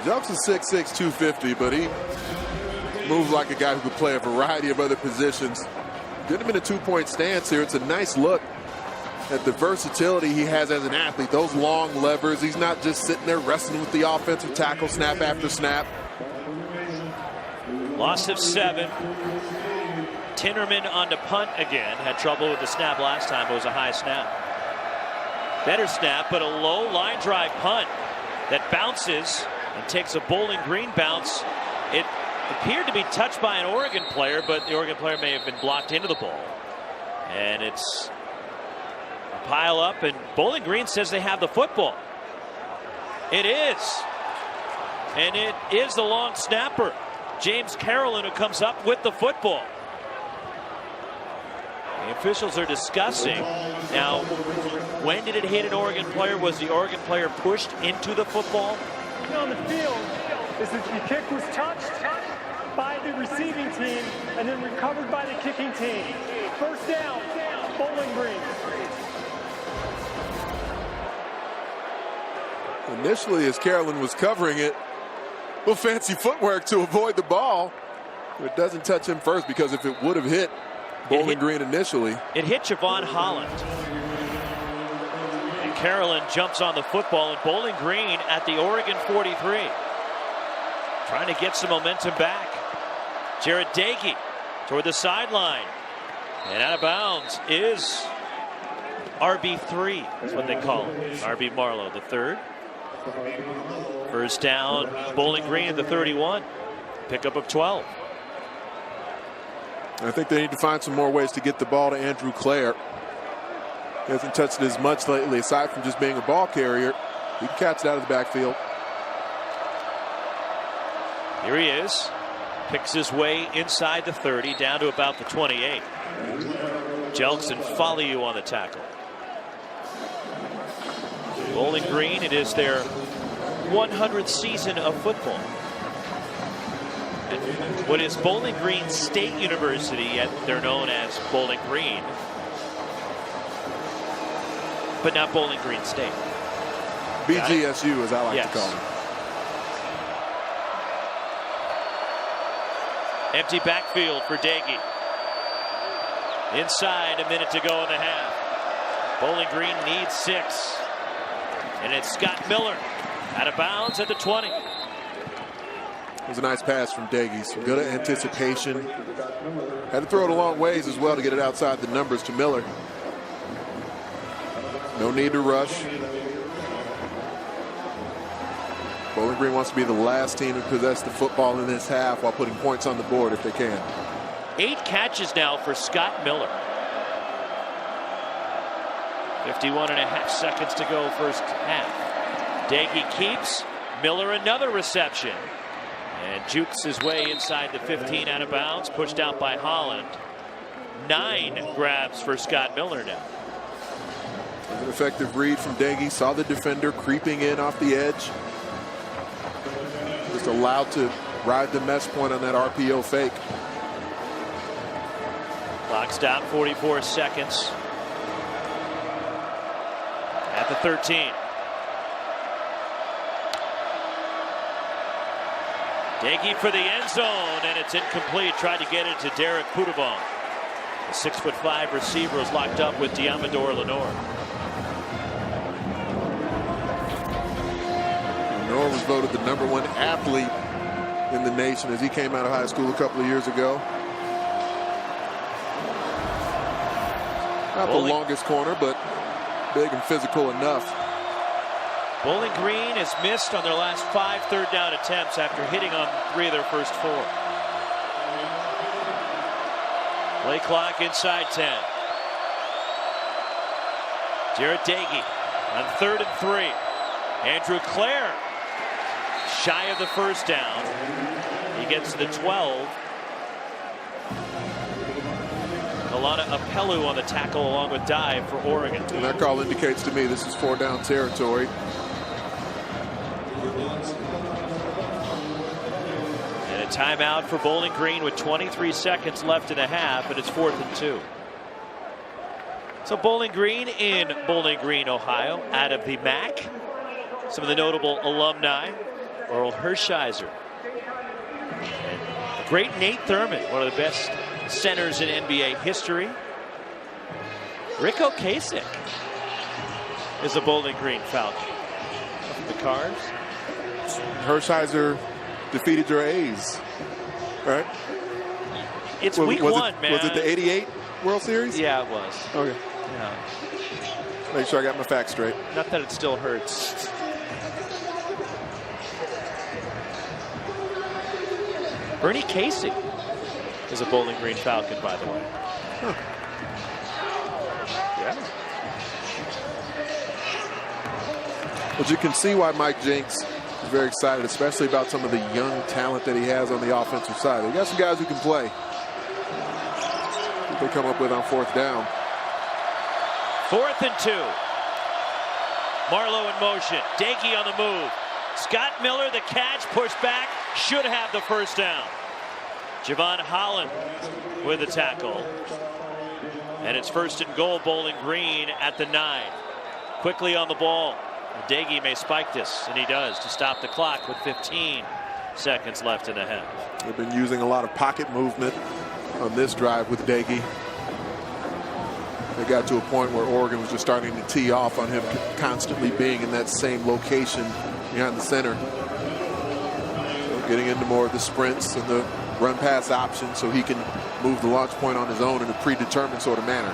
Jelks is 6'6", 250, but he moves like a guy who could play a variety of other positions. Get him in a two-point stance here. It's a nice look at the versatility he has as an athlete. Those long levers. He's not just sitting there wrestling with the offensive tackle snap after snap. Loss of 7. Tinnerman on the punt again. Had trouble with the snap last time. It was a high snap. Better snap, but a low line drive punt that bounces and takes a Bowling Green bounce. It appeared to be touched by an Oregon player, but the Oregon player may have been blocked into the ball. And it's a pile up, and Bowling Green says they have the football. It is. And it is the long snapper, James Carolyn, who comes up with the football. The officials are discussing. Now, when did it hit an Oregon player? Was the Oregon player pushed into the football? On the field is that the kick was touched by the receiving team and then recovered by the kicking team. First down, Bowling Green. Initially, as Carolyn was covering it, a little fancy footwork to avoid the ball. It doesn't touch him first, because if it would have hit Bowling Green initially. It hit Javon Holland. And Carolyn jumps on the football, and Bowling Green at the Oregon 43. Trying to get some momentum back. Jared Dagey toward the sideline. And out of bounds is RB3. That's what they call him. RB Marlowe, the third. First down, Bowling Green at the 31. Pickup of 12. I think they need to find some more ways to get the ball to Andrew Clare. He hasn't touched it as much lately, aside from just being a ball carrier. He can catch it out of the backfield. Here he is. Picks his way inside the 30, down to about the 28. Jelks and Faliu on the tackle. Bowling Green, it is their 100th season of football. What is Bowling Green State University, yet they're known as Bowling Green, but not Bowling Green State. BGSU, as I like to call it. Empty backfield for Dagey. Inside, a minute to go in the half. Bowling Green needs 6. And it's Scott Miller out of bounds at the 20. It was a nice pass from Dagey. Some good anticipation. Had to throw it a long ways as well to get it outside the numbers to Miller. No need to rush. Bowling Green wants to be the last team to possess the football in this half while putting points on the board if they can. 8 catches now for Scott Miller. 51.5 seconds to go first half. Dagey keeps. Miller another reception. And jukes his way inside the 15 out of bounds. Pushed out by Holland. 9 grabs for Scott Miller now. An effective read from Dagey. Saw the defender creeping in off the edge. Just allowed to ride the mesh point on that RPO fake. Clock's down 44 seconds. At the 13. Dagey for the end zone, and it's incomplete. Tried to get it to Derek Pudavon. The 6'5" receiver is locked up with Diamador Lenore. Lenore was voted the #1 athlete in the nation as he came out of high school a couple of years ago. Not the longest corner, but big and physical enough. Bowling Green has missed on their last 5 third down attempts after hitting on 3 of their first 4. Play clock inside 10. Jared Dagey on 3rd and 3. Andrew Clare shy of the first down. He gets to the 12. Kalana Apelu on the tackle along with dive for Oregon. And that call indicates to me this is 4 down territory. timeout for Bowling Green with 23 seconds left in the half, and it's 4th and 2. So Bowling Green in Bowling Green, Ohio, out of the MAC. Some of the notable alumni: Earl Hershiser, and the great Nate Thurman, one of the best centers in NBA history. Rick Ocasek is a Bowling Green Falcon. The Cards. Hershiser defeated your A's, right? It's week 1, man. Was it the '88 World Series? Yeah, it was. Okay. Yeah. Make sure I got my facts straight. Not that it still hurts. Bernie Casey is a Bowling Green Falcon, by the way. Huh. Yeah. But you can see why Mike Jenks is very excited, especially about some of the young talent that he has on the offensive side. He got some guys who can play. What they come up with on 4th down. 4th and 2. Marlowe in motion. Dagey on the move. Scott Miller, the catch, pushed back, should have the first down. Javon Holland with the tackle. And it's 1st and goal, Bowling Green at the 9. Quickly on the ball. Dagey may spike this, and he does, to stop the clock with 15 seconds left in the half. They've been using a lot of pocket movement on this drive with Dagey. They got to a point where Oregon was just starting to tee off on him constantly being in that same location behind the center. So getting into more of the sprints and the run pass options so he can move the launch point on his own in a predetermined sort of manner.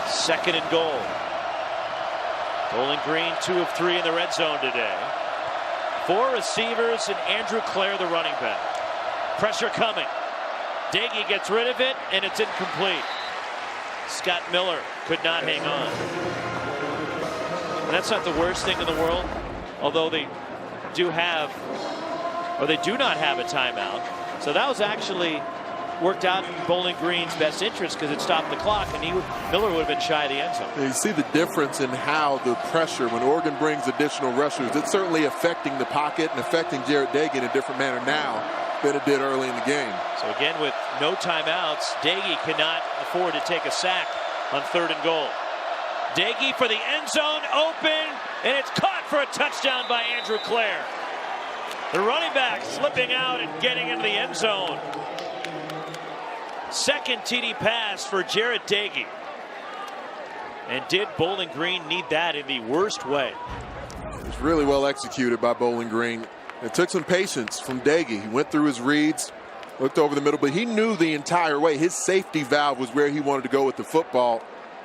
Second and goal. Bowling Green 2 of 3 in the red zone today. 4 receivers and Andrew Clare, the running back. Pressure coming. Dagey gets rid of it, and it's incomplete. Scott Miller could not hang on. And that's not the worst thing in the world, although they do not have a timeout. So that was actually worked out in Bowling Green's best interest because it stopped the clock, and Miller would have been shy of the end zone. You see the difference in how the pressure, when Oregon brings additional rushers, it's certainly affecting the pocket and affecting Jarret Dagey in a different manner now than it did early in the game. So again, with no timeouts, Dagey cannot afford to take a sack on 3rd and goal. Dagey for the end zone, open, and it's caught for a touchdown by Andrew Clare. The running back slipping out and getting into the end zone. Second TD pass for Jarret Dagey. And did Bowling Green need that in the worst way? It was really well executed by Bowling Green. It took some patience from Dagey. He went through his reads, looked over the middle, but he knew the entire way. His safety valve was where he wanted to go with the football.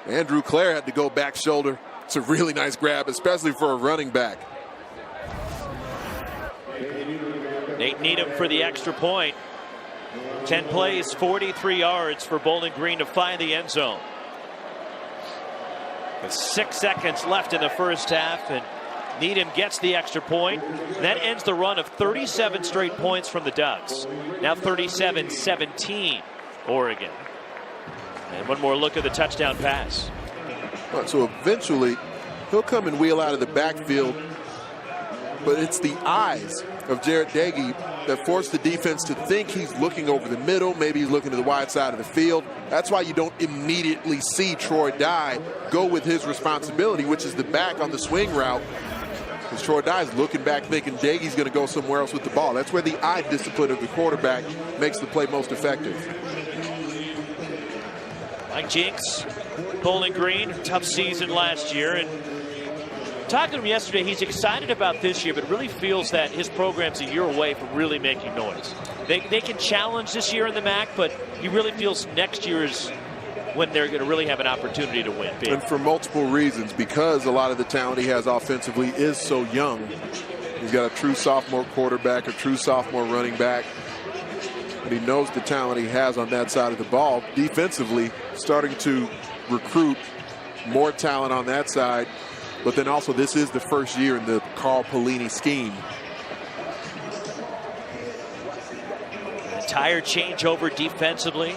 Andrew Clare had to go back shoulder. It's a really nice grab, especially for a running back. Nate Needham for the extra point. 10 plays, 43 yards for Bowling Green to find the end zone. With 6 seconds left in the first half, and Needham gets the extra point. That ends the run of 37 straight points from the Ducks. Now 37-17, Oregon. And one more look at the touchdown pass. Right, so eventually, he'll come and wheel out of the backfield, but it's the eyes of Jarret Dagey that force the defense to think he's looking over the middle. Maybe he's looking to the wide side of the field. That's why you don't immediately see Troy Dye go with his responsibility, which is the back on the swing route. Because Troy Dye's looking back thinking Dagey's going to go somewhere else with the ball. That's where the eye discipline of the quarterback makes the play most effective. Mike Jenks, Bowling Green, tough season last year, and talking to him yesterday, he's excited about this year, but really feels that his program's a year away from really making noise. They can challenge this year in the MAC, but he really feels next year is when they're going to really have an opportunity to win big. And for multiple reasons, because a lot of the talent he has offensively is so young. He's got a true sophomore quarterback, a true sophomore running back. And he knows the talent he has on that side of the ball. Defensively, starting to recruit more talent on that side. But then also, this is the first year in the Carl Pelini scheme. Entire changeover defensively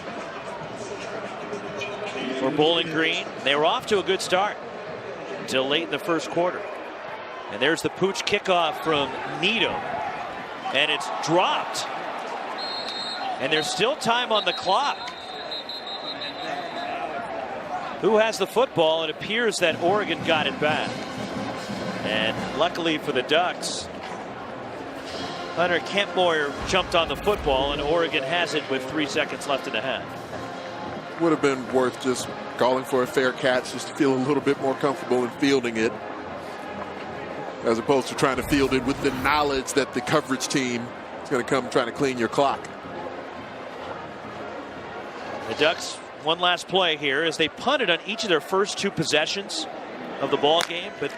for Bowling Green. They were off to a good start until late in the first quarter. And there's the pooch kickoff from Needham. And it's dropped. And there's still time on the clock. Who has the football? It appears that Oregon got it back. And luckily for the Ducks, Hunter Kempmoyer jumped on the football, and Oregon has it with 3 seconds left in the half. Would have been worth just calling for a fair catch just to feel a little bit more comfortable in fielding it, as opposed to trying to field it with the knowledge that the coverage team is going to come trying to clean your clock. The Ducks, one last play here, as they punted on each of their first 2 possessions of the ball game, but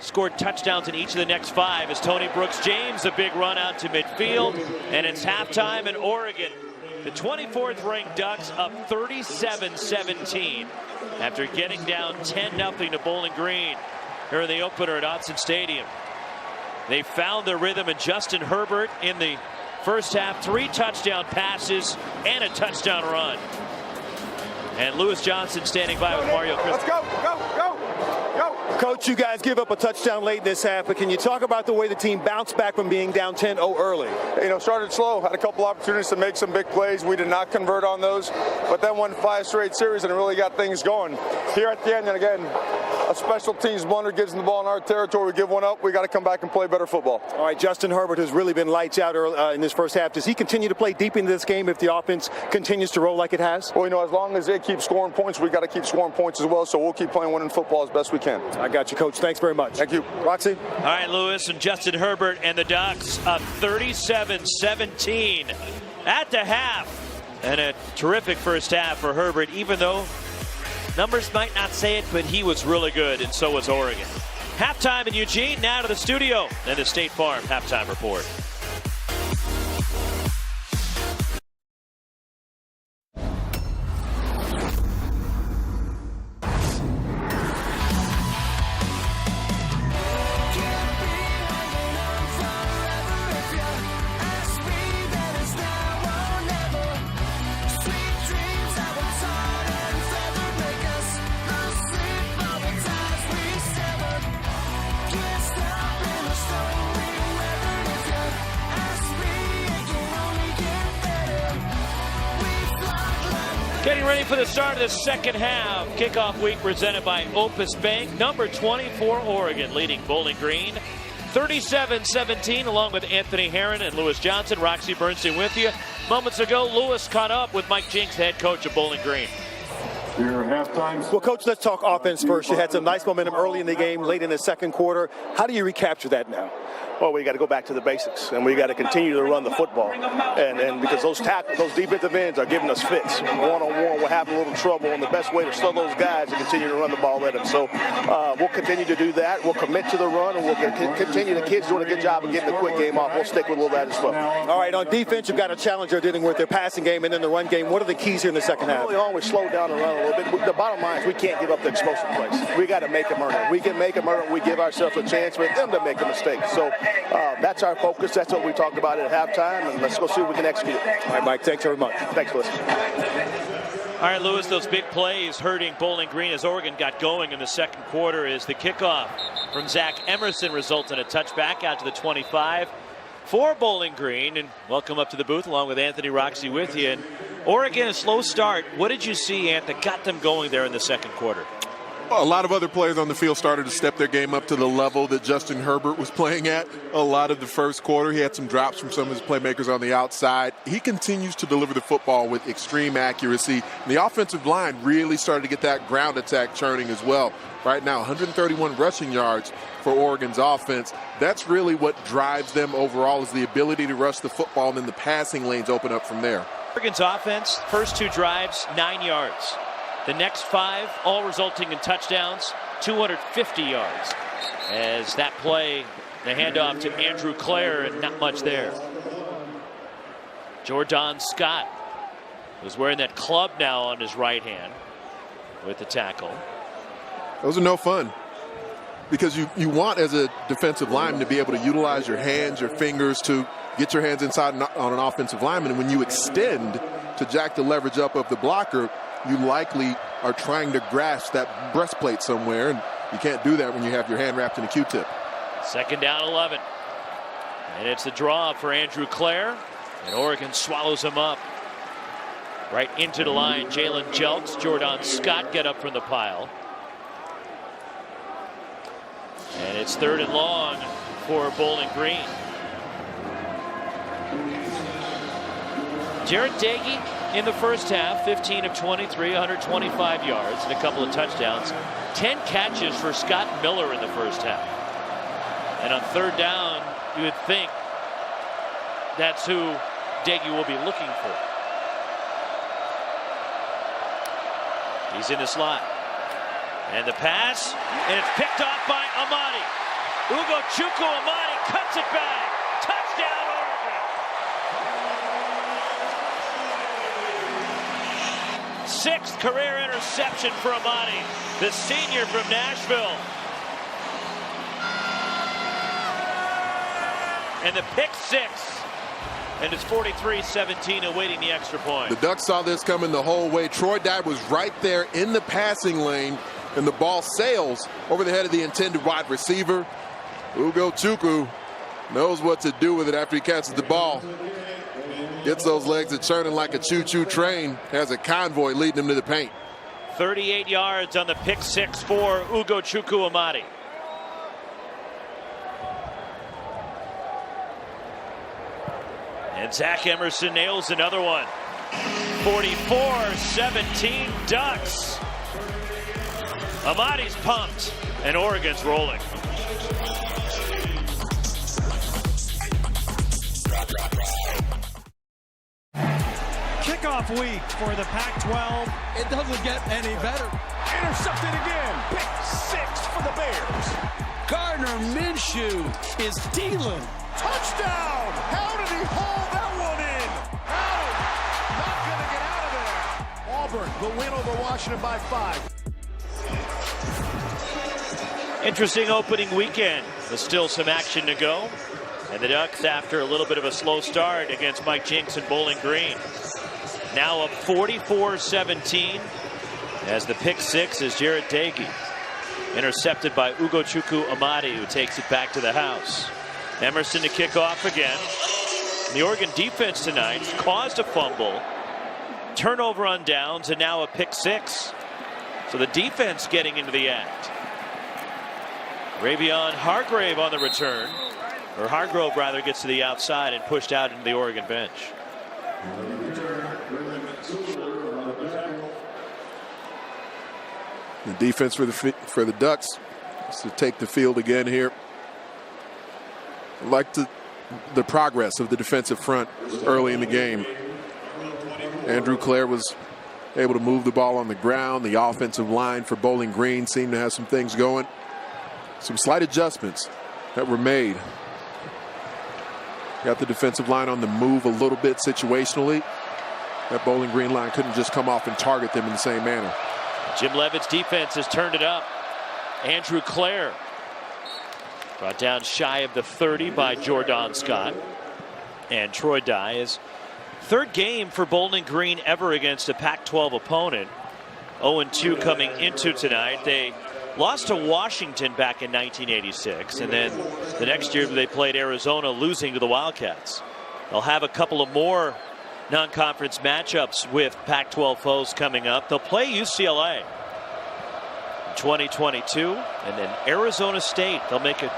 scored touchdowns in each of the next 5 as Tony Brooks-James, a big run out to midfield, and it's halftime in Oregon. The 24th ranked Ducks up 37-17 after getting down 10-0 to Bowling Green here in the opener at Autzen Stadium. They found their rhythm, and Justin Herbert in the first half, 3 touchdown passes and a touchdown run. And Lewis Johnson standing by with Mario Cristobal. Let's go, go, go, go. Coach, you guys give up a touchdown late in this half, but can you talk about the way the team bounced back from being down 10-0 early? You know, started slow, had a couple opportunities to make some big plays. We did not convert on those, but then won 5 straight series and really got things going. Here at the end, and again, a special teams blunder gives them the ball in our territory. We give one up. We got to come back and play better football. All right, Justin Herbert has really been lights out in this first half. Does he continue to play deep into this game if the offense continues to roll like it has? Well, you know, as long as they keep scoring points, we got to keep scoring points as well. So we'll keep playing winning football as best we can. I got you, Coach. Thanks very much. Thank you. Roxy? All right, Lewis and Justin Herbert and the Ducks up 37-17 at the half. And a terrific first half for Herbert, even though numbers might not say it, but he was really good, and so was Oregon. Halftime in Eugene, now to the studio and the State Farm Halftime Report. Getting ready for the start of the second half. Kickoff week presented by Opus Bank. Number 24, Oregon, leading Bowling Green 37-17, along with Anthony Herron and Lewis Johnson. Roxy Bernstein with you. Moments ago, Lewis caught up with Mike Jinks, head coach of Bowling Green. Well, Coach, let's talk offense first. You had some nice momentum early in the game, late in the second quarter. How do you recapture that now? Well, we got to go back to the basics, and we got to continue to run the football. And because those tackles, those defensive ends are giving us fits. One-on-one, we're having a little trouble, and the best way to slow those guys is to continue to run the ball at them. So we'll continue to do that. We'll commit to the run, and we'll continue. The kids doing a good job of getting the quick game off. We'll stick with a little of that as well. All right, on defense, you've got a challenge they're dealing with their passing game and then the run game. What are the keys here in the second half? We always slow down and run a little bit. The bottom line is we can't give up the explosive plays. We got to make them earn it. We can make them earn it. We give ourselves a chance for them to make a mistake. So that's our focus. That's what we talked about at halftime, and let's go see if we can execute it. All right, Mike, thanks very much. Thanks, Lewis. All right, Lewis, those big plays hurting Bowling Green as Oregon got going in the second quarter as the kickoff from Zach Emerson results in a touchback out to the 25 for Bowling Green. And welcome up to the booth along with Anthony Roxy with you. And Oregon, a slow start. What did you see, Ant, that got them going there in the second quarter? A lot of other players on the field started to step their game up to the level that Justin Herbert was playing at. A lot of the first quarter, he had some drops from some of his playmakers on the outside. He continues to deliver the football with extreme accuracy. The offensive line really started to get that ground attack churning as well. Right now, 131 rushing yards for Oregon's offense. That's really what drives them overall, is the ability to rush the football, and then the passing lanes open up from there. Oregon's offense, first 2 drives, 9 yards. The next 5, all resulting in touchdowns, 250 yards. As that play, the handoff to Andrew Clare, and not much there. Jordan Scott was wearing that club now on his right hand with the tackle. Those are no fun, because you want, as a defensive lineman, to be able to utilize your hands, your fingers to get your hands inside on an offensive lineman. And when you extend to jack the leverage up of the blocker, you likely are trying to grasp that breastplate somewhere, and you can't do that when you have your hand wrapped in a Q-tip. Second down 11. And it's the draw for Andrew Clare. And Oregon swallows him up. Right into the line, Jalen Jelks. Jordan Scott get up from the pile. And it's 3rd and long for Bowling Green. Jarrett Dagey in the first half, 15 of 23, 125 yards and a couple of touchdowns. 10 catches for Scott Miller in the first half. And on 3rd down, you would think that's who Dagey will be looking for. He's in the slot. And the pass, and it's picked off by Amadi. Ugochukwu Amadi cuts it back. Touchdown, Oregon. 6th career interception for Amadi, the senior from Nashville. And the pick 6. And it's 43-17 awaiting the extra point. The Ducks saw this coming the whole way. Troy Dye was right there in the passing lane, and the ball sails over the head of the intended wide receiver. Ugochukwu knows what to do with it after he catches the ball. Gets those legs churning like a choo-choo train. Has a convoy leading him to the paint. 38 yards on the pick 6 for Ugochukwu Amadi. And Zach Emerson nails another one. 44-17 Ducks. Amadi's pumped, and Oregon's rolling. Kickoff week for the Pac-12. It doesn't get any better. Intercepted again. Pick 6 for the Bears. Gardner Minshew is dealing. Touchdown! How did he haul that one in? Not going to get out of there. Auburn, the win over Washington by 5. Interesting opening weekend. There's still some action to go. And the Ducks, after a little bit of a slow start against Mike Jinks and Bowling Green, now up 44-17 as the pick 6 is Jarrett Dagey. Intercepted by Ugochukwu Amadi, who takes it back to the house. Emerson to kick off again. The Oregon defense tonight caused a fumble, turnover on downs, and now a pick 6. So the defense getting into the act. Ravion Hargrave on the return, or Hargrove rather, gets to the outside and pushed out into the Oregon bench. The defense for the Ducks is to take the field again here. I like the progress of the defensive front early in the game. Andrew Clare was able to move the ball on the ground. The offensive line for Bowling Green seemed to have some things going. Some slight adjustments that were made. Got the defensive line on the move a little bit situationally. That Bowling Green line couldn't just come off and target them in the same manner. Jim Leavitt's defense has turned it up. Andrew Clare brought down shy of the 30 by Jordan Scott. And Troy Dye is 3rd game for Bowling Green ever against a Pac-12 opponent. 0-2 coming into tonight. They lost to Washington back in 1986, and then the next year they played Arizona, losing to the Wildcats. They'll have a couple of more non-conference matchups with Pac-12 foes coming up. They'll play UCLA in 2022, and then Arizona State. They'll make a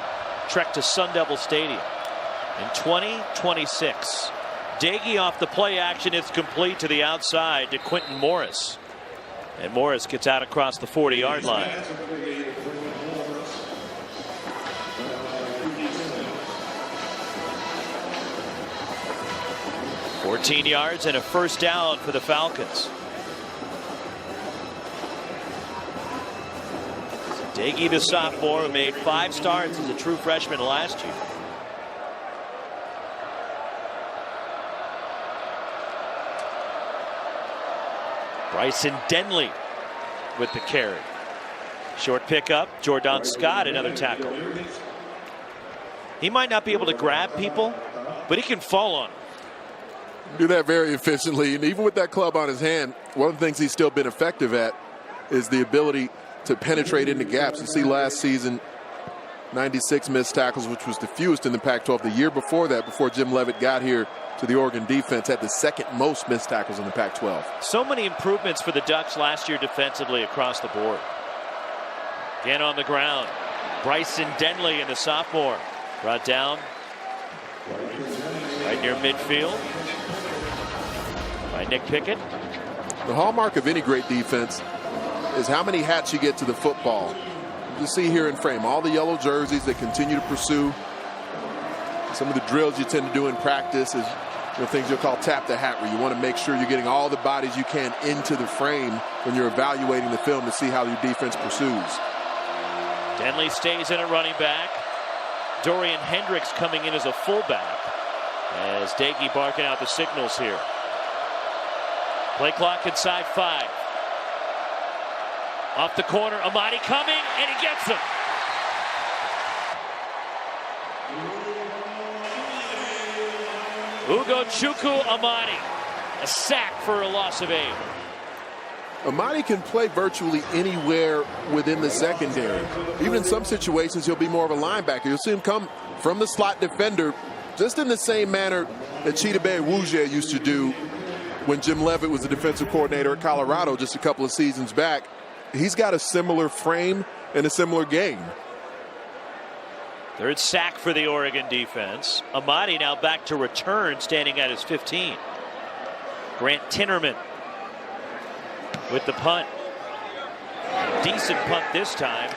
trek to Sun Devil Stadium in 2026. Dagey off the play action. It's complete to the outside to Quentin Morris. And Morris gets out across the 40-yard line. $14 yards and a first down for the Falcons. Dagey, the sophomore, who made 5 starts as a true freshman last year. Bryson Denley with the carry. Short pickup. Jordan Scott, another tackle. He might not be able to grab people, but he can fall on them. Do that very efficiently, and even with that club on his hand, one of the things he's still been effective at is the ability to penetrate into gaps. You see last season 96 missed tackles, which was the fewest in the Pac-12. The year before that, before Jim Leavitt got here to the Oregon defense, had the second most missed tackles in the Pac-12. So many improvements for the Ducks last year defensively across the board. Again on the ground, Bryson Denley and the sophomore brought down right near midfield by Nick Pickett. The hallmark of any great defense is how many hats you get to the football. You see here in frame all the yellow jerseys that continue to pursue. Some of the drills you tend to do in practice is things you'll call tap the hat, where you want to make sure you're getting all the bodies you can into the frame when you're evaluating the film to see how your defense pursues. Denley stays in at running back. Dorian Hendricks coming in as a fullback as Daggy barking out the signals here. Play clock inside 5. Off the corner, Amadi coming, and he gets him. Ugochukwu Amadi, a sack for a loss of 8. Amadi can play virtually anywhere within the secondary. Even in some situations, he'll be more of a linebacker. You'll see him come from the slot defender just in the same manner that Chidobe Awuzie used to do when Jim Leavitt was the defensive coordinator at Colorado just a couple of seasons back. He's got a similar frame and a similar game. Third sack for the Oregon defense. Amadi now back to return, standing at his 15. Grant Tinnerman with the punt. Decent punt this time.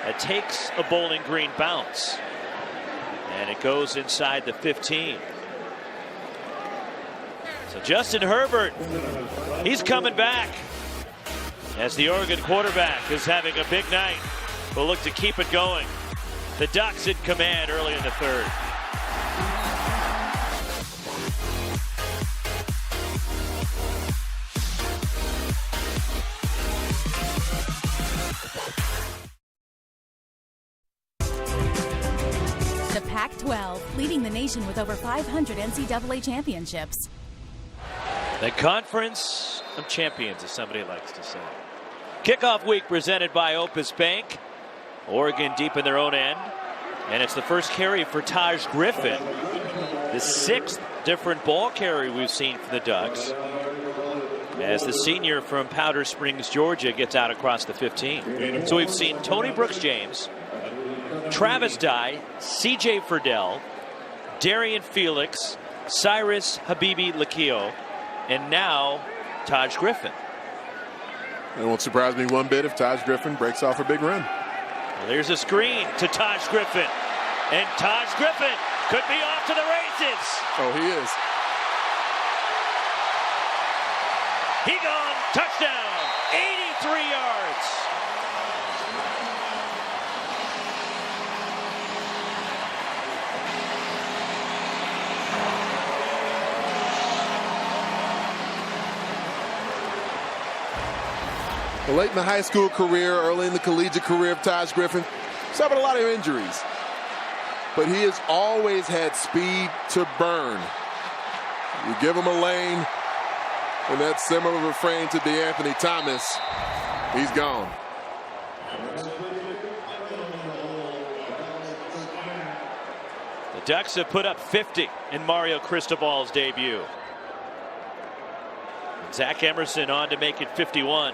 It takes a Bowling Green bounce. And it goes inside the 15. So Justin Herbert, he's coming back as the Oregon quarterback is having a big night. Will look to keep it going. The Ducks in command early in the third. The Pac-12, leading the nation with over 500 NCAA championships. The Conference of Champions, as somebody likes to say. Kickoff week presented by Opus Bank. Oregon deep in their own end. And it's the first carry for Taj Griffin. The 6th different ball carry we've seen for the Ducks, as the senior from Powder Springs, Georgia, gets out across the 15. So we've seen Tony Brooks-James, Travis Dye, C.J. Furdell, Darian Felix, Cyrus Habibi Lakio, and now Taj Griffin. It won't surprise me one bit if Taj Griffin breaks off a big run. Well, there's a screen to Taj Griffin, and Taj Griffin could be off to the races. Oh, he is. He gone. Touchdown. 83 yards. Late in the high school career, early in the collegiate career of Taj Griffin, suffered a lot of injuries. But he has always had speed to burn. You give him a lane, and that's similar refrain to DeAnthony Thomas. He's gone. The Ducks have put up 50 in Mario Cristobal's debut. Zach Emerson on to make it 51.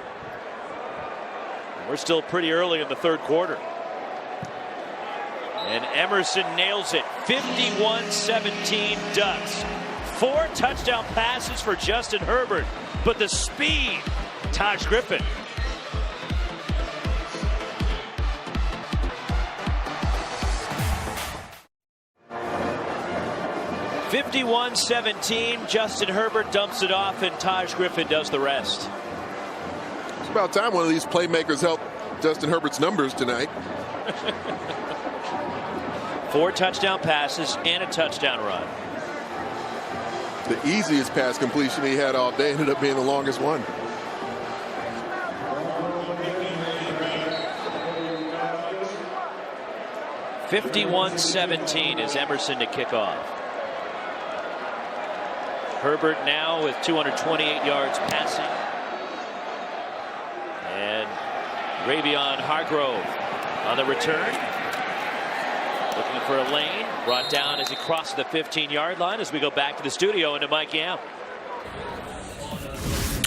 We're still pretty early in the third quarter. And Emerson nails it. 51-17 Ducks. 4 touchdown passes for Justin Herbert. But the speed, Taj Griffin. (51-17). Justin Herbert dumps it off, and Taj Griffin does the rest. It's about time one of these playmakers helped Justin Herbert's numbers tonight. 4 touchdown passes and a touchdown run. The easiest pass completion he had all day ended up being the longest one. (51-17) is Emerson to kick off. Herbert now with 228 yards passing. And Ravion Hargrove on the return. Looking for a lane. Brought down as he crosses the 15-yard line as we go back to the studio into Mike Yam.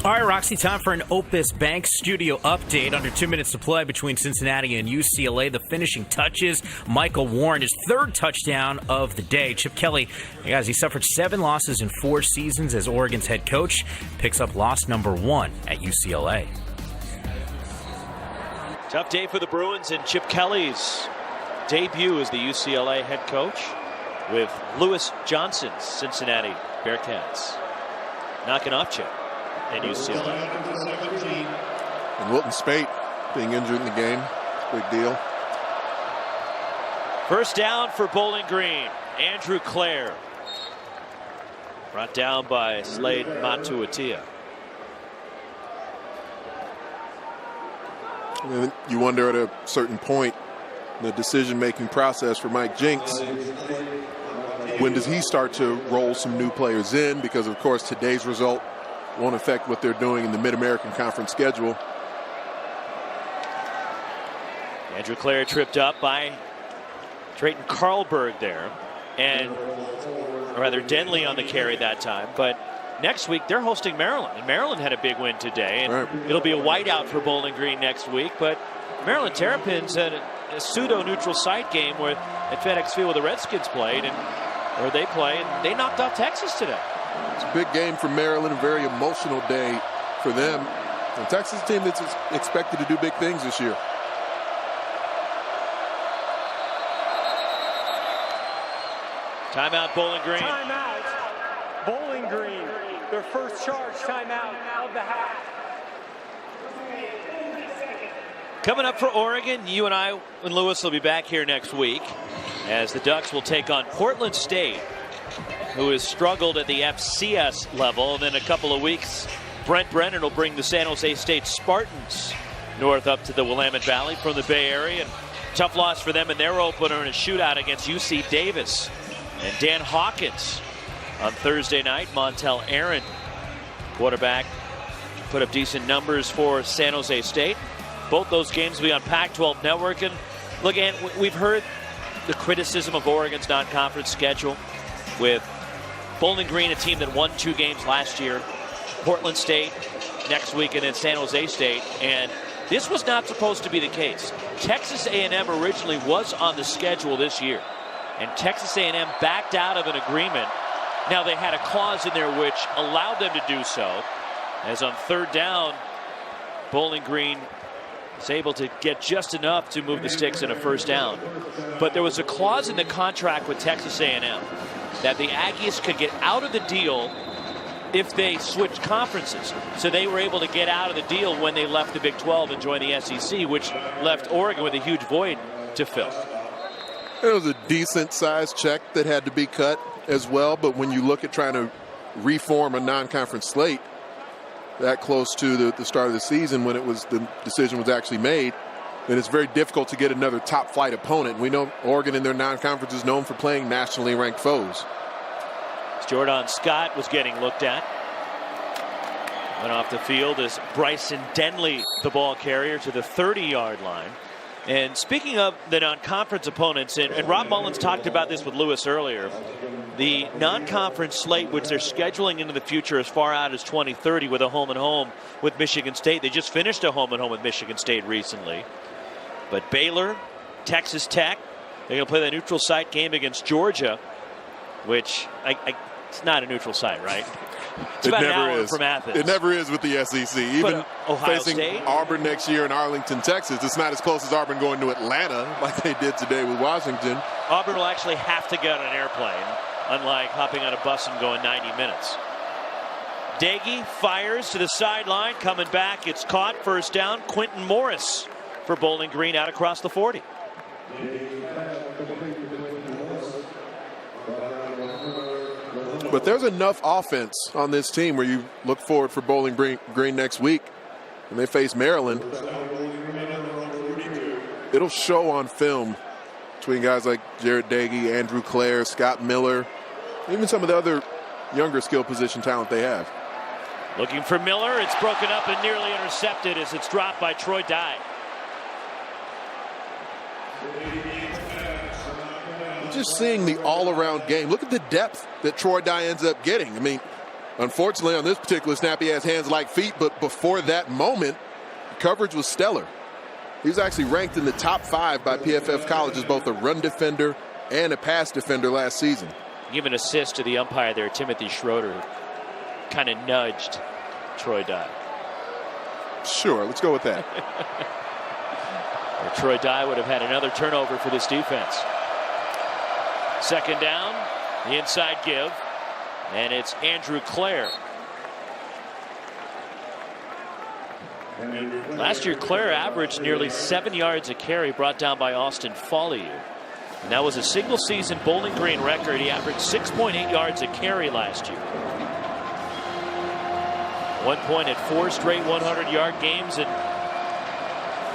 All right, Roxy, time for an Opus Bank studio update. Under 2 minutes to play between Cincinnati and UCLA. The finishing touches. Michael Warren, his third touchdown of the day. Chip Kelly, guys, he suffered 7 losses in 4 seasons as Oregon's head coach. Picks up loss number 1 at UCLA. Tough day for the Bruins and Chip Kelly's debut as the UCLA head coach with Lewis Johnson's Cincinnati Bearcats knocking off Chip and UCLA. And Wilton Spate being injured in the game, big deal. First down for Bowling Green. Andrew Clare brought down by Slade Matuatia. And you wonder at a certain point the decision-making process for Mike Jinks, when does he start to roll some new players in? Because, of course, today's result won't affect what they're doing in the Mid-American Conference schedule. Andrew Clare tripped up by Drayton Carlberg there, and or rather Denley on the carry that time. But next week they're hosting Maryland, and Maryland had a big win today, and it'll be a whiteout for Bowling Green next week. But Maryland Terrapins had a pseudo-neutral site game where at FedEx Field where the Redskins played, and they play, and they knocked off Texas today. It's a big game for Maryland, a very emotional day for them. And Texas is a team that's expected to do big things this year. Timeout, Bowling Green. Timeout, Bowling Green. Their first charge timeout of the half. Coming up for Oregon, you and I and Lewis will be back here next week as the Ducks will take on Portland State, who has struggled at the FCS level. And then a couple of weeks, Brent Brennan will bring the San Jose State Spartans north up to the Willamette Valley from the Bay Area. And tough loss for them in their opener in a shootout against UC Davis. And Dan Hawkins on Thursday night, Montel Aaron, quarterback, put up decent numbers for San Jose State. Both those games will be on Pac-12 Network. And look, Ann, we've heard the criticism of Oregon's non-conference schedule with Bowling Green, a team that won 2 games last year, Portland State next week, and then San Jose State. And this was not supposed to be the case. Texas A&M originally was on the schedule this year, and Texas A&M backed out of an agreement. Now they had a clause in there which allowed them to do so, as on third down, Bowling Green is able to get just enough to move the sticks in a first down. But there was a clause in the contract with Texas A&M that the Aggies could get out of the deal if they switched conferences. So they were able to get out of the deal when they left the Big 12 and joined the SEC, which left Oregon with a huge void to fill. It was a decent-sized check that had to be cut as well, but when you look at trying to reform a non-conference slate that close to the start of the season when the decision was actually made, then it's very difficult to get another top-flight opponent. We know Oregon in their non-conference is known for playing nationally ranked foes. Jordan Scott was getting looked at. Went off the field as Bryson Denley, the ball carrier, to the 30-yard line. And speaking of the non-conference opponents, and Rob Mullins talked about this with Lewis earlier, the non-conference slate, which they're scheduling into the future as far out as 2030 with a home-and-home with Michigan State. They just finished a home-and-home with Michigan State recently. But Baylor, Texas Tech, they're going to play the neutral site game against Georgia, which it's not a neutral site, right? It's about an hour from Athens. It never is with the SEC. Even Ohio facing State? Auburn next year in Arlington, Texas, it's not as close as Auburn going to Atlanta like they did today with Washington. Auburn will actually have to get on an airplane, unlike hopping on a bus and going 90 minutes. Daggy fires to the sideline, coming back. It's caught, first down. Quentin Morris for Bowling Green out across the 40. But there's enough offense on this team where you look forward for Bowling Green next week when they face Maryland. It'll show on film between guys like Jared Daggy, Andrew Clare, Scott Miller, even some of the other younger skill position talent they have. Looking for Miller. It's broken up and nearly intercepted as it's dropped by Troy Dye. just seeing the all-around game. Look at the depth that Troy Dye ends up getting. I mean, unfortunately, on this particular snap, he has hands like feet, but before that moment, the coverage was stellar. He was actually ranked in the top 5 by PFF College as both a run defender and a pass defender last season. Give an assist to the umpire there, Timothy Schroeder, who kind of nudged Troy Dye. Sure, let's go with that. Or Troy Dye would have had another turnover for this defense. Second down, the inside give, and it's Andrew Clare. Last year, Clare averaged nearly 7 yards a carry, brought down by Austin Follier. And that was a single season Bowling Green record. He averaged 6.8 yards a carry last year. One point at 4 straight 100-yard games, and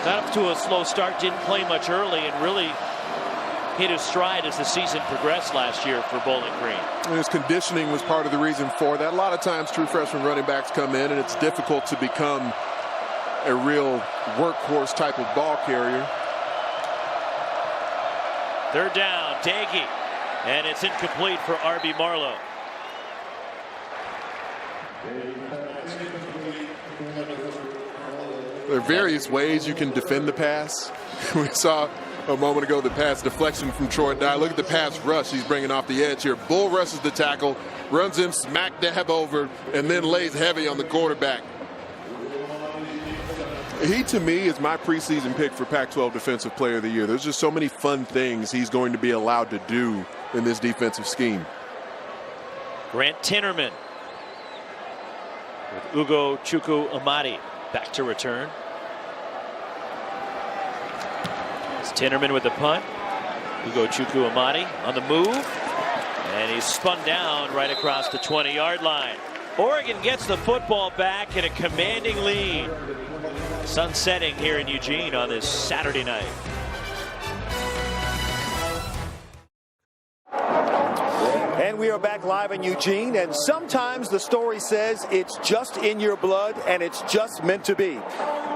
got up to a slow start, didn't play much early, and really hit his stride as the season progressed last year for Bowling Green. And his conditioning was part of the reason for that. A lot of times true freshman running backs come in, and it's difficult to become a real workhorse type of ball carrier. Third down, Daggy, and it's incomplete for R.B. Marlowe. There are various ways you can defend the pass. We saw a moment ago the pass deflection from Troy Dye. Look at the pass rush he's bringing off the edge here. Bull rushes the tackle, runs him smack dab over, and then lays heavy on the quarterback. He, to me, is my preseason pick for Pac-12 Defensive Player of the Year. There's just so many fun things he's going to be allowed to do in this defensive scheme. Grant Tinnerman with Ugo Chukwu Amadi back to return. It's Tinnerman with the punt. Ugo Chukwu Amadi on the move. And he's spun down right across the 20-yard line. Oregon gets the football back in a commanding lead. Sun setting here in Eugene on this Saturday night. And we are back live in Eugene, and sometimes the story says it's just in your blood and it's just meant to be.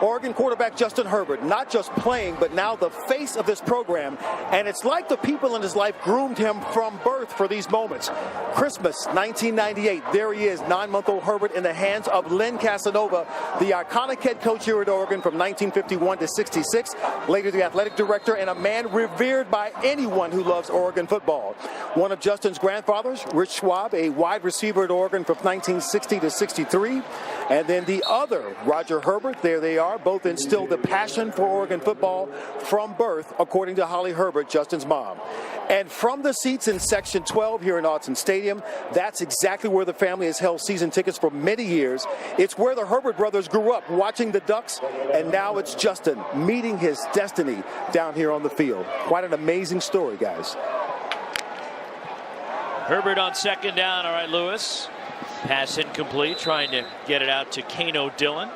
Oregon quarterback Justin Herbert, not just playing, but now the face of this program. And it's like the people in his life groomed him from birth for these moments. Christmas 1998, there he is, 9-month-old Herbert in the hands of Len Casanova, the iconic head coach here at Oregon from 1951 to 66, later the athletic director, and a man revered by anyone who loves Oregon football. One of Justin's grandfathers, Rich Schwab, a wide receiver at Oregon from 1960 to 63. And then the other, Roger Herbert, there they are, both instilled the passion for Oregon football from birth, according to Holly Herbert, Justin's mom. And from the seats in Section 12 here in Autzen Stadium, that's exactly where the family has held season tickets for many years. It's where the Herbert brothers grew up watching the Ducks, and now it's Justin meeting his destiny down here on the field. Quite an amazing story, guys. Herbert on second down. All right, Lewis. Pass incomplete, trying to get it out to Kano Dillon.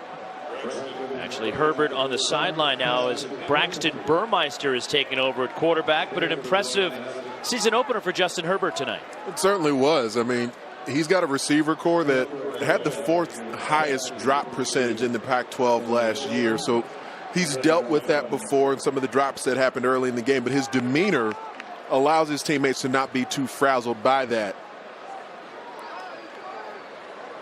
Actually, Herbert on the sideline now as Braxton Burmeister is taking over at quarterback, but an impressive season opener for Justin Herbert tonight. It certainly was. I mean, he's got a receiver core that had the 4th highest drop percentage in the Pac-12 last year, so he's dealt with that before and some of the drops that happened early in the game, but his demeanor allows his teammates to not be too frazzled by that.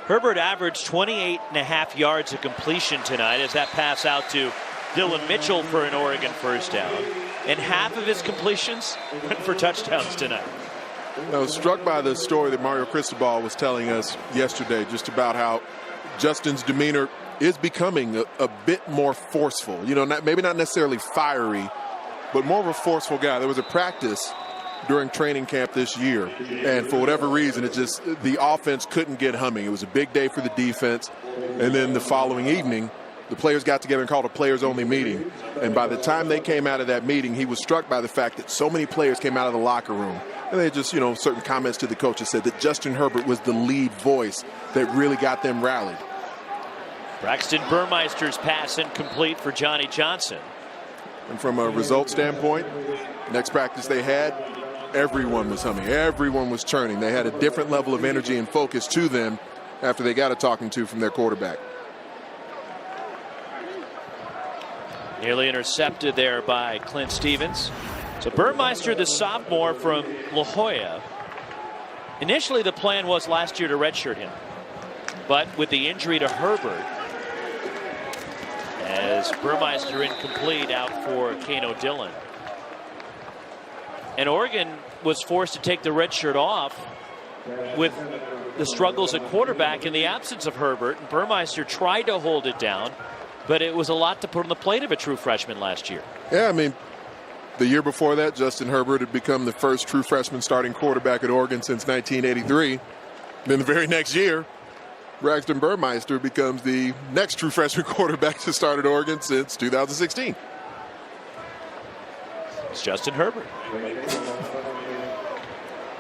Herbert averaged 28.5 yards of completion tonight as that pass out to Dylan Mitchell for an Oregon first down. And half of his completions went for touchdowns tonight. I was struck by the story that Mario Cristobal was telling us yesterday, just about how Justin's demeanor is becoming a bit more forceful. You know, maybe not necessarily fiery, but more of a forceful guy. There was a practice during training camp this year, and for whatever reason, the offense couldn't get humming. It was a big day for the defense, and then the following evening, the players got together and called a players-only meeting. And by the time they came out of that meeting, he was struck by the fact that so many players came out of the locker room, and they just, certain comments to the coaches said that Justin Herbert was the lead voice that really got them rallied. Braxton Burmeister's pass incomplete for Johnny Johnson. And from a result standpoint, next practice they had, everyone was humming. Everyone was churning. They had a different level of energy and focus to them after they got a talking to from their quarterback. Nearly intercepted there by Clint Stevens. So Burmeister, the sophomore from La Jolla. Initially, the plan was last year to redshirt him. But with the injury to Herbert, as Burmeister incomplete out for Kano Dillon. And Oregon was forced to take the red shirt off with the struggles at quarterback in the absence of Herbert. And Burmeister tried to hold it down, but it was a lot to put on the plate of a true freshman last year. Yeah, I mean, the year before that, Justin Herbert had become the first true freshman starting quarterback at Oregon since 1983. Then the very next year, Braxton Burmeister becomes the next true freshman quarterback to start at Oregon since 2016. It's Justin Herbert.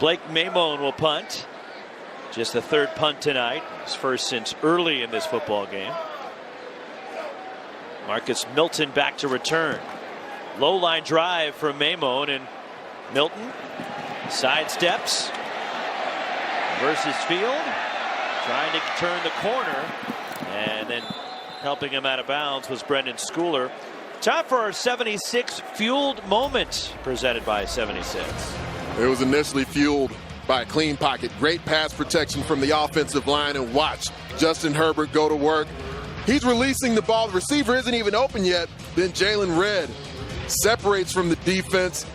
Blake Mamone will punt. Just the third punt tonight. His first since early in this football game. Marcus Milton back to return. Low line drive from Mamone, and Milton sidesteps versus field. Trying to turn the corner, and then helping him out of bounds was Brendan Schooler. Time for our 76 fueled moment, presented by 76. It was initially fueled by a clean pocket. Great pass protection from the offensive line, and watch Justin Herbert go to work. He's releasing the ball. The receiver isn't even open yet. Then Jalen Redd separates from the defense.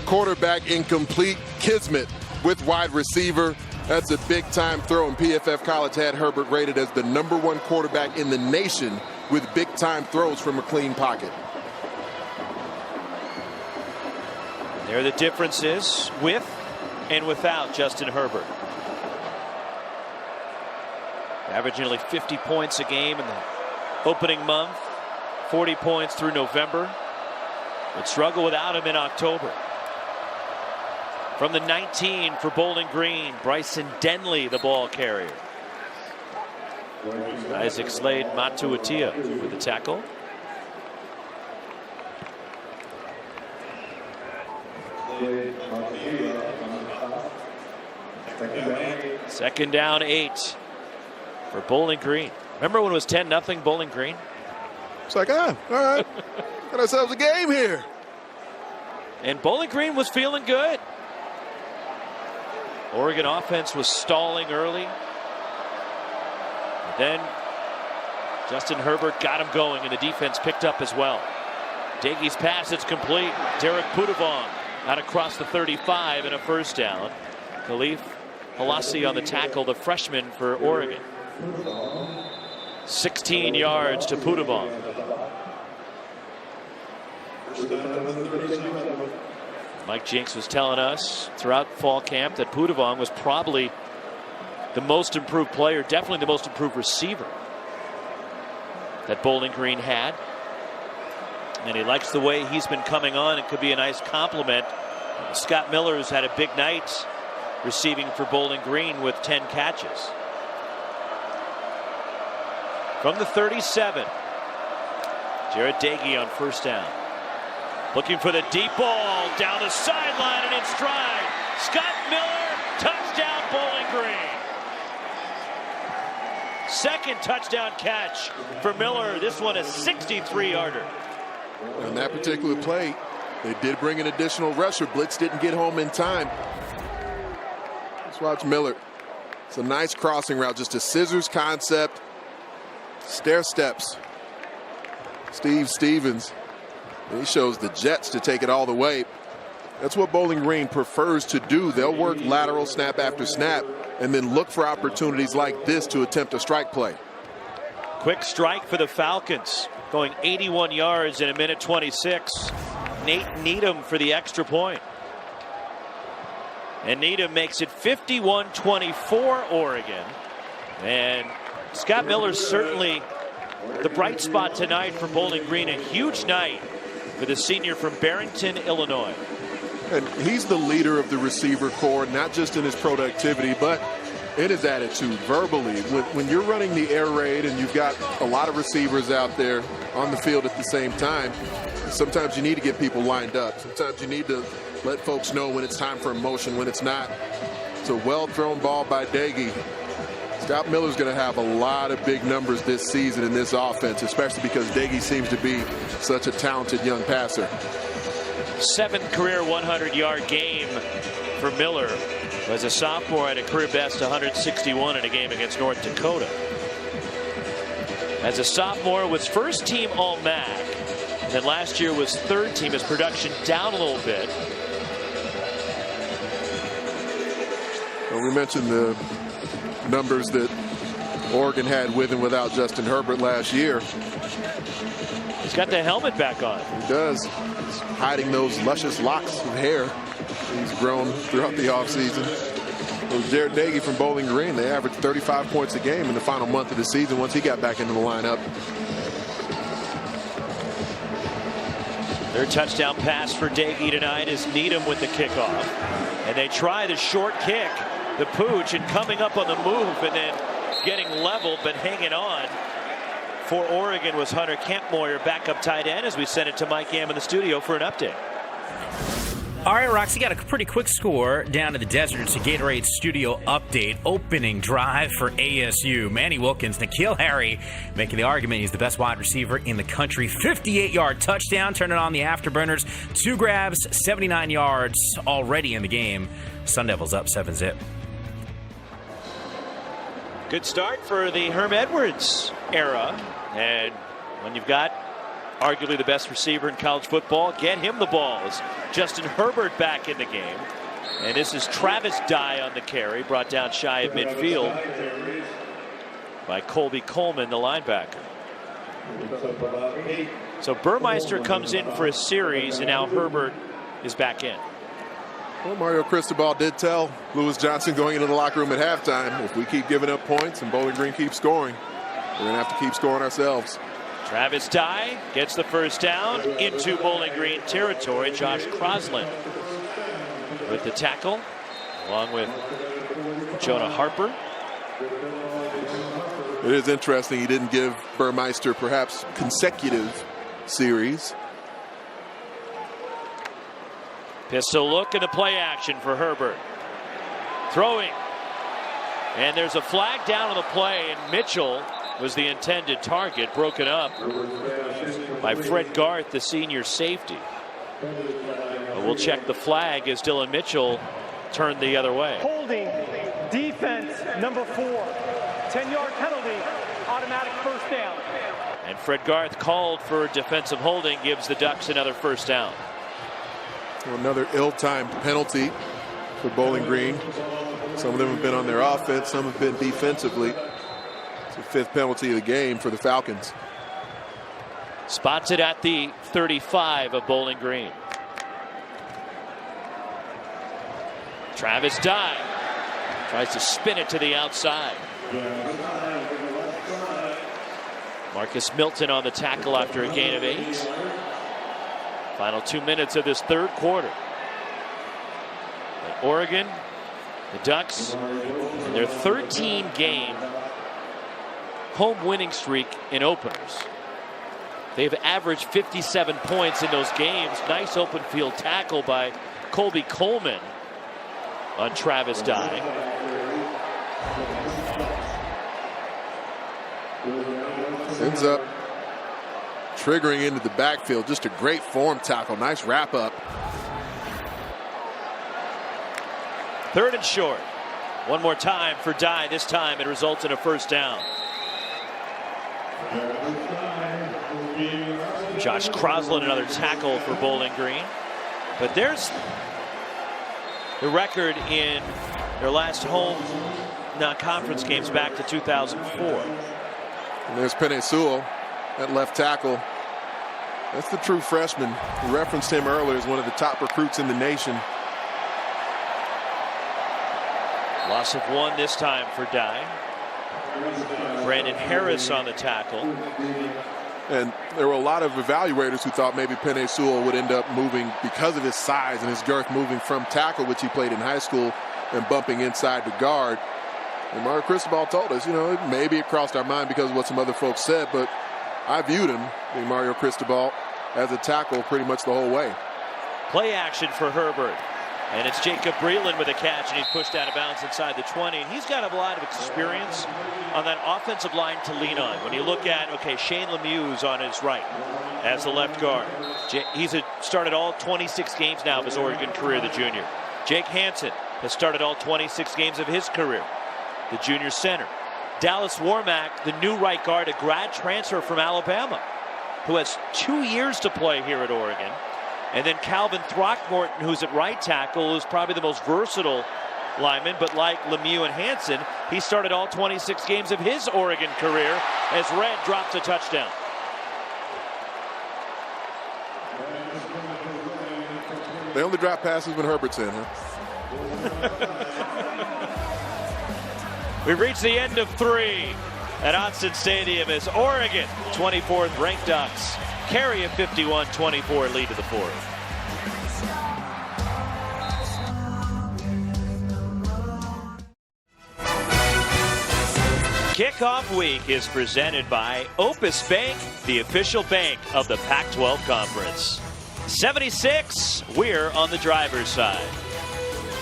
Quarterback incomplete. Kismet with wide receiver. That's a big-time throw, and PFF College had Herbert rated as the #1 quarterback in the nation with big-time throws from a clean pocket. There are the differences with and without Justin Herbert. Averaging nearly 50 points a game in the opening month, 40 points through November. Would struggle without him in October. From the 19 for Bowling Green, Bryson Denley, the ball carrier. Isaac Slade Matuatia with the tackle. Second down 8 for Bowling Green. Remember when it was 10-0 Bowling Green? It's like, all right, got ourselves a game here. And Bowling Green was feeling good. Oregon offense was stalling early. But then Justin Herbert got him going, and the defense picked up as well. Daigie's pass, it's complete. Derek Pudavong out across the 35 and a first down. Khalif Halasi on the tackle, the freshman for Oregon. 16 yards to Pudavong. Mike Jinks was telling us throughout fall camp that Pudavong was probably the most improved player, definitely the most improved receiver that Bowling Green had. And he likes the way he's been coming on. It could be a nice compliment. Scott Miller's had a big night receiving for Bowling Green with 10 catches. From the 37, Jared Daigie on first down. Looking for the deep ball down the sideline and in stride. Scott Miller, touchdown Bowling Green. Second touchdown catch for Miller. This one a 63-yarder. On that particular play, they did bring an additional rusher. Blitz didn't get home in time. Let's watch Miller. It's a nice crossing route, just a scissors concept. Stair steps. Steve Stevens. And he shows the Jets to take it all the way. That's what Bowling Green prefers to do. They'll work lateral snap after snap and then look for opportunities like this to attempt a strike play. Quick strike for the Falcons, going 81 yards in a minute 26. Nate Needham for the extra point. And Needham makes it 51-24 Oregon. And Scott Miller's certainly the bright spot tonight for Bowling Green. A huge night for the senior from Barrington, Illinois. And he's the leader of the receiver corps, not just in his productivity, but in his attitude, verbally. When you're running the air raid and you've got a lot of receivers out there on the field at the same time, sometimes you need to get people lined up. Sometimes you need to let folks know when it's time for a motion, when it's not. It's a well-thrown ball by Daigie. Scott Miller's going to have a lot of big numbers this season in this offense, especially because Daigie seems to be such a talented young passer. 7th career 100-yard game for Miller. As a sophomore, had a career best 161 in a game against North Dakota. As a sophomore, was first team All-MAC. And then last year was third team. His production down a little bit. Well, we mentioned the numbers that Oregon had with and without Justin Herbert last year. He's got the helmet back on. He does. He's hiding those luscious locks of hair he's grown throughout the offseason. It was Jared Nagy from Bowling Green. They averaged 35 points a game in the final month of the season once he got back into the lineup. Their touchdown pass for Nagy tonight is Needham with the kickoff. And they try the short kick, the pooch, and coming up on the move and then getting leveled but hanging on. For Oregon was Hunter Kampmoyer, backup tight end, as we send it to Mike Yam in the studio for an update. All right, Roxy, got a pretty quick score down to the desert. It's a Gatorade studio update. Opening drive for ASU. Manny Wilkins, N'Keal Harry making the argument he's the best wide receiver in the country. 58-yard touchdown, turning on the afterburners. 2 grabs, 79 yards already in the game. Sun Devils up 7-zip. Good start for the Herm Edwards era. And when you've got arguably the best receiver in college football, get him the ball. It's Justin Herbert back in the game. And this is Travis Dye on the carry, brought down shy of midfield by Colby Coleman, the linebacker. So Burmeister comes in for a series, and now Herbert is back in. Well, Mario Cristobal did tell Lewis Johnson going into the locker room at halftime, if we keep giving up points and Bowling Green keeps scoring, we're going to have to keep scoring ourselves. Travis Dye gets the first down into Bowling Green territory. Josh Crosland with the tackle, along with Jonah Harper. It is interesting he didn't give Burmeister perhaps consecutive series. Pistol look and a play action for Herbert. Throwing. And there's a flag down on the play, and Mitchell was the intended target, broken up by Fred Garth, the senior safety. But we'll check the flag as Dylan Mitchell turned the other way. Holding defense number 4. 10-yard penalty, automatic first down. And Fred Garth called for defensive holding, gives the Ducks another first down. Another ill-timed penalty for Bowling Green. Some of them have been on their offense, some have been defensively. It's the 5th penalty of the game for the Falcons. Spots it at the 35 of Bowling Green. Travis Dye tries to spin it to the outside. Marcus Milton on the tackle after a gain of 8. Final 2 minutes of this third quarter. And Oregon, the Ducks, in their 13-game home winning streak in openers. They've averaged 57 points in those games. Nice open field tackle by Colby Coleman on Travis Dye. Ends up triggering into the backfield. Just a great form tackle. Nice wrap up. 3rd and short. One more time for Dye. This time it results in a first down. Josh Crosland, another tackle for Bowling Green. But there's the record in their last home non-conference games back to 2004. And there's Penei Sewell at left tackle. That's the true freshman. We referenced him earlier as one of the top recruits in the nation. Loss of 1 this time for Dye. Brandon Harris on the tackle. And there were a lot of evaluators who thought maybe Penei Sewell would end up moving because of his size and his girth, moving from tackle, which he played in high school, and bumping inside to guard. And Mario Cristobal told us, maybe it crossed our mind because of what some other folks said, but I viewed him, Mario Cristobal, as a tackle pretty much the whole way. Play action for Herbert. And it's Jacob Breland with a catch, and he's pushed out of bounds inside the 20. And he's got a lot of experience on that offensive line to lean on. When you look at, okay, Shane Lemieux's on his right as the left guard. He's started all 26 games now of his Oregon career, the junior. Jake Hansen has started all 26 games of his career, the junior center. Dallas Warmack, the new right guard, a grad transfer from Alabama, who has 2 years to play here at Oregon. And then Calvin Throckmorton, who's at right tackle, who's probably the most versatile lineman. But like Lemieux and Hansen, he started all 26 games of his Oregon career as Red drops a touchdown. They only drop passes when Herbert's in, huh? We've reached the end of 3 at Autzen Stadium as Oregon, 24th ranked Ducks, carry a 51-24 lead to the 4th. Kickoff week is presented by Opus Bank, the official bank of the Pac-12 Conference. 76, we're on the driver's side.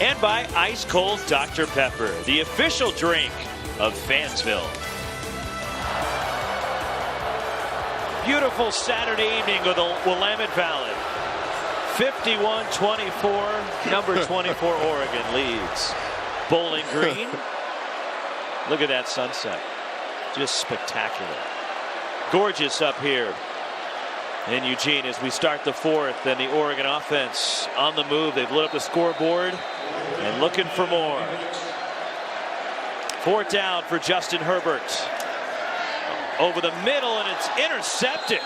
And by Ice Cold Dr. Pepper, the official drink of Fansville. Beautiful Saturday evening with the Willamette Valley. 51-24, number 24 Oregon leads Bowling Green. Look at that sunset. Just spectacular. Gorgeous up here in Eugene as we start the 4th, and the Oregon offense on the move. They've lit up the scoreboard and looking for more. 4th down for Justin Herbert. Over the middle, and it's intercepted.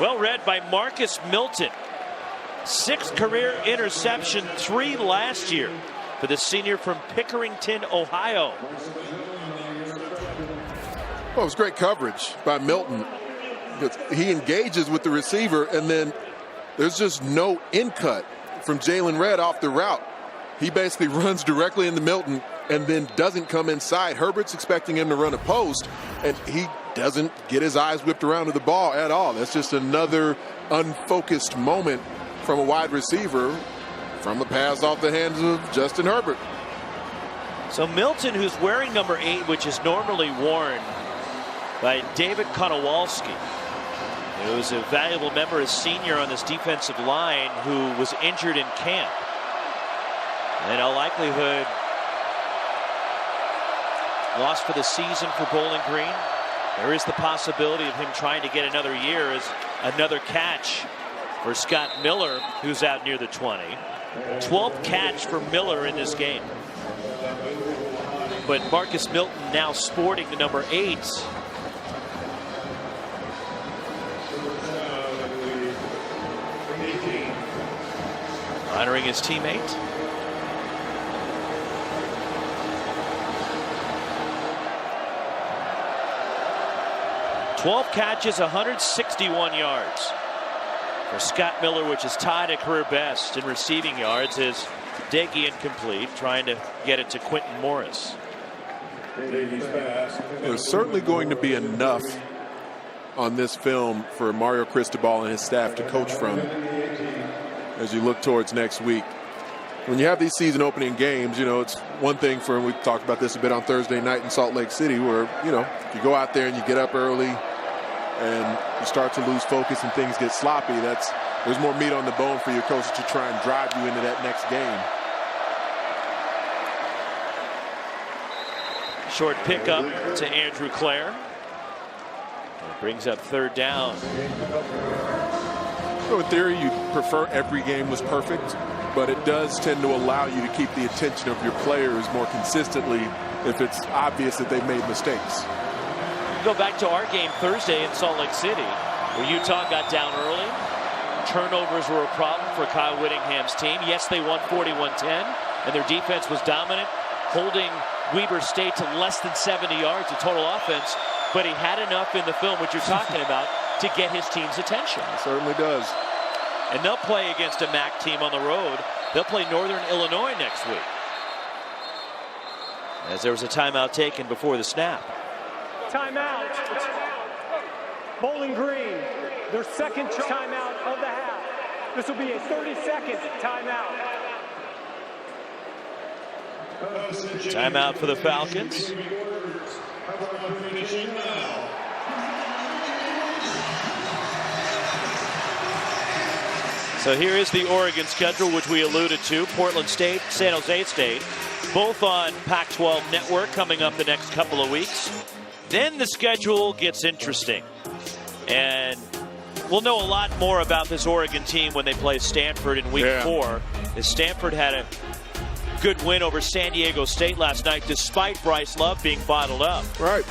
Well read by Marcus Milton. 6th career interception, 3 last year for the senior from Pickerington, Ohio. Well, it was great coverage by Milton. He engages with the receiver, and then there's just no in-cut from Jalen Red off the route. He basically runs directly into Milton and then doesn't come inside. Herbert's expecting him to run a post, and he doesn't get his eyes whipped around to the ball at all. That's just another unfocused moment from a wide receiver from a pass off the hands of Justin Herbert. So Milton, who's wearing number 8, which is normally worn by David Konowalski, who was a valuable member as senior on this defensive line, who was injured in camp. And in all likelihood, lost for the season for Bowling Green. There is the possibility of him trying to get another year as another catch for Scott Miller, who's out near the 20. 12th catch for Miller in this game. But Marcus Milton now sporting the number 8. Honoring his teammate. Twelve catches, 161 yards for Scott Miller, which is tied at career best in receiving yards. Is Deggy incomplete, trying to get it to Quentin Morris. There's certainly going to be enough on this film for Mario Cristobal and his staff to coach from as you look towards next week. When you have these season opening games, you know, it's one thing for, we talked about this a bit on Thursday night in Salt Lake City, where, you know, you go out there and you get up early and you start to lose focus and things get sloppy. There's more meat on the bone for your coach to try and drive you into that next game. Short pickup to Andrew Clare. It brings up 3rd down. So in theory, you prefer every game was perfect, but it does tend to allow you to keep the attention of your players more consistently if it's obvious that they've made mistakes. Go back to our game Thursday in Salt Lake City, where Utah got down early. Turnovers were a problem for Kyle Whittingham's team. Yes, they won 41-10, and their defense was dominant, holding Weber State to less than 70 yards of total offense, but he had enough in the film, which you're talking about, to get his team's attention. It certainly does. And they'll play against a MAC team on the road. They'll play Northern Illinois next week. As there was a timeout taken before the snap. Timeout. Bowling Green, their 2nd timeout of the half. This will be a 30-second timeout. Timeout for the Falcons. So here is the Oregon schedule, which we alluded to. Portland State, San Jose State, both on Pac-12 Network coming up the next couple of weeks. Then the schedule gets interesting. And we'll know a lot more about this Oregon team when they play Stanford in week 4. As Stanford had a good win over San Diego State last night, despite Bryce Love being bottled up. Right.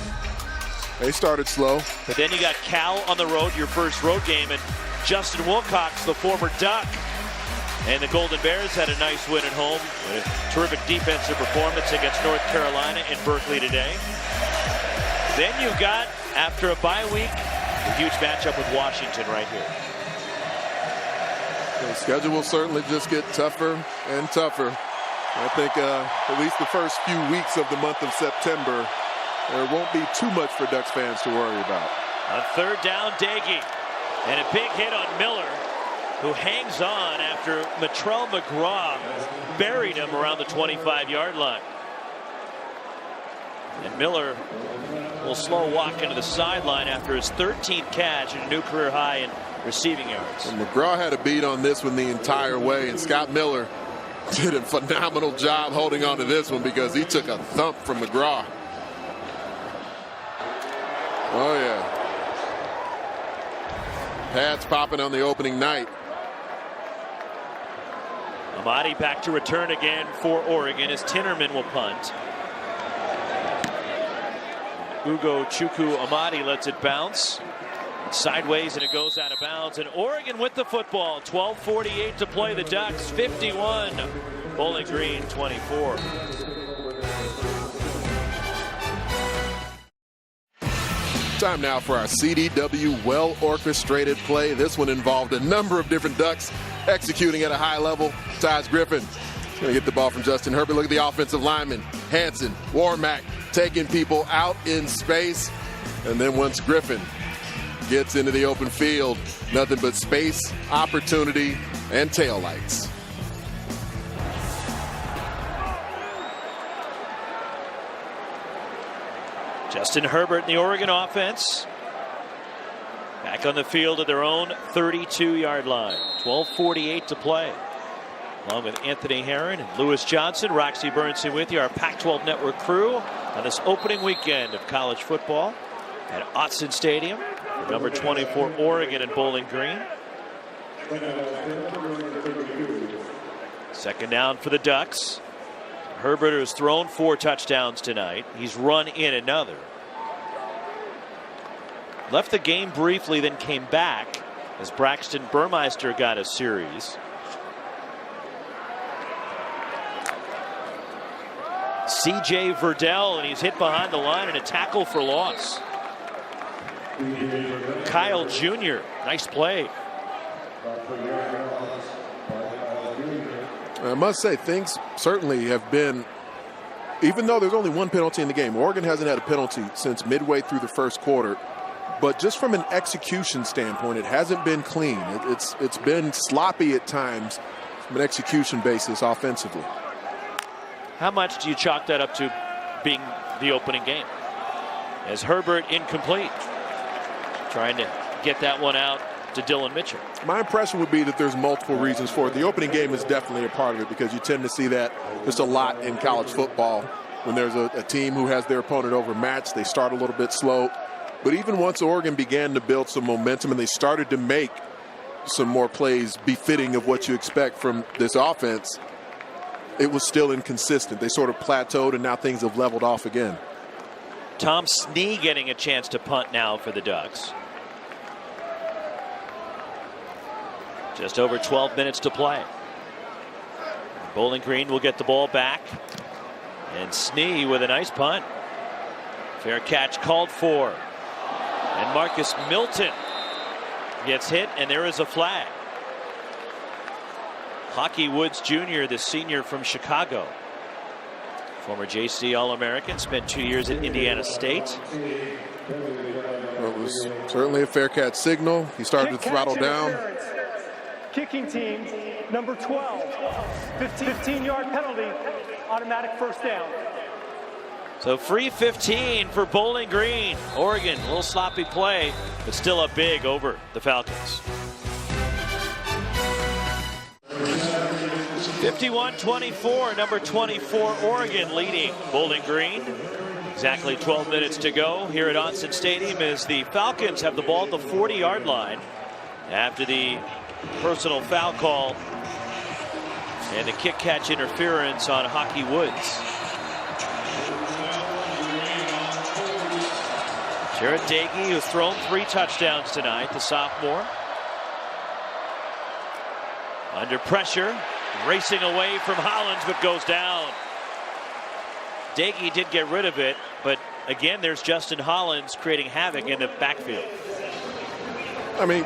They started slow. But then you got Cal on the road, your first road game, and Justin Wilcox, the former Duck. And the Golden Bears had a nice win at home. A terrific defensive performance against North Carolina in Berkeley today. Then you've got, after a bye week, a huge matchup with Washington right here. The schedule will certainly just get tougher and tougher. I think at least the first few weeks of the month of September, there won't be too much for Ducks fans to worry about. On third down, Dagey. And a big hit on Miller, who hangs on after Matrell McGraw buried him around the 25-yard line. And Miller will slow walk into the sideline after his 13th catch and a new career high in receiving yards. And McGraw had a beat on this one the entire way, and Scott Miller did a phenomenal job holding on to this one because he took a thump from McGraw. Oh, yeah. Pads popping on the opening night. Amadi back to return again for Oregon as Tinnerman will punt. Ugo Chukwu Amadi lets it bounce sideways, and it goes out of bounds. And Oregon with the football. 12:48 to play. The Ducks 51. Bowling Green 24. Time now for our CDW well-orchestrated play. This one involved a number of different Ducks executing at a high level. Taj Griffin going to get the ball from Justin Herbert. Look at the offensive lineman. Hanson, Warmack taking people out in space. And then once Griffin gets into the open field, nothing but space, opportunity, and taillights. Justin Herbert in the Oregon offense. Back on the field at their own 32-yard line. 12:48 to play. Along with Anthony Herron and Lewis Johnson, Roxy Bernstein with you, our Pac-12 Network crew on this opening weekend of college football at Autzen Stadium. Number 24 Oregon and Bowling Green. Second down for the Ducks. Herbert has thrown 4 touchdowns tonight. He's run in another. Left the game briefly, then came back as Braxton Burmeister got a series. C.J. Verdell, and he's hit behind the line and a tackle for loss. Kyle Jr., nice play. I must say, things certainly have been, even though there's only one penalty in the game, Oregon hasn't had a penalty since midway through the first quarter. But just from an execution standpoint, it hasn't been clean. It's been sloppy at times from an execution basis offensively. How much do you chalk that up to being the opening game? As Herbert incomplete, trying to get that one out to Dylan Mitchell. My impression would be that there's multiple reasons for it. The opening game is definitely a part of it because you tend to see that just a lot in college football. When there's a team who has their opponent overmatched, they start a little bit slow. But even once Oregon began to build some momentum and they started to make some more plays befitting of what you expect from this offense, it was still inconsistent. They sort of plateaued, and now things have leveled off again. Tom Snee getting a chance to punt now for the Ducks. Just over 12 minutes to play. Bowling Green will get the ball back. And Snee with a nice punt. Fair catch called for. And Marcus Milton gets hit, and there is a flag. Hockey Woods Jr., the senior from Chicago. Former JC All-American, spent 2 years at Indiana State. Well, it was certainly a fair catch signal. He started to throttle down. Kicking team, number 12. 15-yard penalty, automatic first down. So free 15 for Bowling Green. Oregon, a little sloppy play, but still up big over the Falcons. 51-24, number 24 Oregon leading Bowling Green. Exactly 12 minutes to go here at Autzen Stadium as the Falcons have the ball at the 40-yard line after the personal foul call and the kick-catch interference on Hockey Woods. Jarrett Dagey, who's thrown 3 touchdowns tonight, the sophomore. Under pressure, racing away from Hollins, but goes down. Dagey did get rid of it, but again, there's Justin Hollins creating havoc in the backfield. I mean,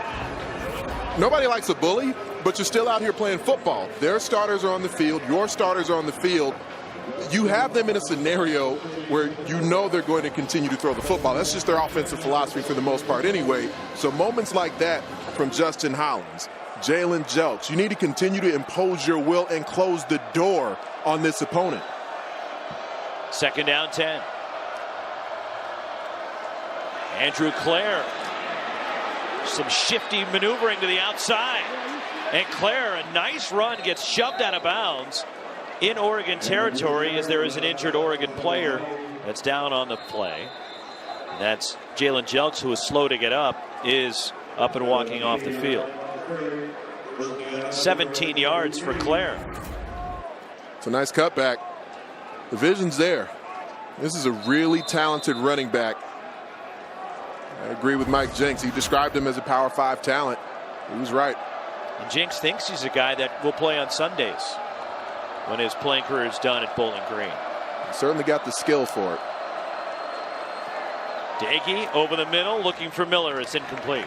nobody likes a bully, but you're still out here playing football. Their starters are on the field. Your starters are on the field. You have them in a scenario where you know they're going to continue to throw the football. That's just their offensive philosophy for the most part anyway. So moments like that from Justin Hollins, Jalen Jelks, you need to continue to impose your will and close the door on this opponent. Second down 10. Andrew Clare. Some shifty maneuvering to the outside. And Clare, a nice run, gets shoved out of bounds in Oregon territory as there is an injured Oregon player that's down on the play. And that's Jalen Jelks, who is slow to get up, is up and walking off the field. 17 yards for Clare. It's a nice cutback. The vision's there. This is a really talented running back. I agree with Mike Jenks. He described him as a Power 5 talent. He was right. And Jenks thinks he's a guy that will play on Sundays when his playing career is done at Bowling Green. He certainly got the skill for it. Dagey over the middle looking for Miller. It's incomplete.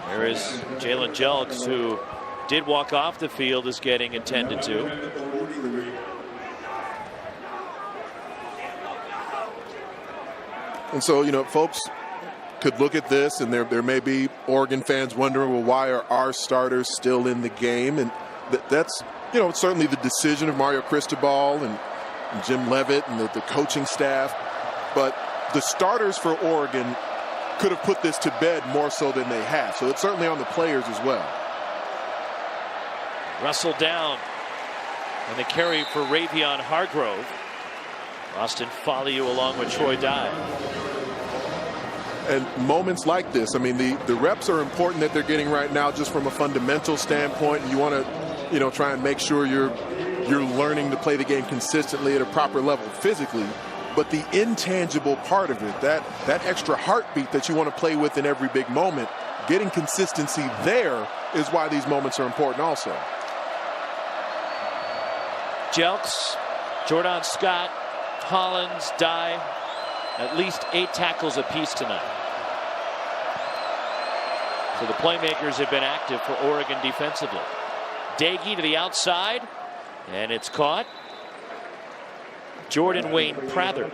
There is Jalen Jelks, who did walk off the field, is getting intended to. And so, you know, folks could look at this and there may be Oregon fans wondering, well, why are our starters still in the game? And that's, you know, certainly the decision of Mario Cristobal and Jim Leavitt and the coaching staff. But the starters for Oregon could have put this to bed more so than they have. So it's certainly on the players as well. Russell down. And the carry for Ravion Hargrove. Austin Folliou along with Troy Dye. And moments like this, I mean, the reps are important that they're getting right now just from a fundamental standpoint. And you want to, you know, try and make sure you're learning to play the game consistently at a proper level physically. But the intangible part of it, that extra heartbeat that you want to play with in every big moment, getting consistency there is why these moments are important also. Jelks, Jordan Scott, Hollins, Dye, at least 8 tackles apiece tonight. So the playmakers have been active for Oregon defensively. Dagey to the outside, and it's caught. Jordan Wayne Prather.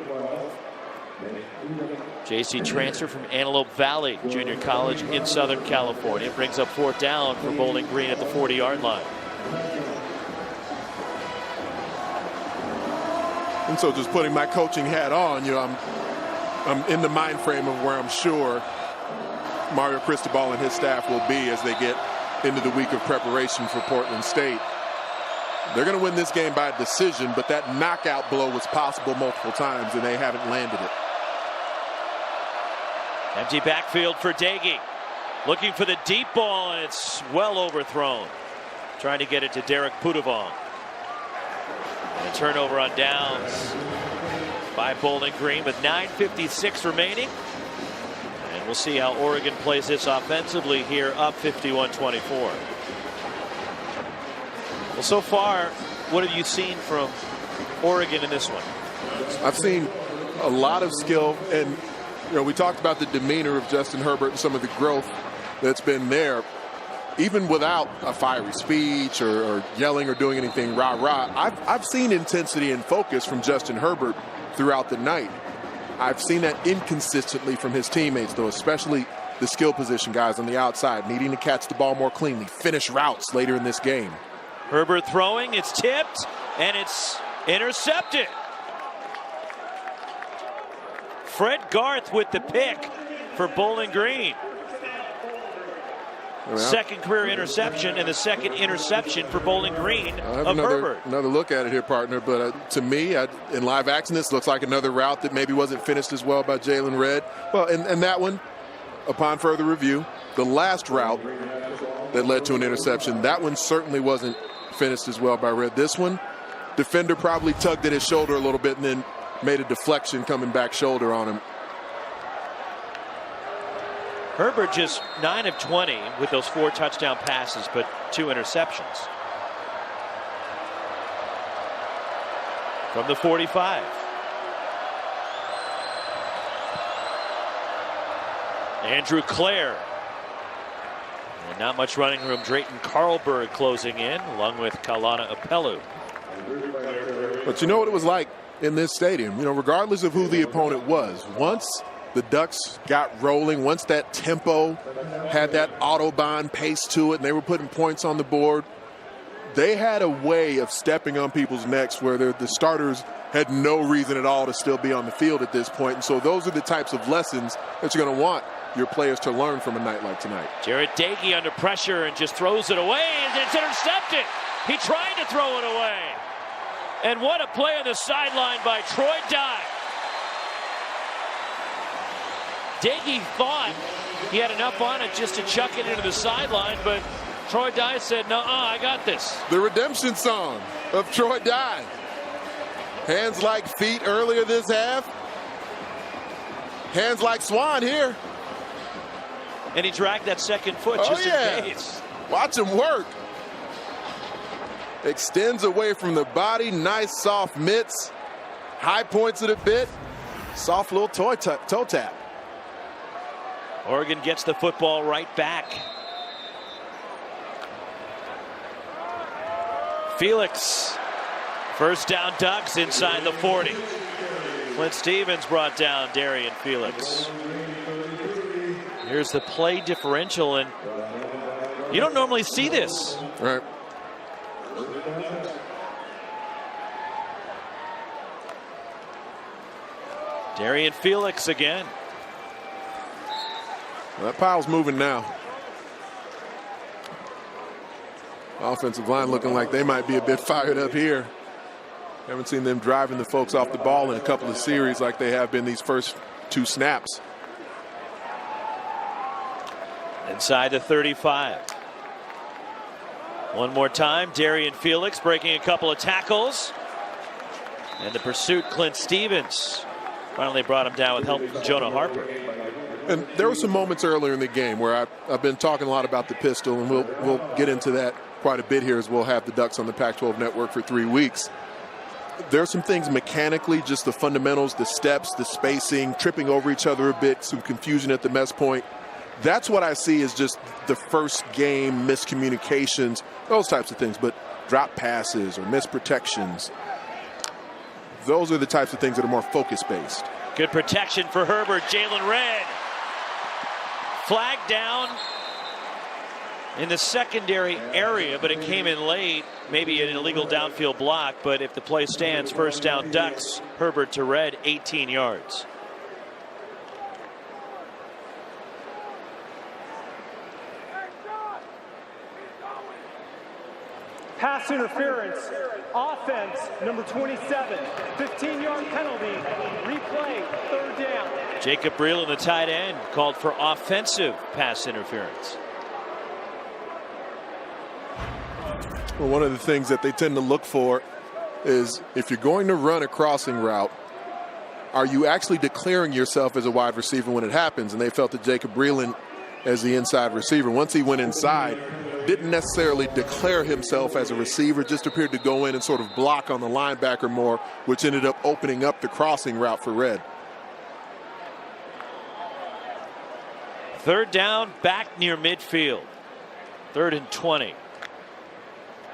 JC transfer from Antelope Valley Junior College in Southern California. Brings up 4th down for Bowling Green at the 40-yard line. And so just putting my coaching hat on, you know, I'm in the mind frame of where I'm sure Mario Cristobal and his staff will be as they get into the week of preparation for Portland State. They're going to win this game by decision, but that knockout blow was possible multiple times, and they haven't landed it. Empty backfield for Dagey. Looking for the deep ball, and it's well overthrown. Trying to get it to Derek Pudavong. And a turnover on downs by Bowling Green with 9:56 remaining. And we'll see how Oregon plays this offensively here, up 51-24. Well, so far, what have you seen from Oregon in this one? I've seen a lot of skill, and you know, we talked about the demeanor of Justin Herbert and some of the growth that's been there. Even without a fiery speech or yelling or doing anything rah-rah, I've seen intensity and focus from Justin Herbert throughout the night. I've seen that inconsistently from his teammates, though, especially the skill position guys on the outside, needing to catch the ball more cleanly, finish routes later in this game. Herbert throwing, it's tipped, and it's intercepted. Fred Garth with the pick for Bowling Green. Second career interception, and the second interception for Bowling Green of Herbert. Another look at it here, partner. But to me, in live action, this looks like another route that maybe wasn't finished as well by Jalen Redd. Well, and that one, upon further review, the last route that led to an interception, that one certainly wasn't finished as well by Redd. This one, defender probably tugged at his shoulder a little bit and then made a deflection coming back shoulder on him. Herbert just 9 of 20 with those 4 touchdown passes, but 2 interceptions. From the 45. Andrew Clare. And not much running room. Drayton Carlberg closing in, along with Kaulana Apelu. But you know what it was like in this stadium? You know, regardless of who the opponent was, once the Ducks got rolling, once that tempo had that Autobahn pace to it and they were putting points on the board, they had a way of stepping on people's necks where the starters had no reason at all to still be on the field at this point. And so those are the types of lessons that you're going to want your players to learn from a night like tonight. Jared Dagey under pressure and just throws it away, and it's intercepted. He tried to throw it away. And what a play on the sideline by Troy Dye. Dagey thought he had enough on it just to chuck it into the sideline, but Troy Dye said, no, I got this. The redemption song of Troy Dye. Hands like feet earlier this half. Hands like Swan here. And he dragged that second foot just in case. Watch him work. Extends away from the body. Nice soft mitts. High points it a bit. Soft little toe tap. Oregon gets the football right back. Felix. First down Ducks inside the 40. Clint Stevens brought down Darian Felix. Here's the play differential, and you don't normally see this. Right. Darian Felix again. Well, that pile's moving now. Offensive line looking like they might be a bit fired up here. Haven't seen them driving the folks off the ball in a couple of series like they have been these first 2 snaps. Inside the 35. One more time, Darian Felix breaking a couple of tackles. And the pursuit, Clint Stevens. Finally brought him down with help from Jonah Harper. And there were some moments earlier in the game where I've been talking a lot about the pistol, and we'll get into that quite a bit here as we'll have the Ducks on the Pac-12 network for 3 weeks. There are some things mechanically, just the fundamentals, the steps, the spacing, tripping over each other a bit, some confusion at the mess point. That's what I see as just the first game miscommunications, those types of things. But drop passes or missed protections, those are the types of things that are more focus-based. Good protection for Herbert. Jalen Redd. Flag down in the secondary area, but it came in late. Maybe an illegal downfield block, but if the play stands, first down Ducks. Herbert to Redd, 18 yards. Pass interference, offense, number 27, 15-yard penalty, replay, 3rd down. Jacob Breland, the tight end, called for offensive pass interference. Well, one of the things that they tend to look for is if you're going to run a crossing route, are you actually declaring yourself as a wide receiver when it happens? And they felt that Jacob Breland, as the inside receiver, once he went inside, didn't necessarily declare himself as a receiver, just appeared to go in and sort of block on the linebacker more, which ended up opening up the crossing route for Redd. 3rd down, back near midfield. 3rd and 20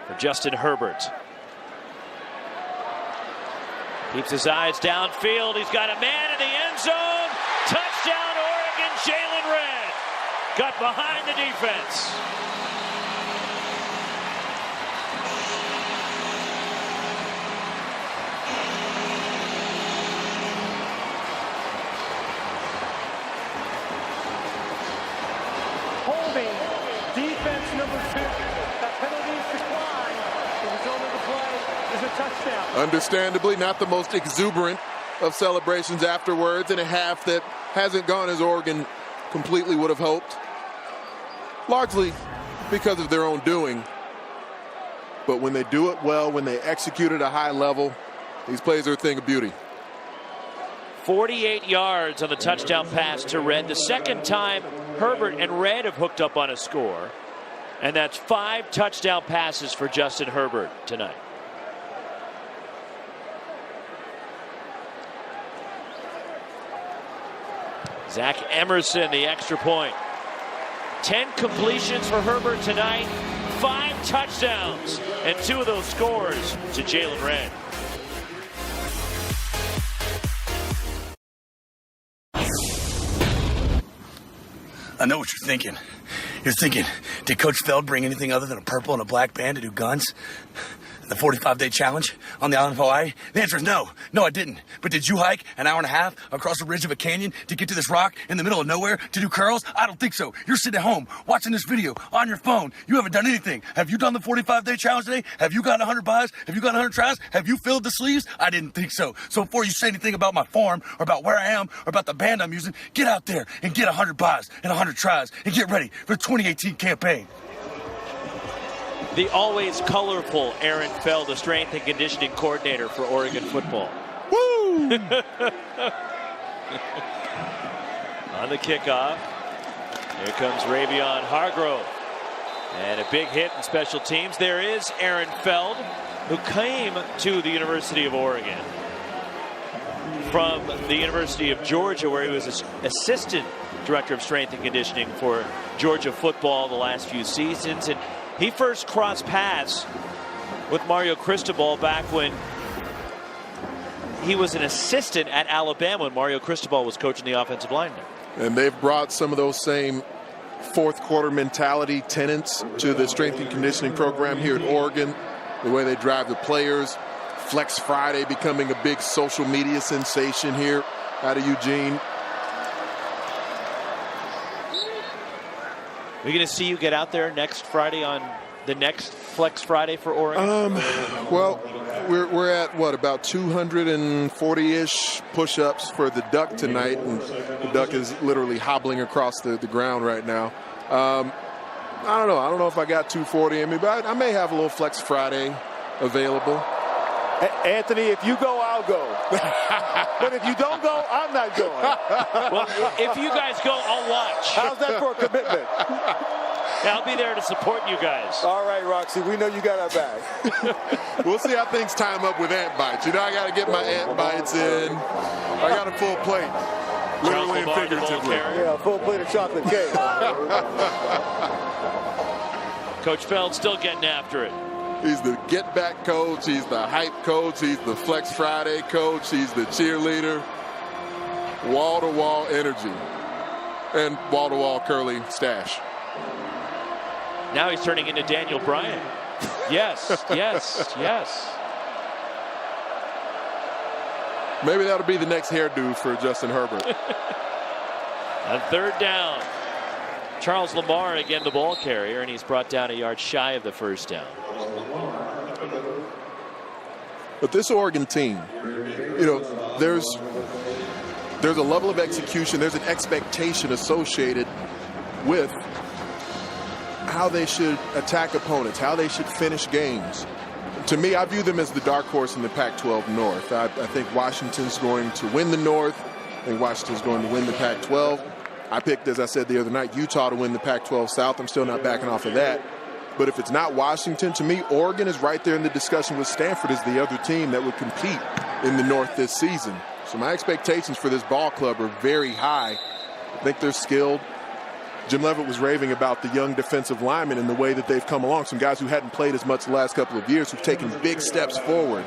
for Justin Herbert. Keeps his eyes downfield. He's got a man in the end zone. Touchdown, Oregon, Jalen Redd. got behind the defense. Holding, defense number 2. That penalty is declined. The result of the play is a touchdown. Understandably, not the most exuberant of celebrations afterwards in a half that hasn't gone as Oregon completely would have hoped. Largely because of their own doing. But when they do it well, when they execute at a high level, these plays are a thing of beauty. 48 yards on the touchdown pass to Red. The second time Herbert and Red have hooked up on a score. And that's 5 touchdown passes for Justin Herbert tonight. Zach Emerson, the extra point. 10 completions for Herbert tonight. 5 touchdowns. And 2 of those scores to Jalen Red. I know what you're thinking. You're thinking, did Coach Feld bring anything other than a purple and a black band to do guns? The 45-day challenge on the island of Hawaii? The answer is no. No, I didn't. But did you hike an hour and a half across the ridge of a canyon to get to this rock in the middle of nowhere to do curls? I don't think so. You're sitting at home watching this video on your phone. You haven't done anything. Have you done the 45-day challenge today? Have you got 100 buys? Have you got 100 tries? Have you filled the sleeves? I didn't think so. So before you say anything about my form or about where I am or about the band I'm using, get out there and get 100 buys and 100 tries and get ready for the 2018 campaign. The always colorful Aaron Feld, the strength and conditioning coordinator for Oregon football. Woo! On the kickoff, here comes Ravion Hargrove. And a big hit in special teams. There is Aaron Feld, who came to the University of Oregon from the University of Georgia, where he was assistant director of strength and conditioning for Georgia football the last few seasons. And he first crossed paths with Mario Cristobal back when he was an assistant at Alabama when Mario Cristobal was coaching the offensive line there. And they've brought some of those same fourth quarter mentality tenets to the strength and conditioning program here at Oregon. The way they drive the players. Flex Friday becoming a big social media sensation here out of Eugene. We're going to see you get out there next Friday on the next Flex Friday for Oregon? Well, we're at, what, about 240-ish push-ups for the duck tonight, and the duck is literally hobbling across the ground right now. I don't know. I don't know if I got 240 in me, but I may have a little Flex Friday available. Anthony, if you go, I'll go. But if you don't go, I'm not going. Well, if you guys go, I'll watch. How's that for a commitment? I'll be there to support you guys. All right, Roxy, we know you got our back. We'll see how things time up with ant bites. You know, I got to get my ant bites in. I got a full plate, literally and figuratively. Yeah, a full plate of chocolate cake. Coach Feld's still getting after it. He's the get-back coach. He's the hype coach. He's the Flex Friday coach. He's the cheerleader. Wall-to-wall energy. And wall-to-wall curly stash. Now he's turning into Daniel Bryan. Yes, yes, yes. Maybe that'll be the next hairdo for Justin Herbert. On third down, Charles Lamar again the ball carrier, and he's brought down a yard shy of the first down. But this Oregon team, you know, there's a level of execution, there's an expectation associated with how they should attack opponents, how they should finish games. To me, I view them as the dark horse in the Pac-12 North. I think Washington's going to win the North. I think Washington's going to win the Pac-12. I picked, as I said the other night, Utah to win the Pac-12 South. I'm still not backing off of that. But if it's not Washington, to me, Oregon is right there in the discussion with Stanford as the other team that would compete in the North this season. So my expectations for this ball club are very high. I think they're skilled. Jim Leavitt was raving about the young defensive linemen and the way that they've come along. Some guys who hadn't played as much the last couple of years who've taken big steps forward.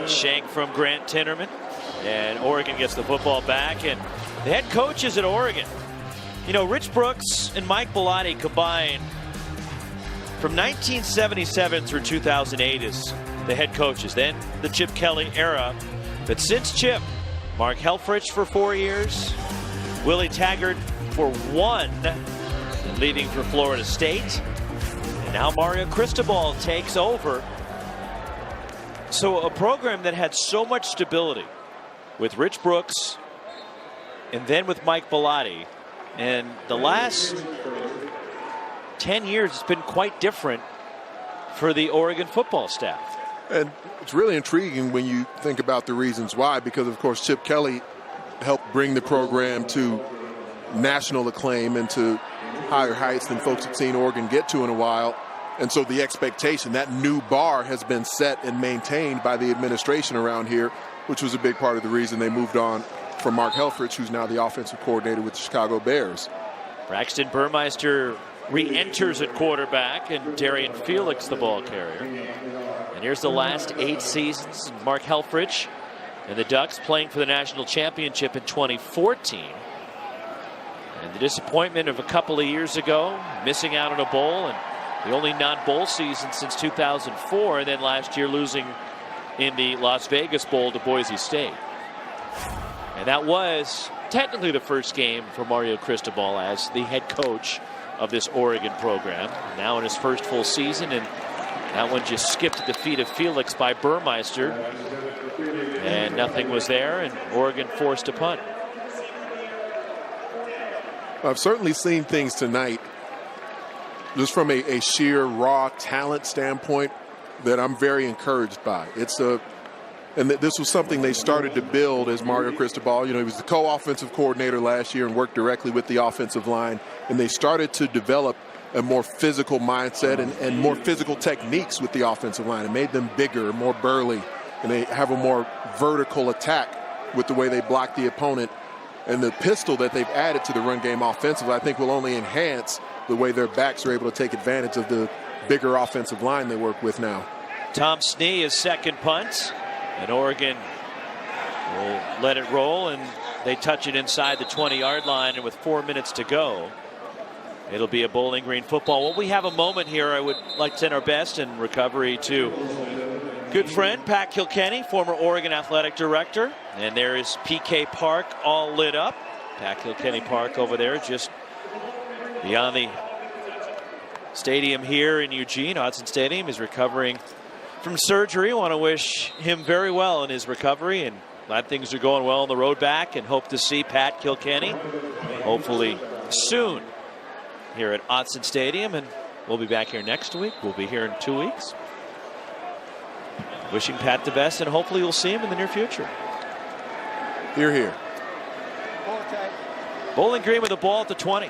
Shank from Grant Tinnerman. And Oregon gets the football back, and The head coaches at Oregon. You know, Rich Brooks and Mike Bellotti combined from 1977 through 2008 as the head coaches. Then the Chip Kelly era. But since Chip, Mark Helfrich for 4 years, Willie Taggart for 1, leaving for Florida State. And now Mario Cristobal takes over. So a program that had so much stability with Rich Brooks and then with Mike Bellotti. And the last 10 years has been quite different for the Oregon football staff. And it's really intriguing when you think about the reasons why, because, of course, Chip Kelly helped bring the program to national acclaim and to higher heights than folks had seen Oregon get to in a while. And so the expectation, that new bar has been set and maintained by the administration around here, which was a big part of the reason they moved on from Mark Helfrich, who's now the offensive coordinator with the Chicago Bears. Braxton Burmeister re-enters at quarterback, and Darian Felix the ball carrier. And here's the last 8 seasons. Mark Helfrich and the Ducks playing for the national championship in 2014. And the disappointment of a couple of years ago, missing out on a bowl, and the only non-bowl season since 2004, and then last year losing in the Las Vegas Bowl to Boise State. And that was technically the first game for Mario Cristobal as the head coach of this Oregon program. Now in his first full season, and that one just skipped at the feet of Felix by Burmeister. And nothing was there, and Oregon forced a punt. I've certainly seen things tonight, just from a sheer raw talent standpoint, that I'm very encouraged by. And this was something they started to build as Mario Cristobal. You know, he was the co-offensive coordinator last year and worked directly with the offensive line. And they started to develop a more physical mindset and more physical techniques with the offensive line. It made them bigger, more burly, and they have a more vertical attack with the way they block the opponent. And the pistol that they've added to the run game offensively, I think, will only enhance the way their backs are able to take advantage of the bigger offensive line they work with now. Tom Snee is second punt, and Oregon will let it roll, and they touch it inside the 20-yard line, and with 4 minutes to go, it'll be a Bowling Green football. Well, we have a moment here. I would like to send our best in recovery to good friend Pat Kilkenny, former Oregon athletic director. And there is PK Park all lit up. Pat Kilkenny Park over there just beyond the stadium here in Eugene. Autzen Stadium is recovering from surgery. Want to wish him very well in his recovery, and glad things are going well on the road back, and hope to see Pat Kilkenny hopefully soon here at Autzen Stadium. And we'll be back here next week. We'll be here in 2 weeks. Wishing Pat the best, and hopefully we'll see him in the near future. Hear, hear. Bowling Green with the ball at the 20.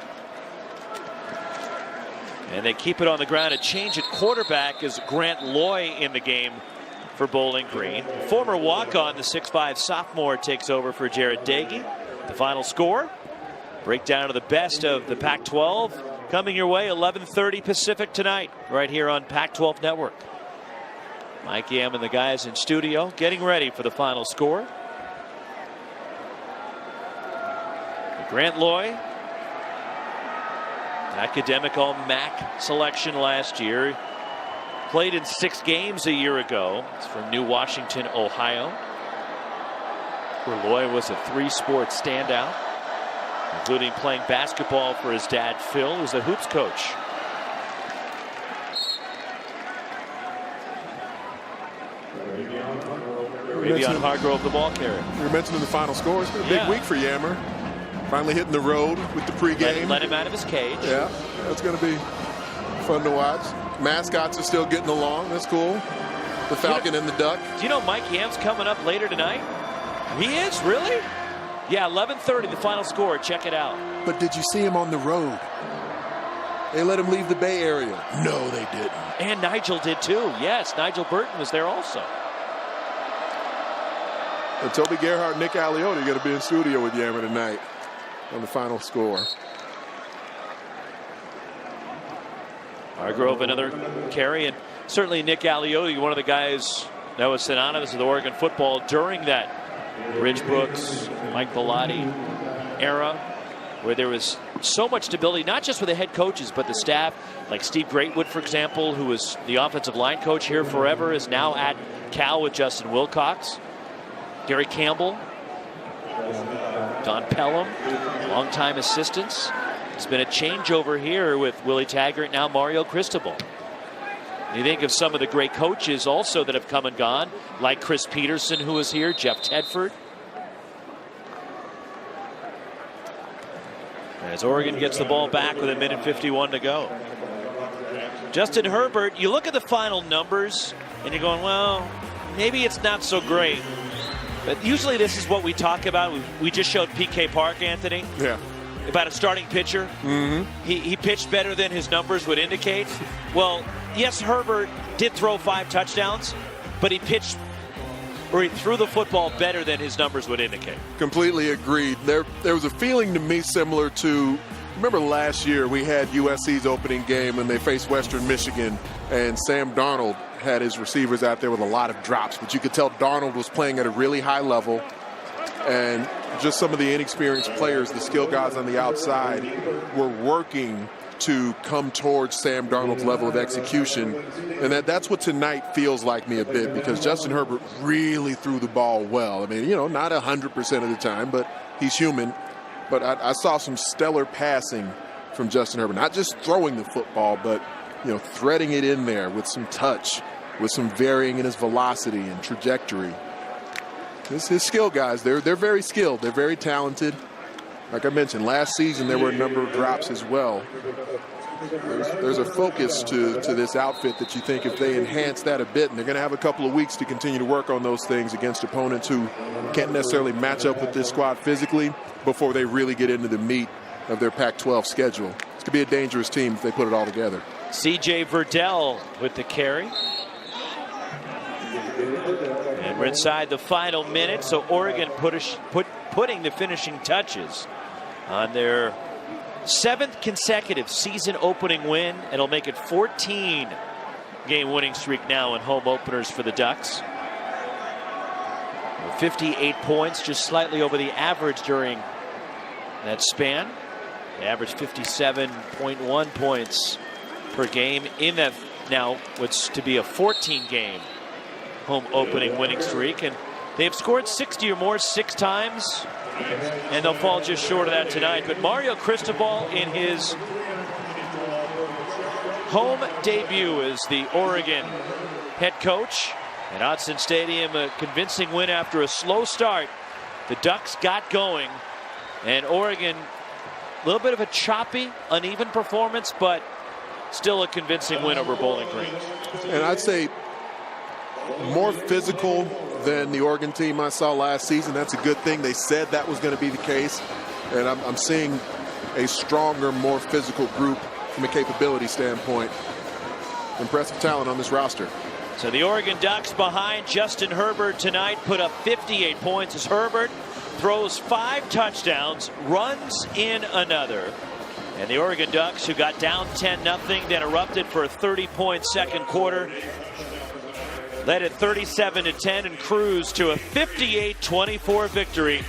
And they keep it on the ground. A change at quarterback is Grant Loy in the game for Bowling Green. Former walk-on, the 6'5 sophomore, takes over for Jared Dagey. The final score, breakdown of the best of the Pac-12, coming your way 11:30 Pacific tonight, right here on Pac-12 Network. Mike Yam and the guys in studio getting ready for the final score. Grant Loy, academic All-MAC selection last year. Played in 6 games a year ago. It's from New Washington, Ohio, where Loy was a 3-sport standout, including playing basketball for his dad, Phil, who's the hoops coach. Ravion Hargrove, the ball carrier. You were mentioning the final score. It's been a big week for Yammer. Finally hitting the road with the pregame. Let him out of his cage. Yeah, that's going to be fun to watch. Mascots are still getting along. That's cool. The Falcon and the Duck. Do you know Mike Yam's coming up later tonight? He is? Really? Yeah, 11:30, the final score. Check it out. But did you see him on the road? They let him leave the Bay Area. No, they didn't. And Nigel did too. Yes, Nigel Burton was there also. And Toby Gerhardt and Nick Aliotti are going to be in studio with Yammer tonight on the final score. Hargrove, another carry, and certainly Nick Aliotti, one of the guys that was synonymous with Oregon football during that Rich Brooks, Mike Bellotti era where there was so much stability, not just with the head coaches, but the staff. Like Steve Greatwood, for example, who was the offensive line coach here forever, is now at Cal with Justin Wilcox. Gary Campbell, Don Pelham, longtime assistants. It's been a changeover here with Willie Taggart, now Mario Cristobal. You think of some of the great coaches also that have come and gone, like Chris Peterson, who was here, Jeff Tedford. As Oregon gets the ball back with 1:51 to go. Justin Herbert, you look at the final numbers and you're going, well, maybe it's not so great. But usually this is what we talk about. We just showed PK Park, Anthony. Yeah. About a starting pitcher. He pitched better than his numbers would indicate. Well, yes, Herbert did throw 5 touchdowns, but he pitched, or he threw the football better than his numbers would indicate. Completely agreed. There was a feeling to me similar to, remember last year we had USC's opening game when they faced Western Michigan, and Sam Darnold had his receivers out there with a lot of drops, but you could tell Darnold was playing at a really high level, and just some of the inexperienced players, the skill guys on the outside, were working to come towards Sam Darnold's level of execution. And that's what tonight feels like me a bit, because Justin Herbert really threw the ball well. I mean, you know, not 100% of the time, but he's human. But I saw some stellar passing from Justin Herbert, not just throwing the football, but, you know, threading it in there with some touch, with some varying in his velocity and trajectory. His skill guys, they're very skilled. They're very talented. Like I mentioned, last season there were a number of drops as well. There's a focus to this outfit that you think if they enhance that a bit, and they're going to have a couple of weeks to continue to work on those things against opponents who can't necessarily match up with this squad physically before they really get into the meat of their Pac-12 schedule. It's going to be a dangerous team if they put it all together. C.J. Verdell with the carry. And we're inside the final minute, so Oregon putting the finishing touches on their 7th consecutive season opening win. It'll make it 14-game winning streak now in home openers for the Ducks. 58 points, just slightly over the average during that span. They averaged 57.1 points per game in that now what's to be a 14-game home opening winning streak, and they've scored 60 or more 6 times, and they'll fall just short of that tonight. But Mario Cristobal in his home debut as the Oregon head coach at Autzen Stadium, a convincing win after a slow start. The Ducks got going, and Oregon, a little bit of a choppy, uneven performance, but still a convincing win over Bowling Green. And I'd say more physical than the Oregon team I saw last season. That's a good thing. They said that was going to be the case, and I'm seeing a stronger, more physical group from a capability standpoint. Impressive talent on this roster. So the Oregon Ducks behind Justin Herbert tonight put up 58 points as Herbert throws 5 touchdowns, runs in another. And the Oregon Ducks, who got down 10-0, then erupted for a 30-point second quarter, led at 37-10 and cruised to a 58-24 victory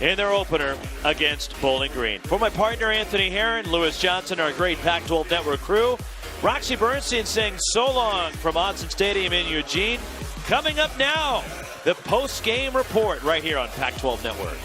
in their opener against Bowling Green. For my partner Anthony Herron, Lewis Johnson, our great Pac-12 Network crew, Roxy Bernstein saying so long from Autzen Stadium in Eugene. Coming up now, the post-game report right here on Pac-12 Network.